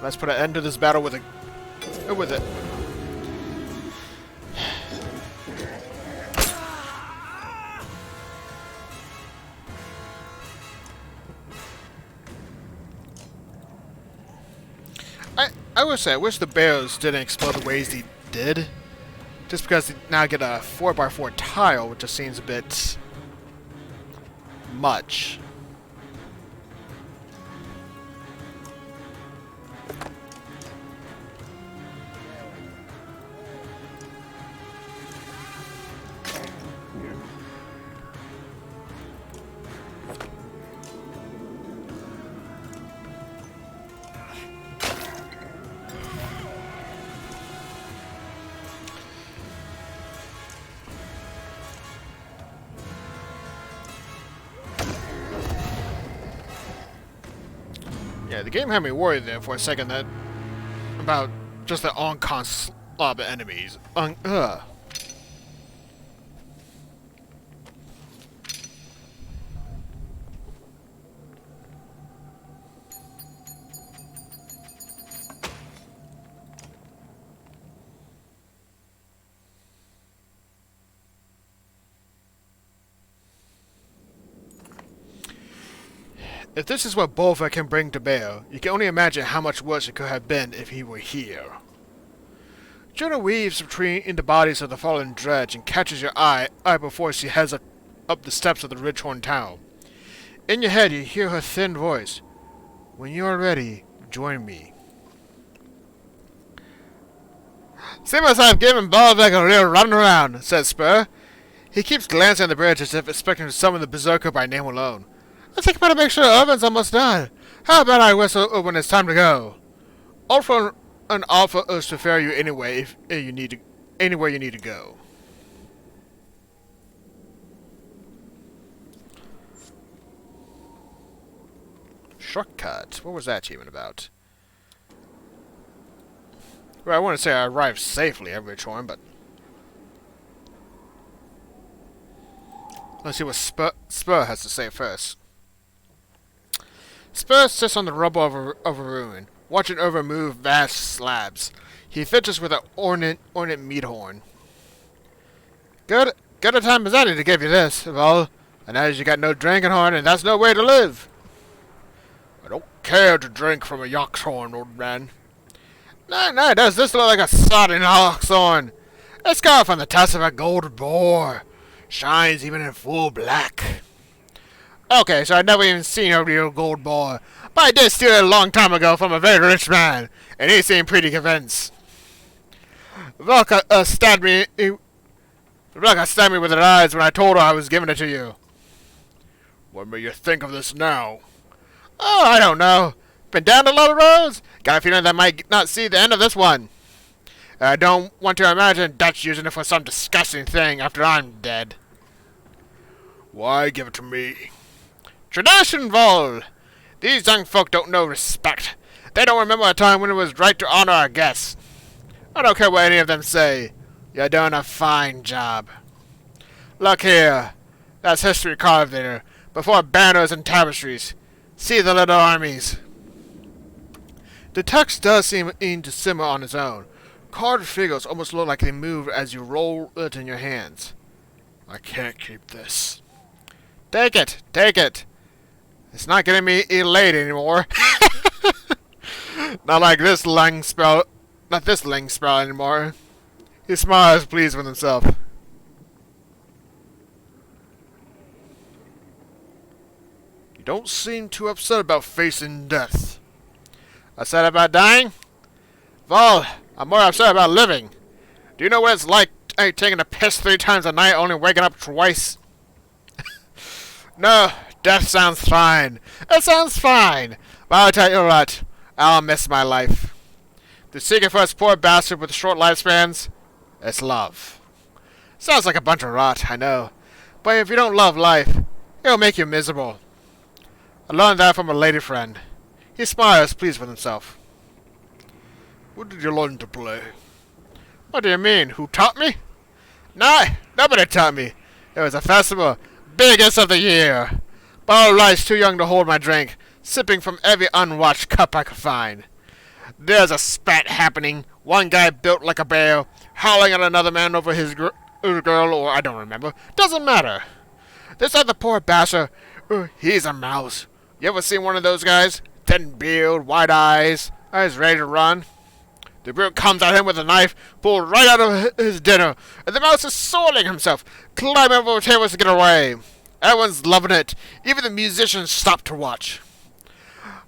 Let's put an end to this battle with a... with it. I would say, I wish the bears didn't explode the ways they did. Just because they now get a 4x4 tile, which just seems a bit... much. Yeah, the game had me worried there for a second that about just the onslaught of enemies. If this is what Bolvar can bring to bear, you can only imagine how much worse it could have been if he were here. Jonah weaves between the bodies of the fallen dredge and catches your eye before she heads up the steps of the Ridgehorn Tower. In your head, you hear her thin voice. When you are ready, join me. Seems as I've given Bolvar a real run around, says Spur. He keeps glancing at the bridge as if expecting to summon the Berserker by name alone. I think I better make sure Irvin's almost done. How about I whistle when it's time to go? Offer an offer us to ferry you anyway if you need to, anywhere you need to go. Shortcut. What was that achievement about? Well, I want to say I arrived safely at Ridgehorn, but Let's see what Spur has to say first. Spur sits on the rubble of a ruin, watching over move vast slabs. He fidgets with an ornate meat horn. Good a time as any to give you this, Vol. And as you got no drinking horn, and that's no way to live. I don't care to drink from a ox horn, old man. No, does this look like a sodding ox horn? It's got from the tusk of a gold boar. Shines even in full black. Okay, so I've never even seen a real gold boar, but I did steal it a long time ago from a very rich man, and he seemed pretty convinced. Velka stabbed me with her eyes when I told her I was giving it to you. What may you think of this now? Oh, I don't know. Been down a lot of roads. Got a feeling that I might not see the end of this one. I don't want to imagine Dutch using it for some disgusting thing after I'm dead. Why give it to me? Tradition, Vol! These young folk don't know respect. They don't remember a time when it was right to honor our guests. I don't care what any of them say. You're doing a fine job. Look here. That's history carved there, before banners and tapestries. See the little armies. The text does seem to simmer on its own. Carved figures almost look like they move as you roll it in your hands. I can't keep this. Take it! It's not getting me elate anymore. Not like this lang spell. Not this lang spell anymore. He smiles, pleased with himself. You don't seem too upset about facing death. Upset about dying? Vol, I'm more upset about living. Do you know what it's like taking a piss 3 times a night, only waking up twice? No, death sounds fine. It sounds fine. But I'll tell you what, I'll miss my life. The secret for this poor bastard with short lifespans? It's love. Sounds like a bunch of rot, I know. But if you don't love life, it'll make you miserable. I learned that from a lady friend. He smiles, pleased with himself. What did you learn to play? What do you mean? Who taught me? Nah, nobody taught me. It was a festival, biggest of the year. But life's too young to hold my drink, sipping from every unwatched cup I could find. There's a spat happening. One guy built like a bear, howling at another man over his girl, or I don't remember. Doesn't matter. This other poor bastard, he's a mouse. You ever seen one of those guys? Thin beard, wide eyes, ready to run. The brute comes at him with a knife, pulled right out of his dinner, and the mouse is soiling himself, climbing over tables to get away. Everyone's loving it. Even the musicians stop to watch.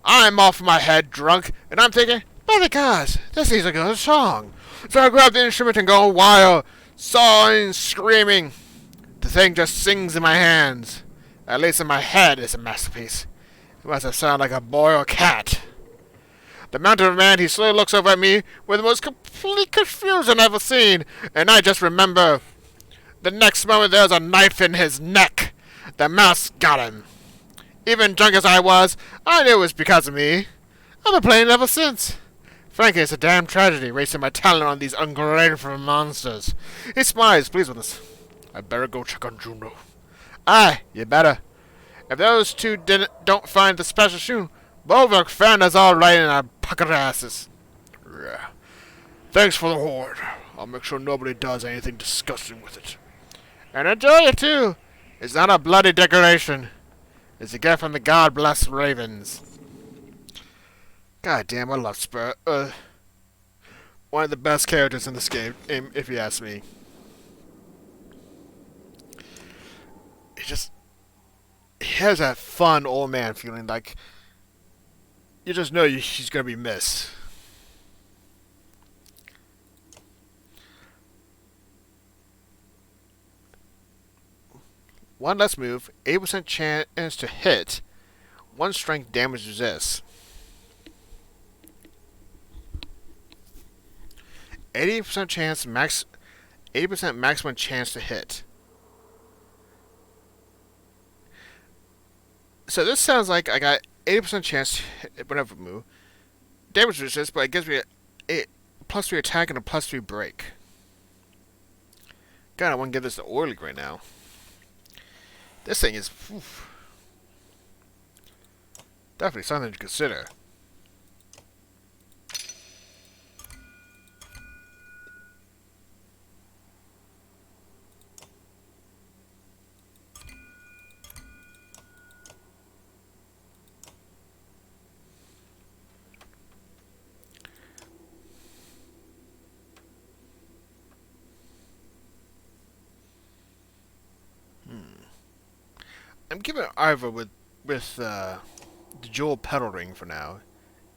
I'm off my head, drunk, and I'm thinking, by the gods, this is a good song. So I grab the instrument and go wild, sawing, screaming. The thing just sings in my hands. At least in my head, it's a masterpiece. It must have sounded like a boy or cat. The mounted man, he slowly looks over at me with the most complete confusion I've ever seen, and I just remember. The next moment, there's a knife in his neck. The mouse got him. Even drunk as I was, I knew it was because of me. I've been playing ever since. Frankly, it's a damn tragedy wasting my talent on these ungrateful monsters. He smiles, pleased with us. I better go check on Juno. Aye, you better. If those two don't find the special shoe, Bolverk found us all right in our pocket asses. Yeah. Thanks for the hoard. I'll make sure nobody does anything disgusting with it. And enjoy it too. It's not a bloody decoration. It's a gift from the God-blessed ravens. God damn, I love Spur. One of the best characters in this game, if you ask me. He has that fun old man feeling, like you just know he's gonna be missed. One less move, 80% chance to hit, 1 strength damage resist. 80% chance max, 80% maximum chance to hit. So this sounds like I got 80% chance to hit whenever I move. Damage resist, but it gives me a +3 attack and a +3 break. God, I want to give this to Orlig right now. This thing is definitely something to consider. I'm giving Ivor with the jewel pedal ring for now.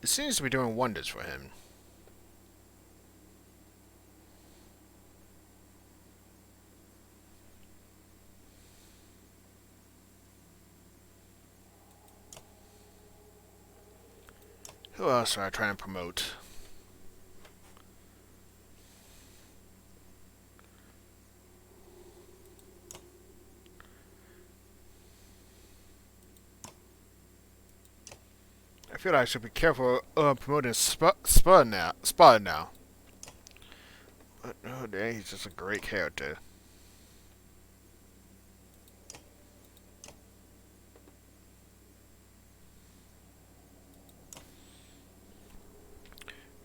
It seems to be doing wonders for him. Who else are I trying to promote? I feel like I should be careful promoting Spud now. But, oh, dang, he's just a great character.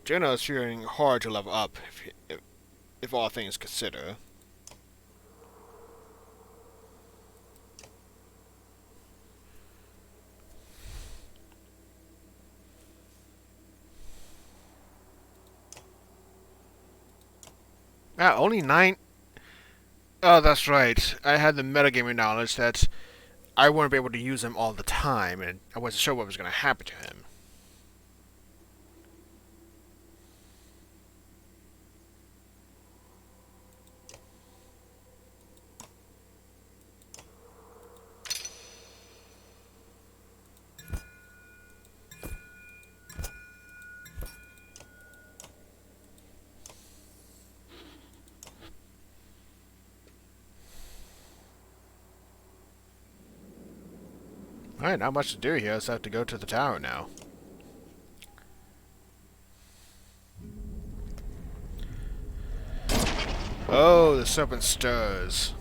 Juno is feeling hard to level up, if all things considered. Ah, only 9? Oh, that's right. I had the metagaming knowledge that I wouldn't be able to use him all the time, and I wasn't sure what was going to happen to him. Alright, not much to do here. I just have to go to the tower now. Oh, the serpent stirs.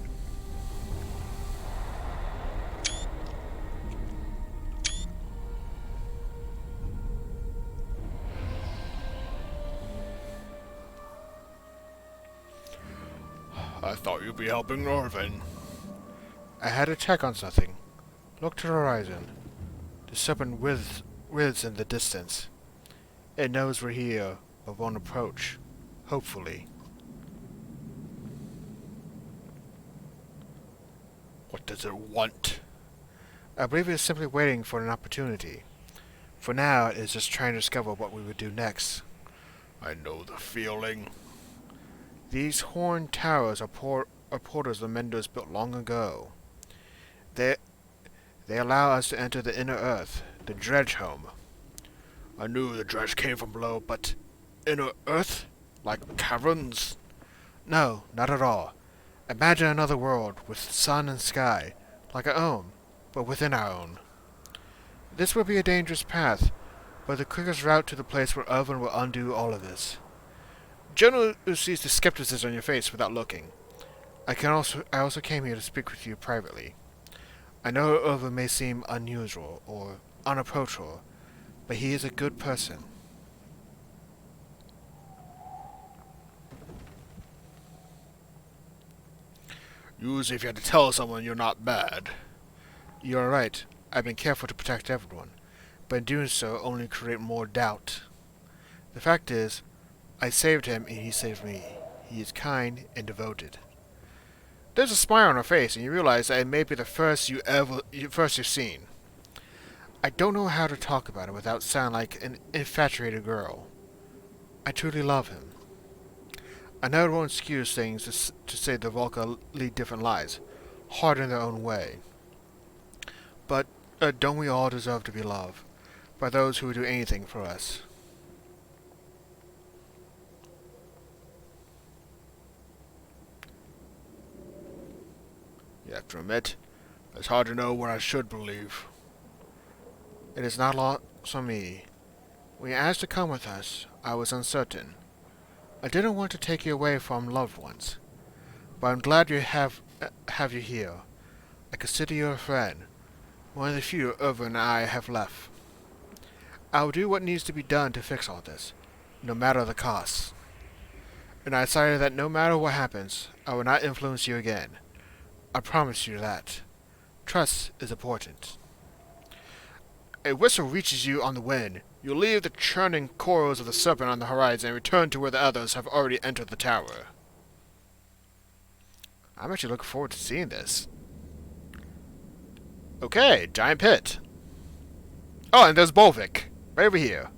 I thought you'd be helping Norvin. I had to check on something. Look to the horizon. The serpent writhes in the distance. It knows we're here, but won't approach. Hopefully. What does it want? I believe it is simply waiting for an opportunity. For now, it is just trying to discover what we would do next. I know the feeling. These horned towers are portals the Menders built long ago. They allow us to enter the inner earth, the Dredge home. I knew the Dredge came from below, but inner earth? Like caverns? No, not at all. Imagine another world with sun and sky, like our own, but within our own. This will be a dangerous path, but the quickest route to the place where Irvin will undo all of this. Jonah sees the skepticism on your face without looking. I also came here to speak with you privately. I know Irvin may seem unusual or unapproachable, but he is a good person. Usually if you had to tell someone you're not bad. You are right. I've been careful to protect everyone, but in doing so only create more doubt. The fact is, I saved him and he saved me. He is kind and devoted. There's a smile on her face, and you realize that it may be the first you've seen. I don't know how to talk about it without sounding like an infatuated girl. I truly love him. I know it won't excuse things to say the Volca lead different lives, hard in their own way. But don't we all deserve to be loved by those who would do anything for us? You have to admit, it's hard to know what I should believe. It is not lost on me. When you asked to come with us, I was uncertain. I didn't want to take you away from loved ones, but I'm glad you have you here. I consider you a friend, one of the few Irvin and I have left. I will do what needs to be done to fix all this, no matter the cost. And I decided that no matter what happens, I will not influence you again. I promise you that. Trust is important. A whistle reaches you on the wind. You leave the churning coils of the serpent on the horizon and return to where the others have already entered the tower. I'm actually looking forward to seeing this. Okay, giant pit. Oh, and there's Bolvik, right over here.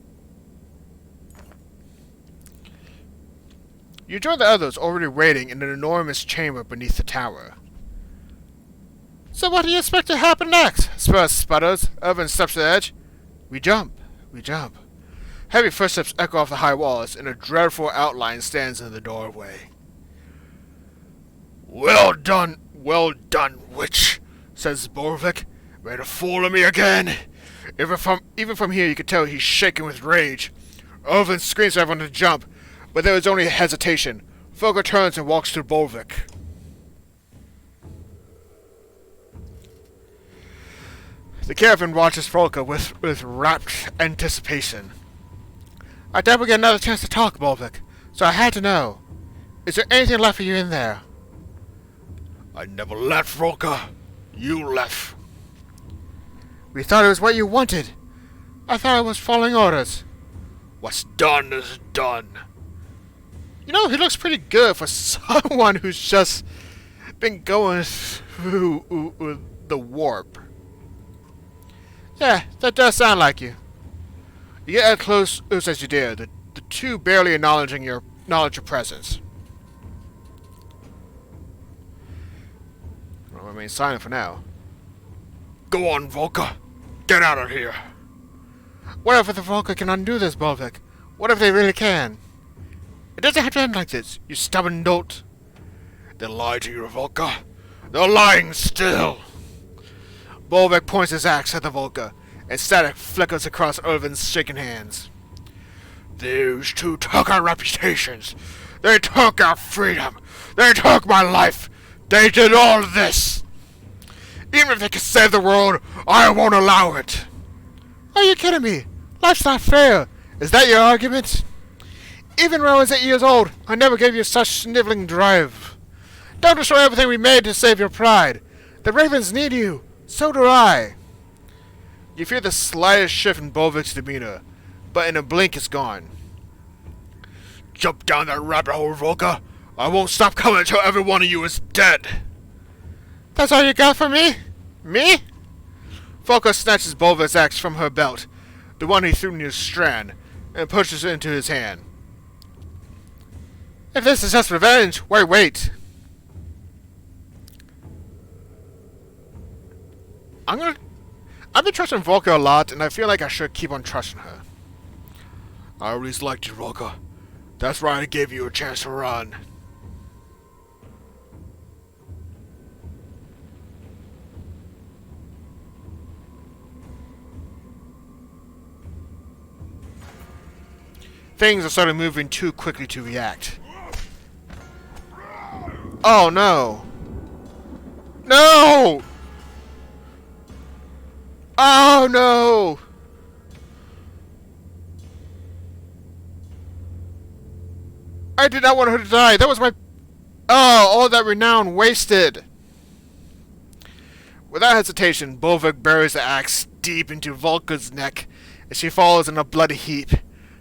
You join the others already waiting in an enormous chamber beneath the tower. So what do you expect to happen next? Spurs sputters. Irvin steps to the edge. We jump. We jump. Heavy footsteps echo off the high walls, and a dreadful outline stands in the doorway. Well done, witch, says Bolvik. Ready to fool me again? Even from here you can tell he's shaking with rage. Irvin screams for everyone to jump, but there is only hesitation. Volker turns and walks to Bolvik. The caravan watches Volker with rapt anticipation. I doubt we get another chance to talk, Bolvik, so I had to know. Is there anything left for you in there? I never left, Volker. You left. We thought it was what you wanted. I thought I was following orders. What's done is done. You know, he looks pretty good for someone who's just been going through the warp. Yeah, that does sound like you. You get as close as you dare, the two barely acknowledging your presence. I'll remain silent for now. Go on, Volker. Get out of here. What if the Volker can undo this, Bolvik? What if they really can? It doesn't have to end like this, you stubborn dolt. They lied to you, Volker. They're lying still. Bolvik points his axe at the Volker, and static flickers across Irvin's shaking hands. These two took our reputations. They took our freedom. They took my life. They did all this. Even if they can save the world, I won't allow it. Are you kidding me? Life's not fair. Is that your argument? Even when I was 8 years old, I never gave you such sniveling drive. Don't destroy everything we made to save your pride. The Ravens need you. So do I. You feel the slightest shift in Bolvik's demeanor, but in a blink it's gone. Jump down that rabbit hole, Volker. I won't stop coming until every one of you is dead. That's all you got for me? Me? Volker snatches Bolvik's axe from her belt, the one he threw near Strand, and pushes it into his hand. If this is just revenge, why wait? I've been trusting Volker a lot, and I feel like I should keep on trusting her. I always liked you, Volker. That's why I gave you a chance to run. Things are starting moving too quickly to react. Oh no! No! Oh no! I did not want her to die. That was my... Oh, all that renown wasted. Without hesitation, Bolvik buries the axe deep into Volker's neck as she falls in a bloody heap.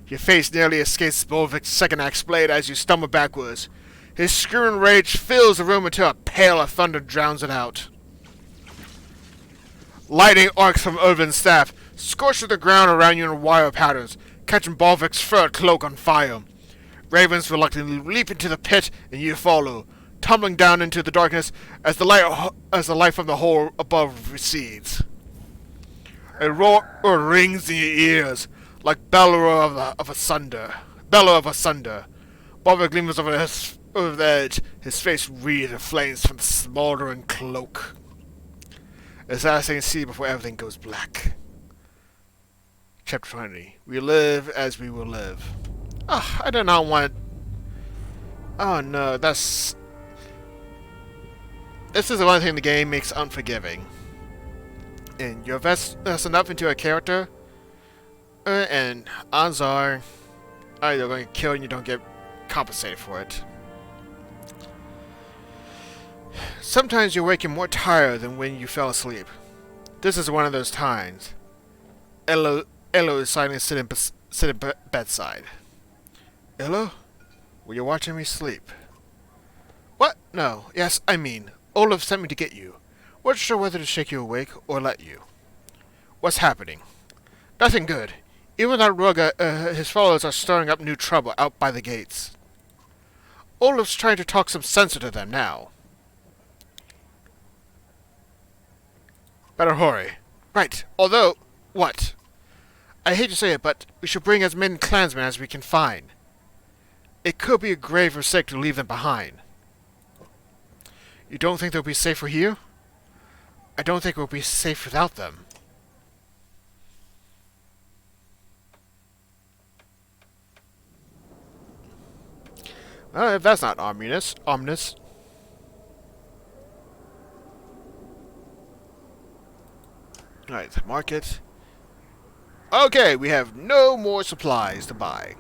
Your face nearly escapes Bolvik's second axe blade as you stumble backwards. His screaming rage fills the room until a peal of thunder drowns it out. Lightning arcs from Irvin's staff, scorches the ground around you in wire patterns, catching Bolvik's furred cloak on fire. Ravens reluctantly leap into the pit, and you follow, tumbling down into the darkness as the light from the hole above recedes. A roar rings in your ears, like bellow of a sunder. Bolvik gleams over the edge, his face wreathed in flames from the smoldering cloak. As last thing you see before everything goes black. Chapter 20. We live as we will live. I do not want... Oh no, that's... This is the one thing the game makes unforgiving. And you invest enough into a character, and odds are either going to kill and you don't get compensated for it. Sometimes you're waking more tired than when you fell asleep. This is one of those times. Elo is silently sitting bedside. Elo? Were you watching me sleep? What? No. Yes, I mean, Olaf sent me to get you. Wasn't sure whether to shake you awake or let you. What's happening? Nothing good. Even that rogue, his followers are stirring up new trouble out by the gates. Olaf's trying to talk some sense into them now. Better hurry. Right. Although, what? I hate to say it, but we should bring as many clansmen as we can find. It could be a grave mistake to leave them behind. You don't think they'll be safer here? I don't think we'll be safe without them. If that's not ominous. Alright, market. Okay, we have no more supplies to buy.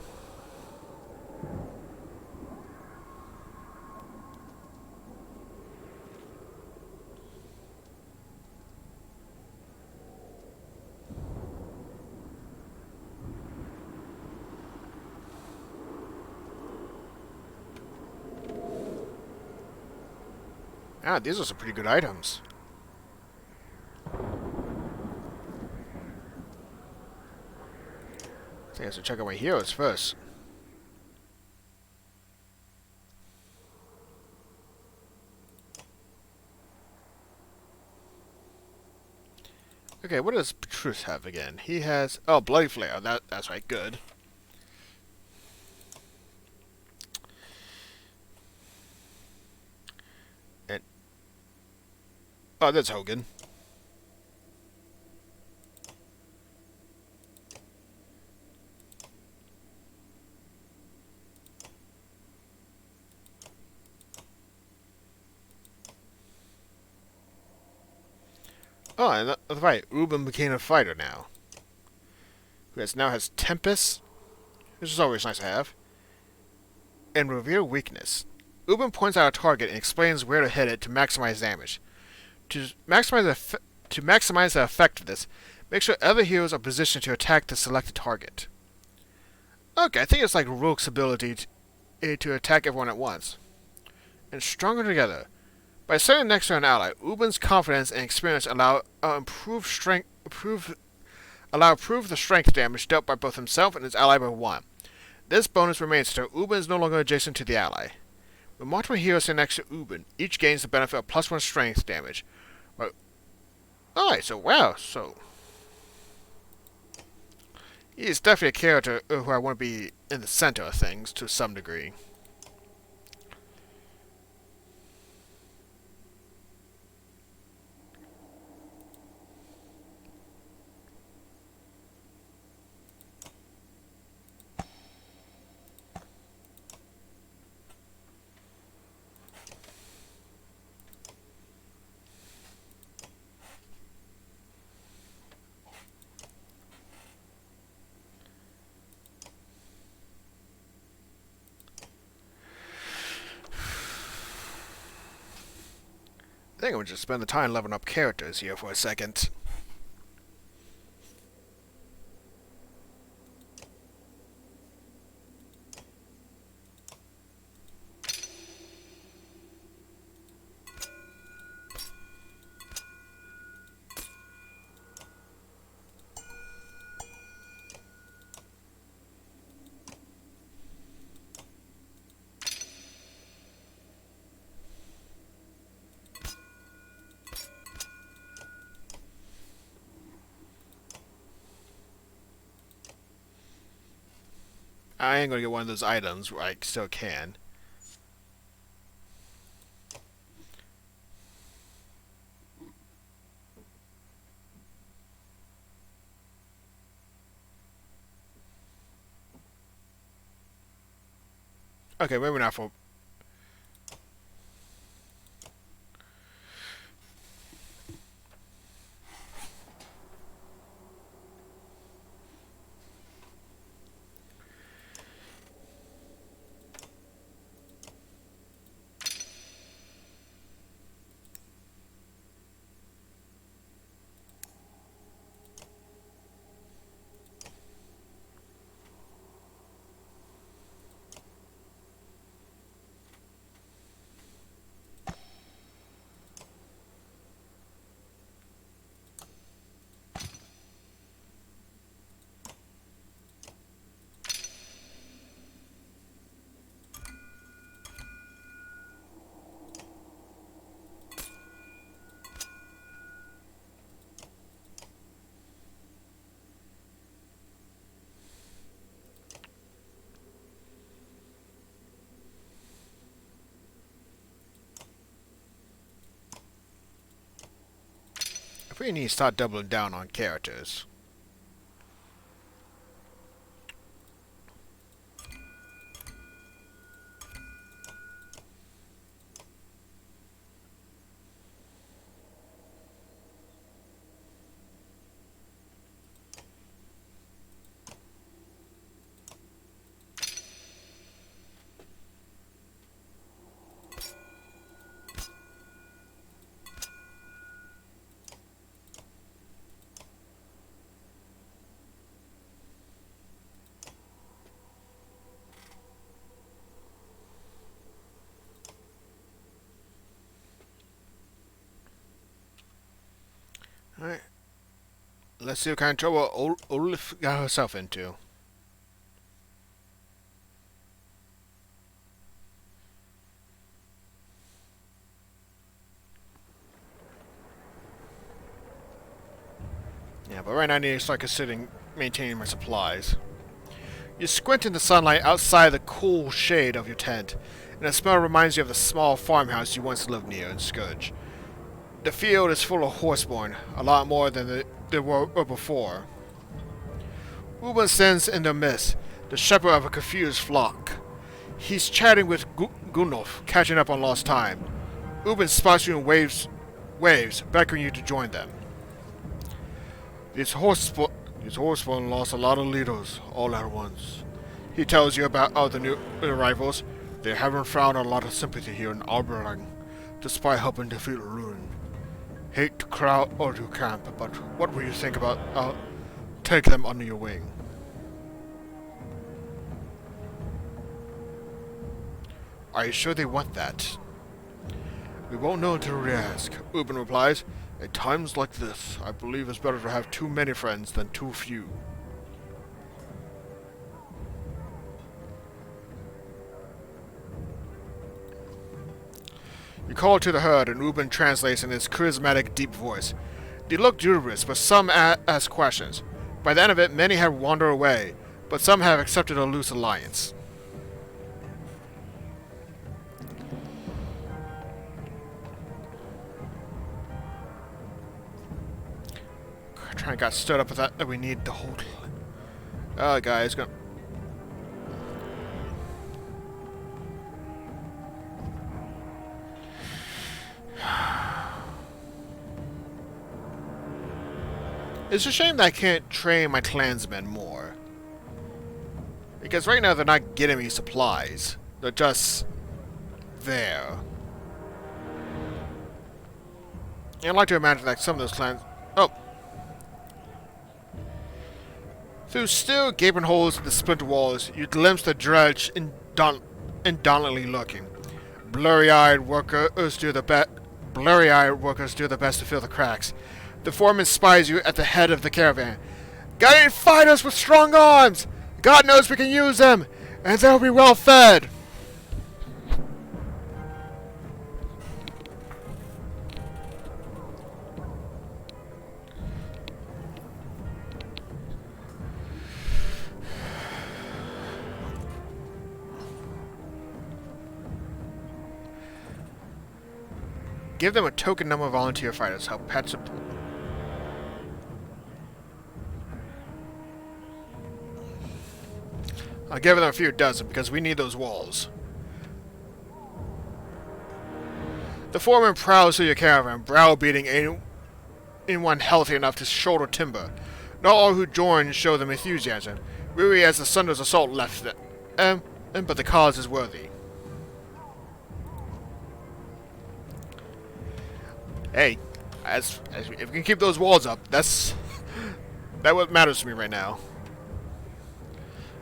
Ah, these are some pretty good items. I think I should check out my heroes first. Okay, what does Petrus have again? He has... Oh, Bloody Flare. That's right, good. And... Oh, that's Hogan. Oh, and that's right. Ubin became a fighter now. Who now has Tempest, which is always nice to have, and Revere Weakness. Ubin points out a target and explains where to hit it to maximize damage. To maximize the effect of this, make sure other heroes are positioned to attack the selected target. Okay, I think it's like Rogue's ability to attack everyone at once. And stronger together. By sitting next to an ally, Ubin's confidence and experience allow improve the strength damage dealt by both himself and his ally by 1. This bonus remains until Ubin is no longer adjacent to the ally. When multiple heroes sit next to Ubin, each gains the benefit of +1 strength damage. Alright, so wow, so he is definitely a character who I want to be in the center of things to some degree. I think I'm going to just spend the time leveling up characters here for a second. I ain't gonna get one of those items where I still can. Okay, maybe not for... We need to start doubling down on characters. Alright. Let's see what kind of trouble Olaf got herself into. Yeah, but right now I need to start considering maintaining my supplies. You squint in the sunlight outside the cool shade of your tent, and the smell reminds you of the small farmhouse you once lived near in Scourge. The field is full of horseborn, a lot more than there were before. Uben stands in the midst, the shepherd of a confused flock. He's chatting with Gunnulf, catching up on lost time. Uben spots you in waves, beckoning you to join them. These horseborn lost a lot of leaders, all at once. He tells you about other new arrivals. They haven't found a lot of sympathy here in Alberlang, despite helping defeat Rune. Hate to crowd or to camp, but what will you think about take them under your wing? Are you sure they want that? We won't know until we ask, Uben replies. At times like this, I believe it's better to have too many friends than too few. You call to the herd, and Uben translates in his charismatic, deep voice. They look dubious, but some ask questions. By the end of it, many have wandered away, but some have accepted a loose alliance. Trying to got stood up with that we need the whole. Oh, guys, gonna. It's a shame that I can't train my clansmen more. Because right now they're not getting me supplies. They're just there. And I'd like to imagine that some of those clans. Oh. Through still gaping holes in the splinter walls, you glimpse the dredge indolently looking. Blurry-eyed workers do the best to fill the cracks. The foreman spies you at the head of the caravan. Got any fighters with strong arms? God knows we can use them, and they'll be well fed. Give them a token number of volunteer fighters. Help patch up. I'll give them a few dozen because we need those walls. The foreman prowls through your caravan, browbeating anyone healthy enough to shoulder timber. Not all who join show them enthusiasm, weary as the Sunders' assault left them. But the cause is worthy. Hey, if we can keep those walls up, that's what matters to me right now.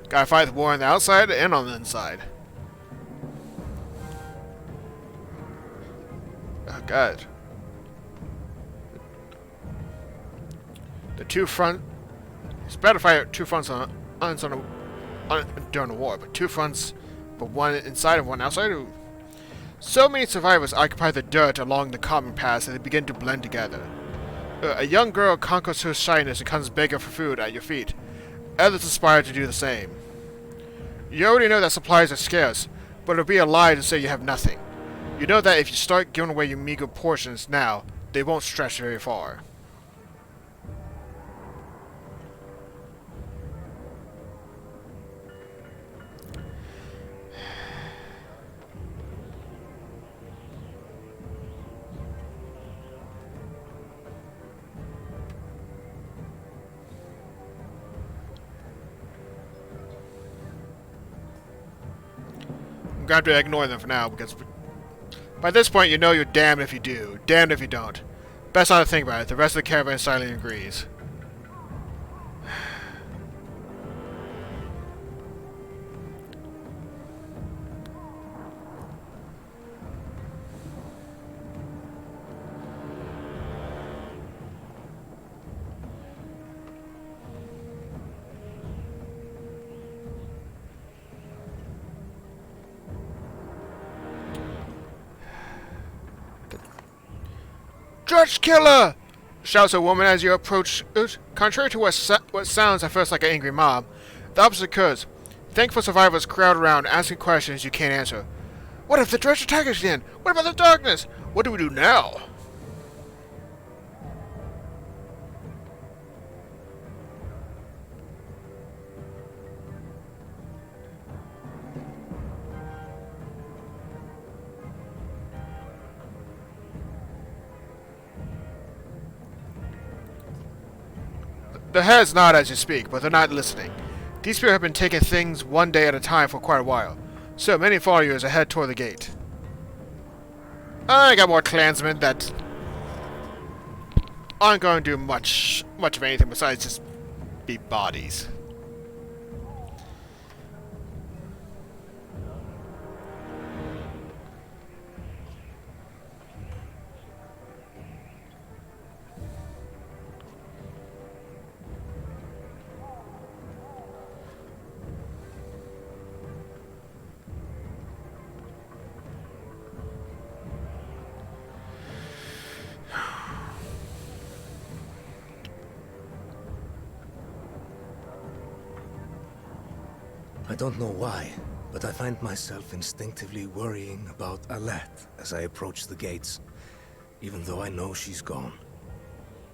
Gotta fight the war on the outside and on the inside. Oh god. The two front. It's better to fight two fronts during the war, but two fronts, but one inside and one outside. Ooh. So many survivors occupy the dirt along the common paths that they begin to blend together. A young girl conquers her shyness and comes begging for food at your feet. Others aspire to do the same. You already know that supplies are scarce, but it would be a lie to say you have nothing. You know that if you start giving away your meager portions now, they won't stretch very far. gonna have to ignore them for now, because by this point you know you're damned if you do, damned if you don't. Best not to think about it. The rest of the caravan silently agrees. Dredge killer! Shouts a woman as you approach it. Contrary to what sounds at first like an angry mob, the opposite occurs. Thankful survivors crowd around, asking questions you can't answer. What if the dredge attack us again? What about the darkness? What do we do now? The heads nod as you speak, but they're not listening. These people have been taking things one day at a time for quite a while, so many follow you as they head toward the gate. I got more clansmen that aren't going to do much of anything besides just be bodies. I don't know why, but I find myself instinctively worrying about Alet as I approach the gates, even though I know she's gone.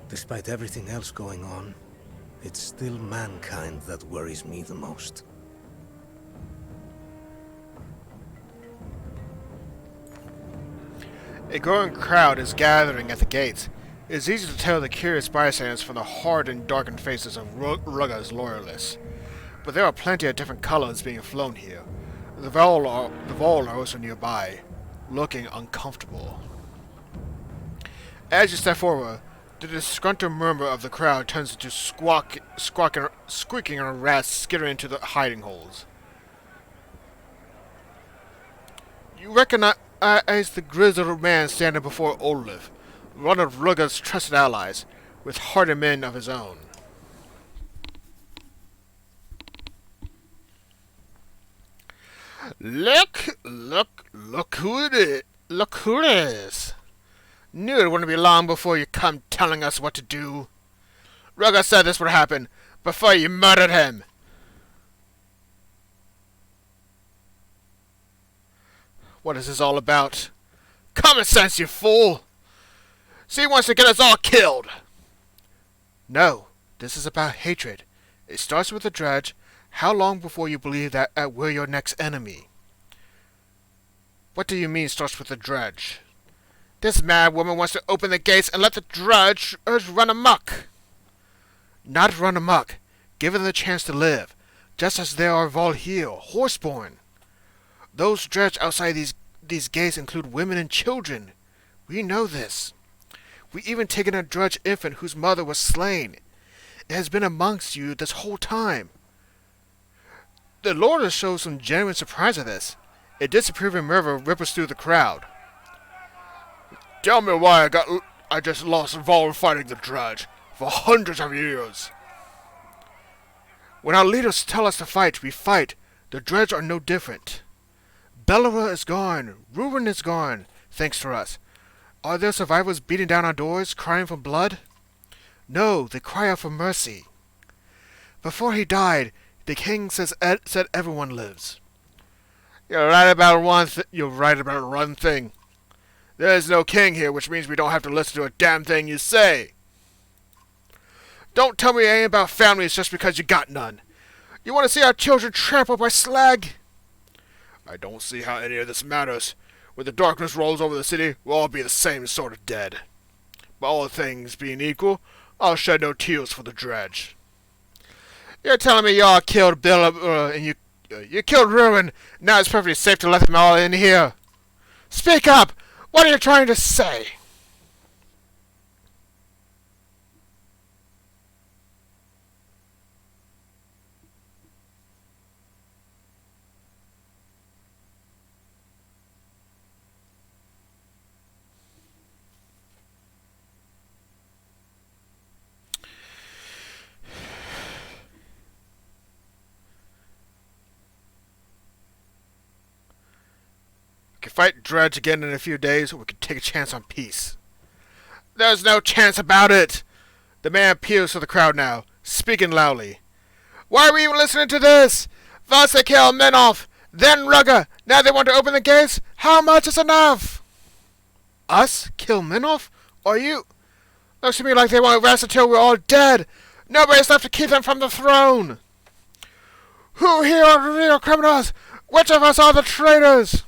Despite everything else going on, it's still mankind that worries me the most. A growing crowd is gathering at the gates. It is easy to tell the curious bystanders from the hard and darkened faces of Rugga's loyalists. But there are plenty of different colors being flown here. The Vol are also nearby, looking uncomfortable. As you step forward, the disgruntled murmur of the crowd turns into squeaking and rats skittering into the hiding holes. You recognize the grizzled man standing before Olaf, one of Rugga's trusted allies, with hardened men of his own. Look who it is. Look who it is. Knew it wouldn't be long before you come telling us what to do. Rugga said this would happen before you murdered him. What is this all about? Common sense, you fool! See, he wants to get us all killed! No, this is about hatred. It starts with the dredge. How long before you believe that we're your next enemy? What do you mean starts with the dredge? This mad woman wants to open the gates and let the dredge run amok. Not run amok. Give them the chance to live, just as there are Valhir, horseborn. Those dredged outside these gates include women and children. We know this. We even taken a dredge infant whose mother was slain. It has been amongst you this whole time. The Lord has shown some genuine surprise at this. A disapproving murmur ripples through the crowd. Tell me why I just lost Vol fighting the dredge for hundreds of years. When our leaders tell us to fight, we fight. The dredge are no different. Belera is gone. Ruin is gone, thanks to us. Are there survivors beating down our doors, crying for blood? No, they cry out for mercy. Before he died, the king said everyone lives. You're right about one thing. There is no king here, which means we don't have to listen to a damn thing you say. Don't tell me it ain't about families just because you got none. You want to see our children trampled by slag? I don't see how any of this matters. When the darkness rolls over the city, we'll all be the same sort of dead. But all things being equal, I'll shed no tears for the dredge. You're telling me y'all killed Bill and you You killed Ruin. Now it's perfectly safe to let them all in here. Speak up! What are you trying to say? We can fight Dredge again in a few days, or we can take a chance on peace. There's no chance about it! The man appeals to the crowd now, speaking loudly. Why are we even listening to this? First they kill Menoth, then Rugger. Now they want to open the gates? How much is enough? Us? Kill Menoth? Or you? Looks to me like they won't rest until we're all dead. Nobody's left to keep them from the throne. Who here are the real criminals? Which of us are the traitors?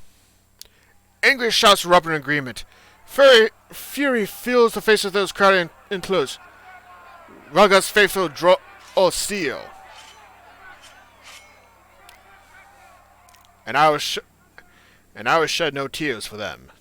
Angry shouts erupt in agreement. Fury fills the faces of those crowded in close. Rugger's faithful draw steel. And I will shed no tears for them.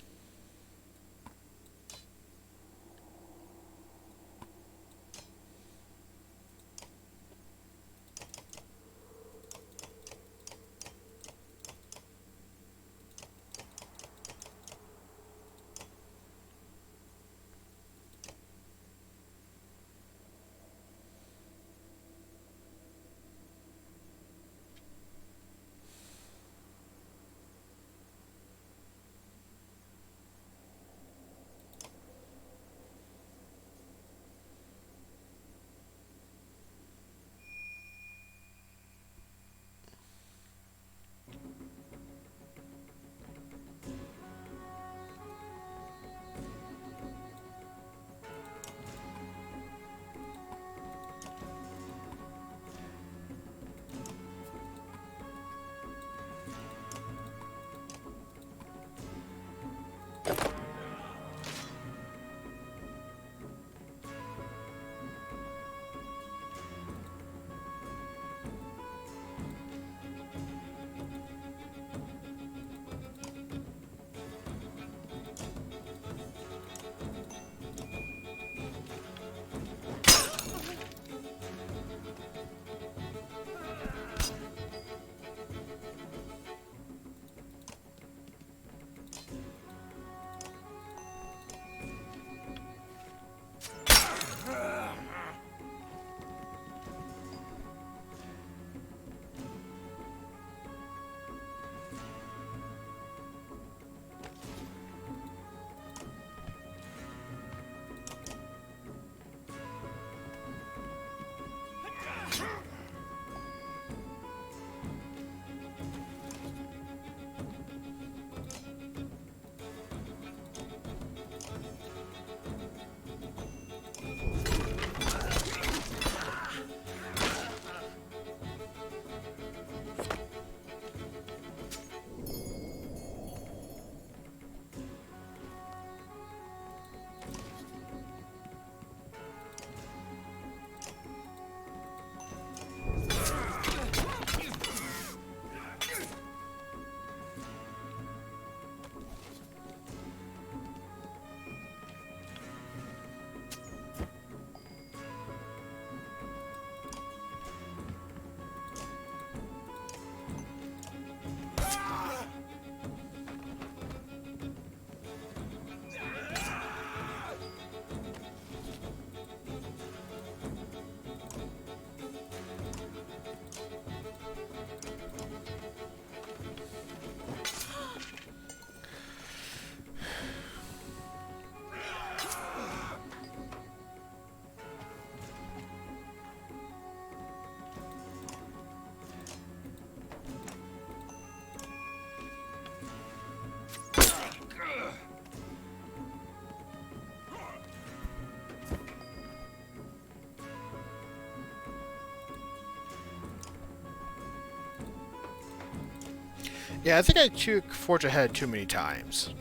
Yeah, I think I took Forge Ahead too many times.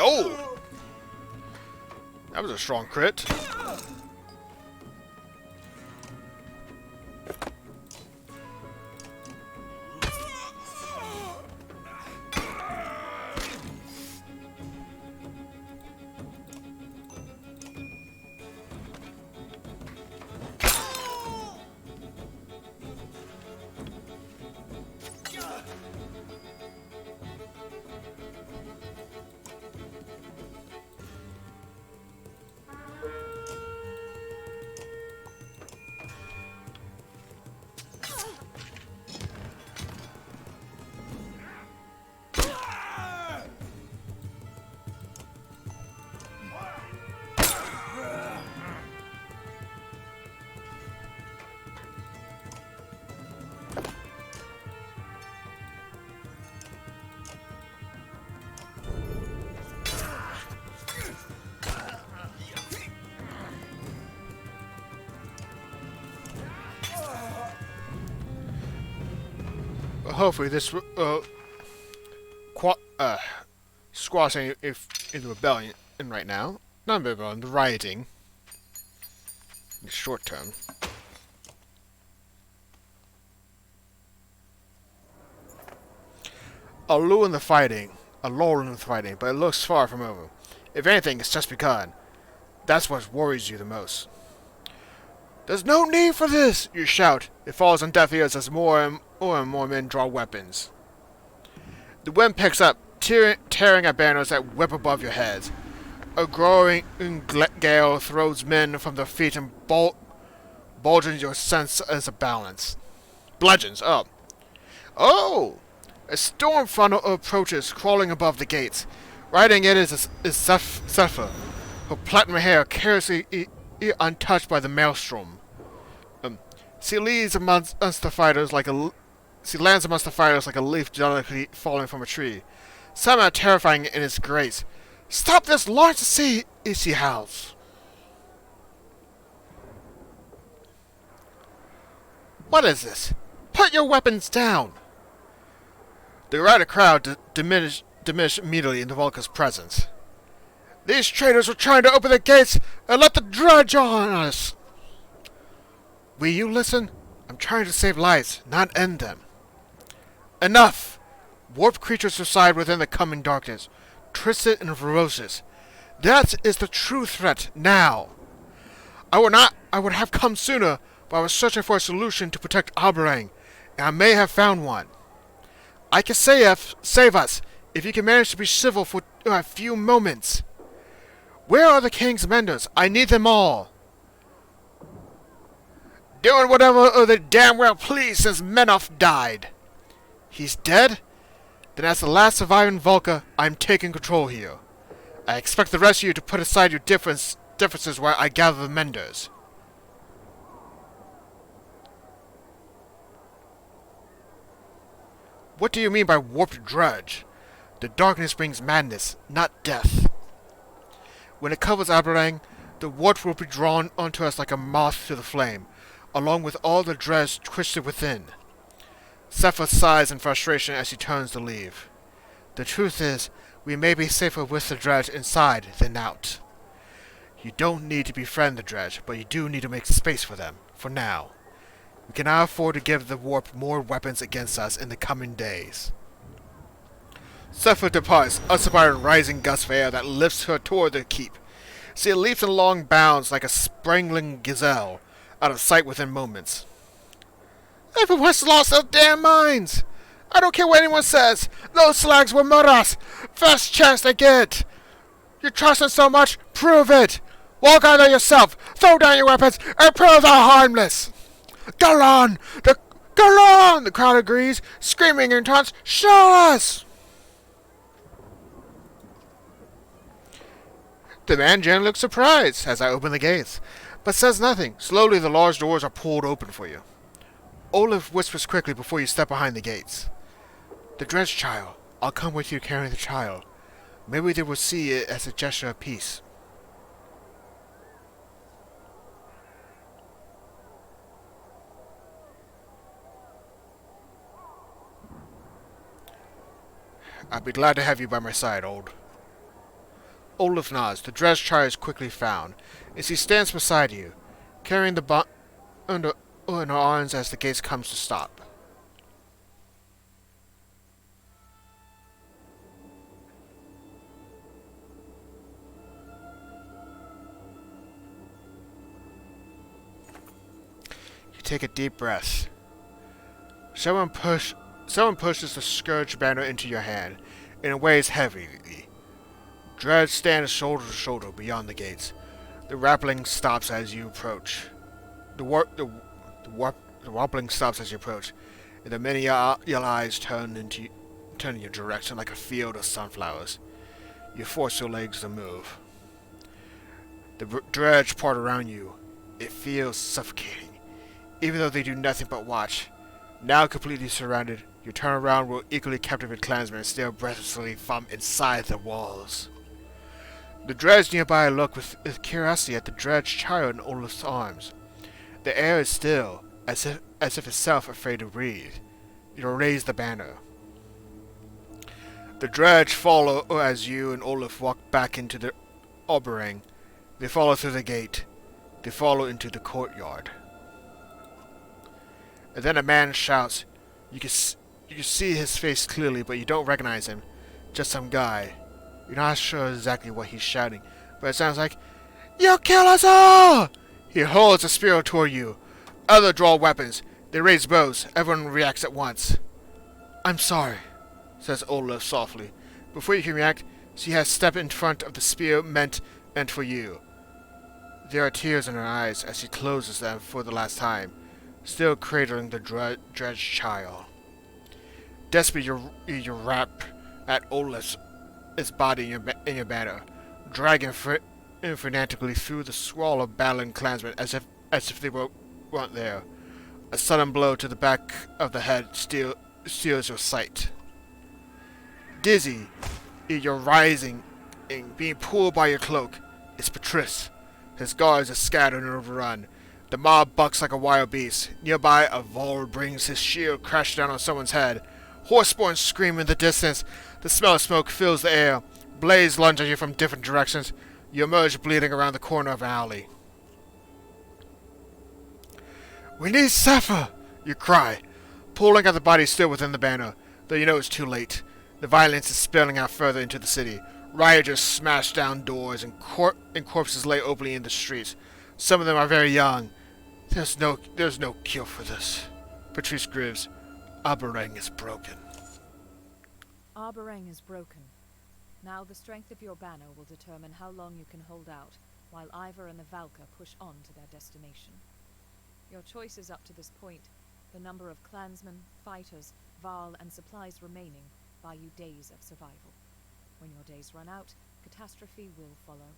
Oh! That was a strong crit. Hopefully this squashing if in the rebellion in right now. Not rebellion, the rioting. In the short term. A lull in the fighting. A lull in the fighting, but it looks far from over. If anything, it's just begun. That's what worries you the most. There's no need for this, you shout. It falls on deaf ears as more and more men draw weapons. The wind picks up, tearing at banners that whip above your heads. A growing gale throws men from their feet and bulges your sense as a balance. Bludgeons up. Oh! A storm funnel approaches, crawling above the gates. Riding it is Zephyr, her platinum hair carelessly untouched by the maelstrom. She lands amongst the fighters like a leaf delicately falling from a tree. Somehow terrifying in its grace. Stop this large sea! She howls. What is this? Put your weapons down! The rider crowd diminished immediately in the Vulca's presence. These traitors are trying to open the gates and let the dredge on us! Will you listen? I'm trying to save lives, not end them. Enough! Warped creatures reside within the coming darkness, twisted and ferocious. That is the true threat now. I would have come sooner, but I was searching for a solution to protect Aberrang, and I may have found one. I can save us, if you can manage to be civil for a few moments. Where are the king's menders? I need them all. Doing whatever they damn well please since Menoth died. He's dead? Then as the last surviving Vulca, I'm taking control here. I expect the rest of you to put aside your differences while I gather the menders. What do you mean by warped dredge? The darkness brings madness, not death. When it covers Aberrang, the warp will be drawn onto us like a moth to the flame, along with all the dredge twisted within. Zephyr sighs in frustration as she turns to leave. The truth is, we may be safer with the dredge inside than out. You don't need to befriend the dredge, but you do need to make space for them, for now. We cannot afford to give the warp more weapons against us in the coming days. Zephyr departs, ushered by a rising gust of air that lifts her toward the keep. She leaps in long bounds like a springling gazelle, out of sight within moments. Everyone's lost their damn minds! I don't care what anyone says! Those slugs will murder us! First chance they get! You trust us so much? Prove it! Walk out there yourself! Throw down your weapons and prove they're harmless! Go on! Go on! The crowd agrees, screaming in taunts. Show us! The man generally looks surprised as I open the gates, but says nothing. Slowly the large doors are pulled open for you. Olaf whispers quickly before you step behind the gates. The Dredge child. I'll come with you carrying the child. Maybe they will see it as a gesture of peace. I'd be glad to have you by my side, Old. Olaf nods. The dredged child is quickly found, as he stands beside you, carrying the bond in her arms as the gates comes to stop. You take a deep breath. Someone pushes the scourge banner into your hand, and it weighs heavily. Dread stands shoulder to shoulder beyond the gates. The rappling stops as you approach. The wobbling stops as you approach, and the many yellow eyes turn in your direction like a field of sunflowers. You force your legs to move. The dredge part around you. It feels suffocating, even though they do nothing but watch. Now completely surrounded, you turn around will equally captivate clansmen and stare breathlessly from inside the walls. The dredge nearby look with curiosity at the dredged child in Olaf's arms. The air is still, as if itself afraid to breathe. You raise the banner. The dredge follow as you and Olaf walk back into the Oberang. They follow through the gate. They follow into the courtyard. And then a man shouts. You can see his face clearly, but you don't recognize him. Just some guy. You're not sure exactly what he's shouting, but it sounds like, "You kill us all!" He holds a spear toward you. Others draw weapons. They raise bows. Everyone reacts at once. "I'm sorry," says Olaf softly. Before you can react, she has stepped in front of the spear meant for you. There are tears in her eyes as she closes them for the last time, still cradling the dredged child. Desperate, you rap at Olaf's body in your banner, dragging frantically through the swirl of battling clansmen as if they weren't there. A sudden blow to the back of the head steals your sight. Dizzy, you're rising and being pulled by your cloak. It's Patrice. His guards are scattered and overrun. The mob bucks like a wild beast. Nearby, a Vord brings his shield crashing down on someone's head. Horseborn scream in the distance. The smell of smoke fills the air. Blades lunge at you from different directions. You emerge bleeding around the corner of an alley. "We need Sappho!" you cry, pulling at the body still within the banner, though you know it's too late. The violence is spilling out further into the city. Rioters smash down doors and corpses lay openly in the streets. Some of them are very young. There's no cure for this. Patrice grieves. Oberang is broken. Oberang is broken. Now the strength of your banner will determine how long you can hold out, while Ivar and the Valka push on to their destination. Your choices up to this point, the number of clansmen, fighters, Varl, and supplies remaining, buy you days of survival. When your days run out, catastrophe will follow.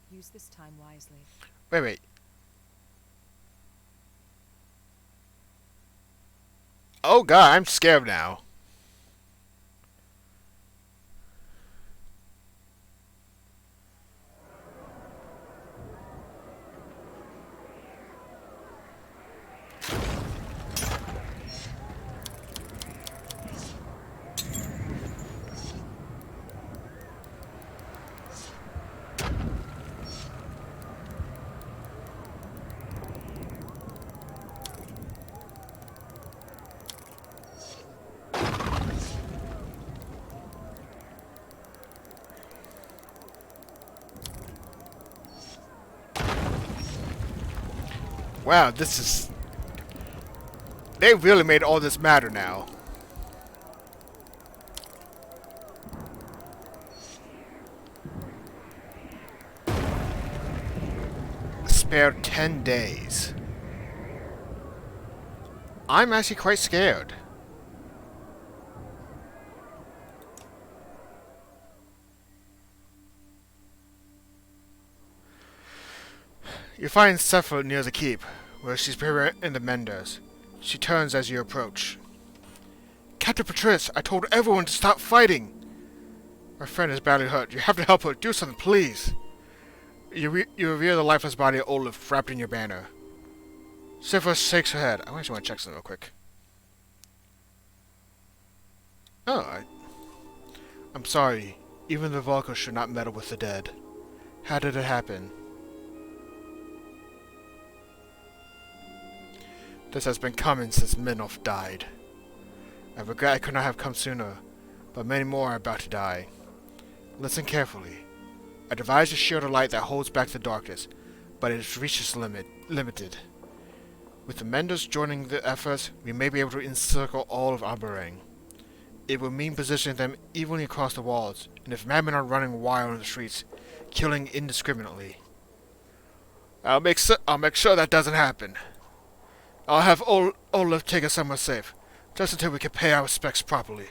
Use this time wisely. Wait. Oh god, I'm scared now. Wow, this is... They really made all this matter now. Spare 10 days. I'm actually quite scared. You find Sappho near the keep, where she's in the menders. She turns as you approach. "Captain Patrice, I told everyone to stop fighting! My friend is badly hurt. You have to help her. Do something, please!" You reveal the lifeless body of Olaf wrapped in your banner. Sappho shakes her head. I actually want to check something real quick. Oh, I'm sorry. Even the Vulkars should not meddle with the dead. How did it happen? This has been coming since Minoth died. I regret I could not have come sooner, but many more are about to die. Listen carefully. I devised a shield of light that holds back the darkness, but its reach is limited. With the Menders joining the efforts, we may be able to encircle all of Aberrang. It will mean positioning them evenly across the walls, and if madmen are running wild in the streets, killing indiscriminately. I'll make sure that doesn't happen. I'll have Olaf take us somewhere safe, just until we can pay our respects properly.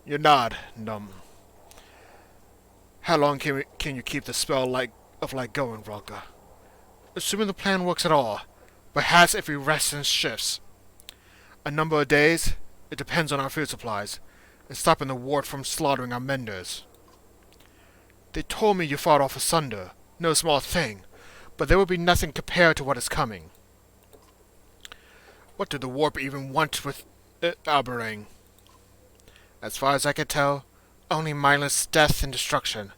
You nod, Num. How long can you keep the spell of light going, Volka? Assuming the plan works at all, perhaps if we rest in shifts. A number of days. It depends on our food supplies, and stopping the ward from slaughtering our Menders. They told me you fought off asunder, no small thing, but there will be nothing compared to what is coming. What did the warp even want with Aberrang? As far as I can tell, only mindless death and destruction.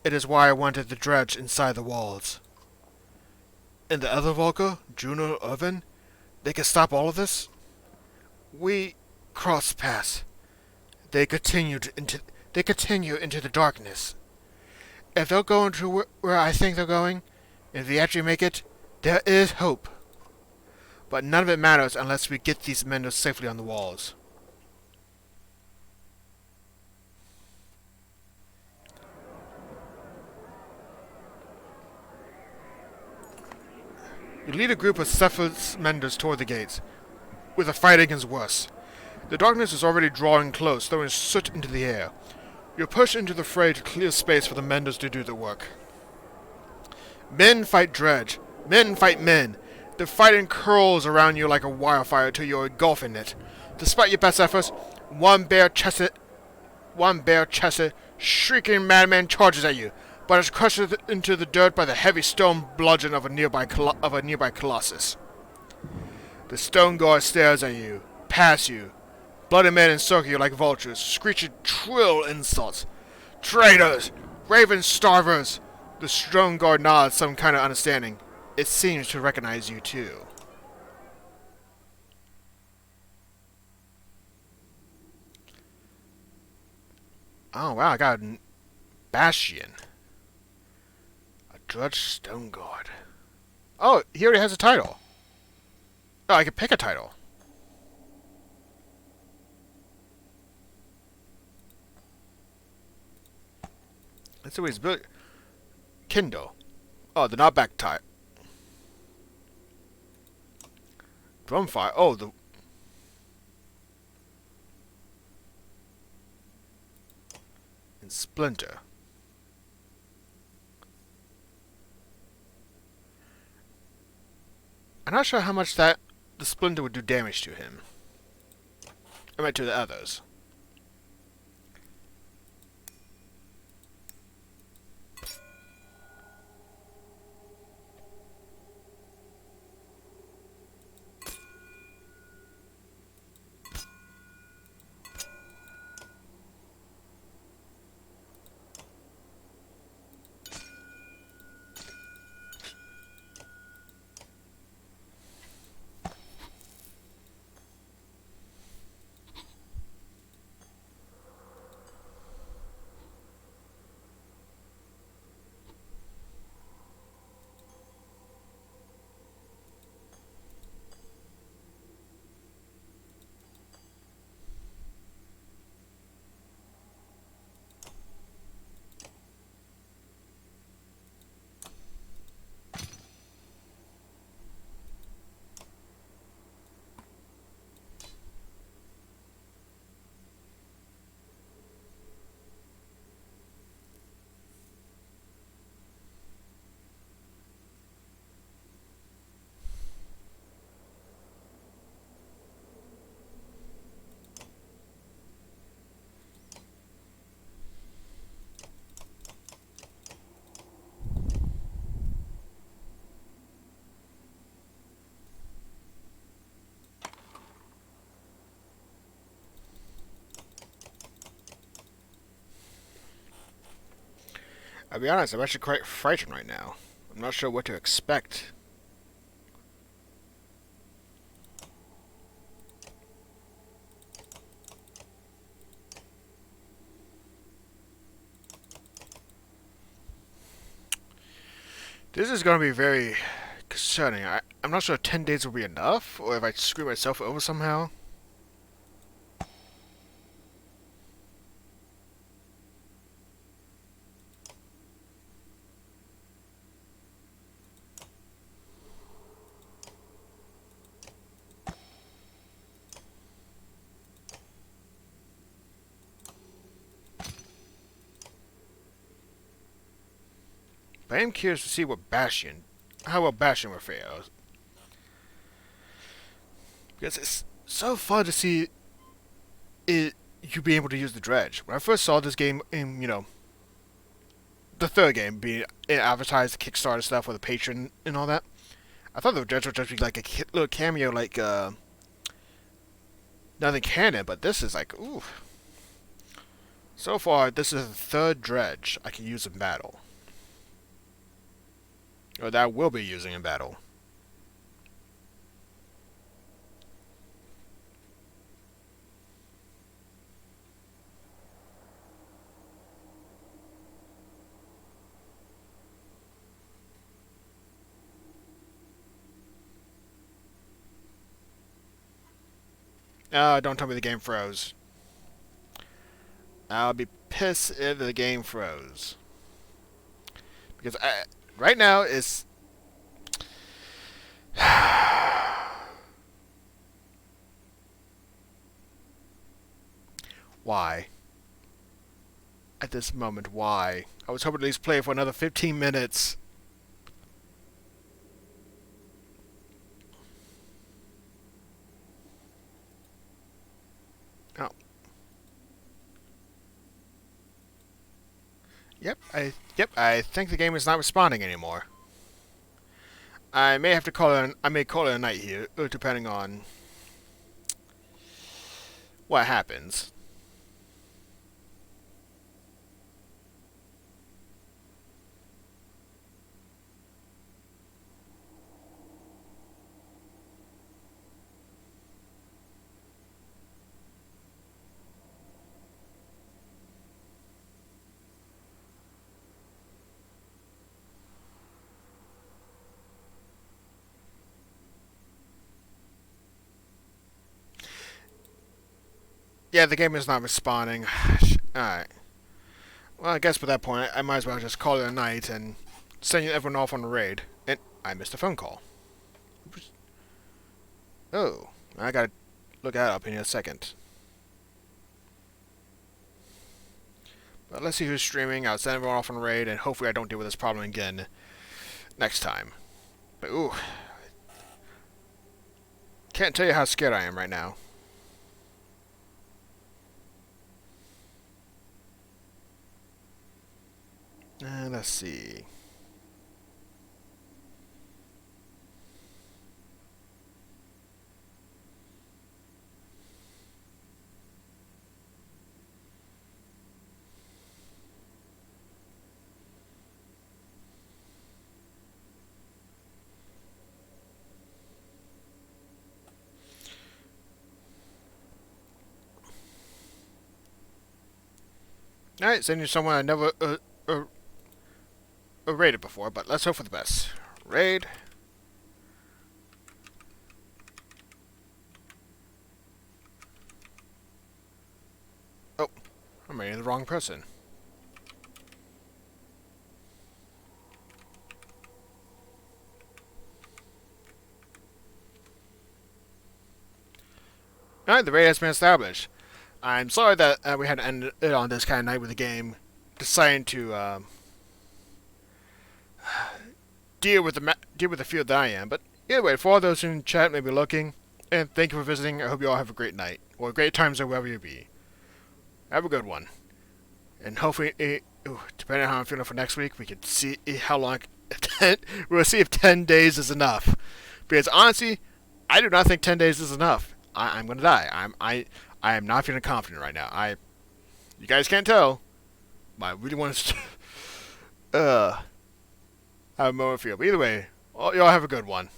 It is why I wanted the dredge inside the walls. And the other Volker, Juno, Irvin, they can stop all of this? We cross paths. They continue into the darkness. If they'll go into where I think they're going, if they actually make it, there is hope. But none of it matters unless we get these Menders safely on the walls. You lead a group of Cephal's Menders toward the gates, where the fighting is worse. The darkness is already drawing close, throwing soot into the air. You push into the fray to clear space for the Menders to do the work. Men fight dredge. Men fight men. The fighting curls around you like a wildfire till you're engulfing it. Despite your best efforts, one bare-chested, shrieking madman charges at you, but is crushed into the dirt by the heavy stone bludgeon of a nearby colossus. The stone guard stares at you, past you. Bloody men encircle you like vultures, screeching shrill insults. Traitors! Raven starvers! The stone guard nods some kind of understanding. It seems to recognize you too. Oh wow, I got a Bastion. A Drudge Stone Guard. Oh, he already has a title. Oh, I can pick a title. Let's see what he's built. Kindle. Oh, the knockback type. Drumfire. Oh, the... And Splinter. I'm not sure how much the Splinter would do damage to him. I meant to the others. I'll be honest, I'm actually quite frightened right now. I'm not sure what to expect. This is going to be very concerning. I'm not sure if 10 days will be enough, or if I screw myself over somehow. But I am curious to see how well Bastion will fare. Because it's so fun to see you being able to use the dredge. When I first saw this game in, the third game being advertised, the Kickstarter stuff with the patron and all that, I thought the dredge would just be like a little cameo, like nothing canon. But this is like, ooh. So far, this is the third dredge I can use in battle. Or that I will be using in battle. Don't tell me the game froze. I'll be pissed if the game froze. Because right now it's... Why? At this moment, why? I was hoping to at least play for another 15 minutes. Oh. I think the game is not responding anymore. I may have to call it a night here, depending on what happens. Yeah, the game is not responding. Alright. Well, I guess by that point, I might as well just call it a night and send everyone off on a raid. And I missed a phone call. Oh, I gotta look that up in a second. But let's see who's streaming. I'll send everyone off on a raid, and hopefully I don't deal with this problem again next time. But, ooh. Can't tell you how scared I am right now. Let's see. Alright, sending you someone I never raided before, but let's hope for the best. Raid. Oh, I'm raiding the wrong person. Alright, the raid has been established. I'm sorry that we had to end it on this kind of night with the game deciding to deal with the field that I am. But either way, for all those in chat may be looking, and thank you for visiting. I hope you all have a great night or great times wherever you be. Have a good one, and hopefully, depending on how I'm feeling for next week, we can see how long. We'll see if 10 days is enough. Because honestly, I do not think 10 days is enough. I'm gonna die. I am not feeling confident right now. You guys can't tell, but I really want to. How more feel. But either way, y'all have a good one.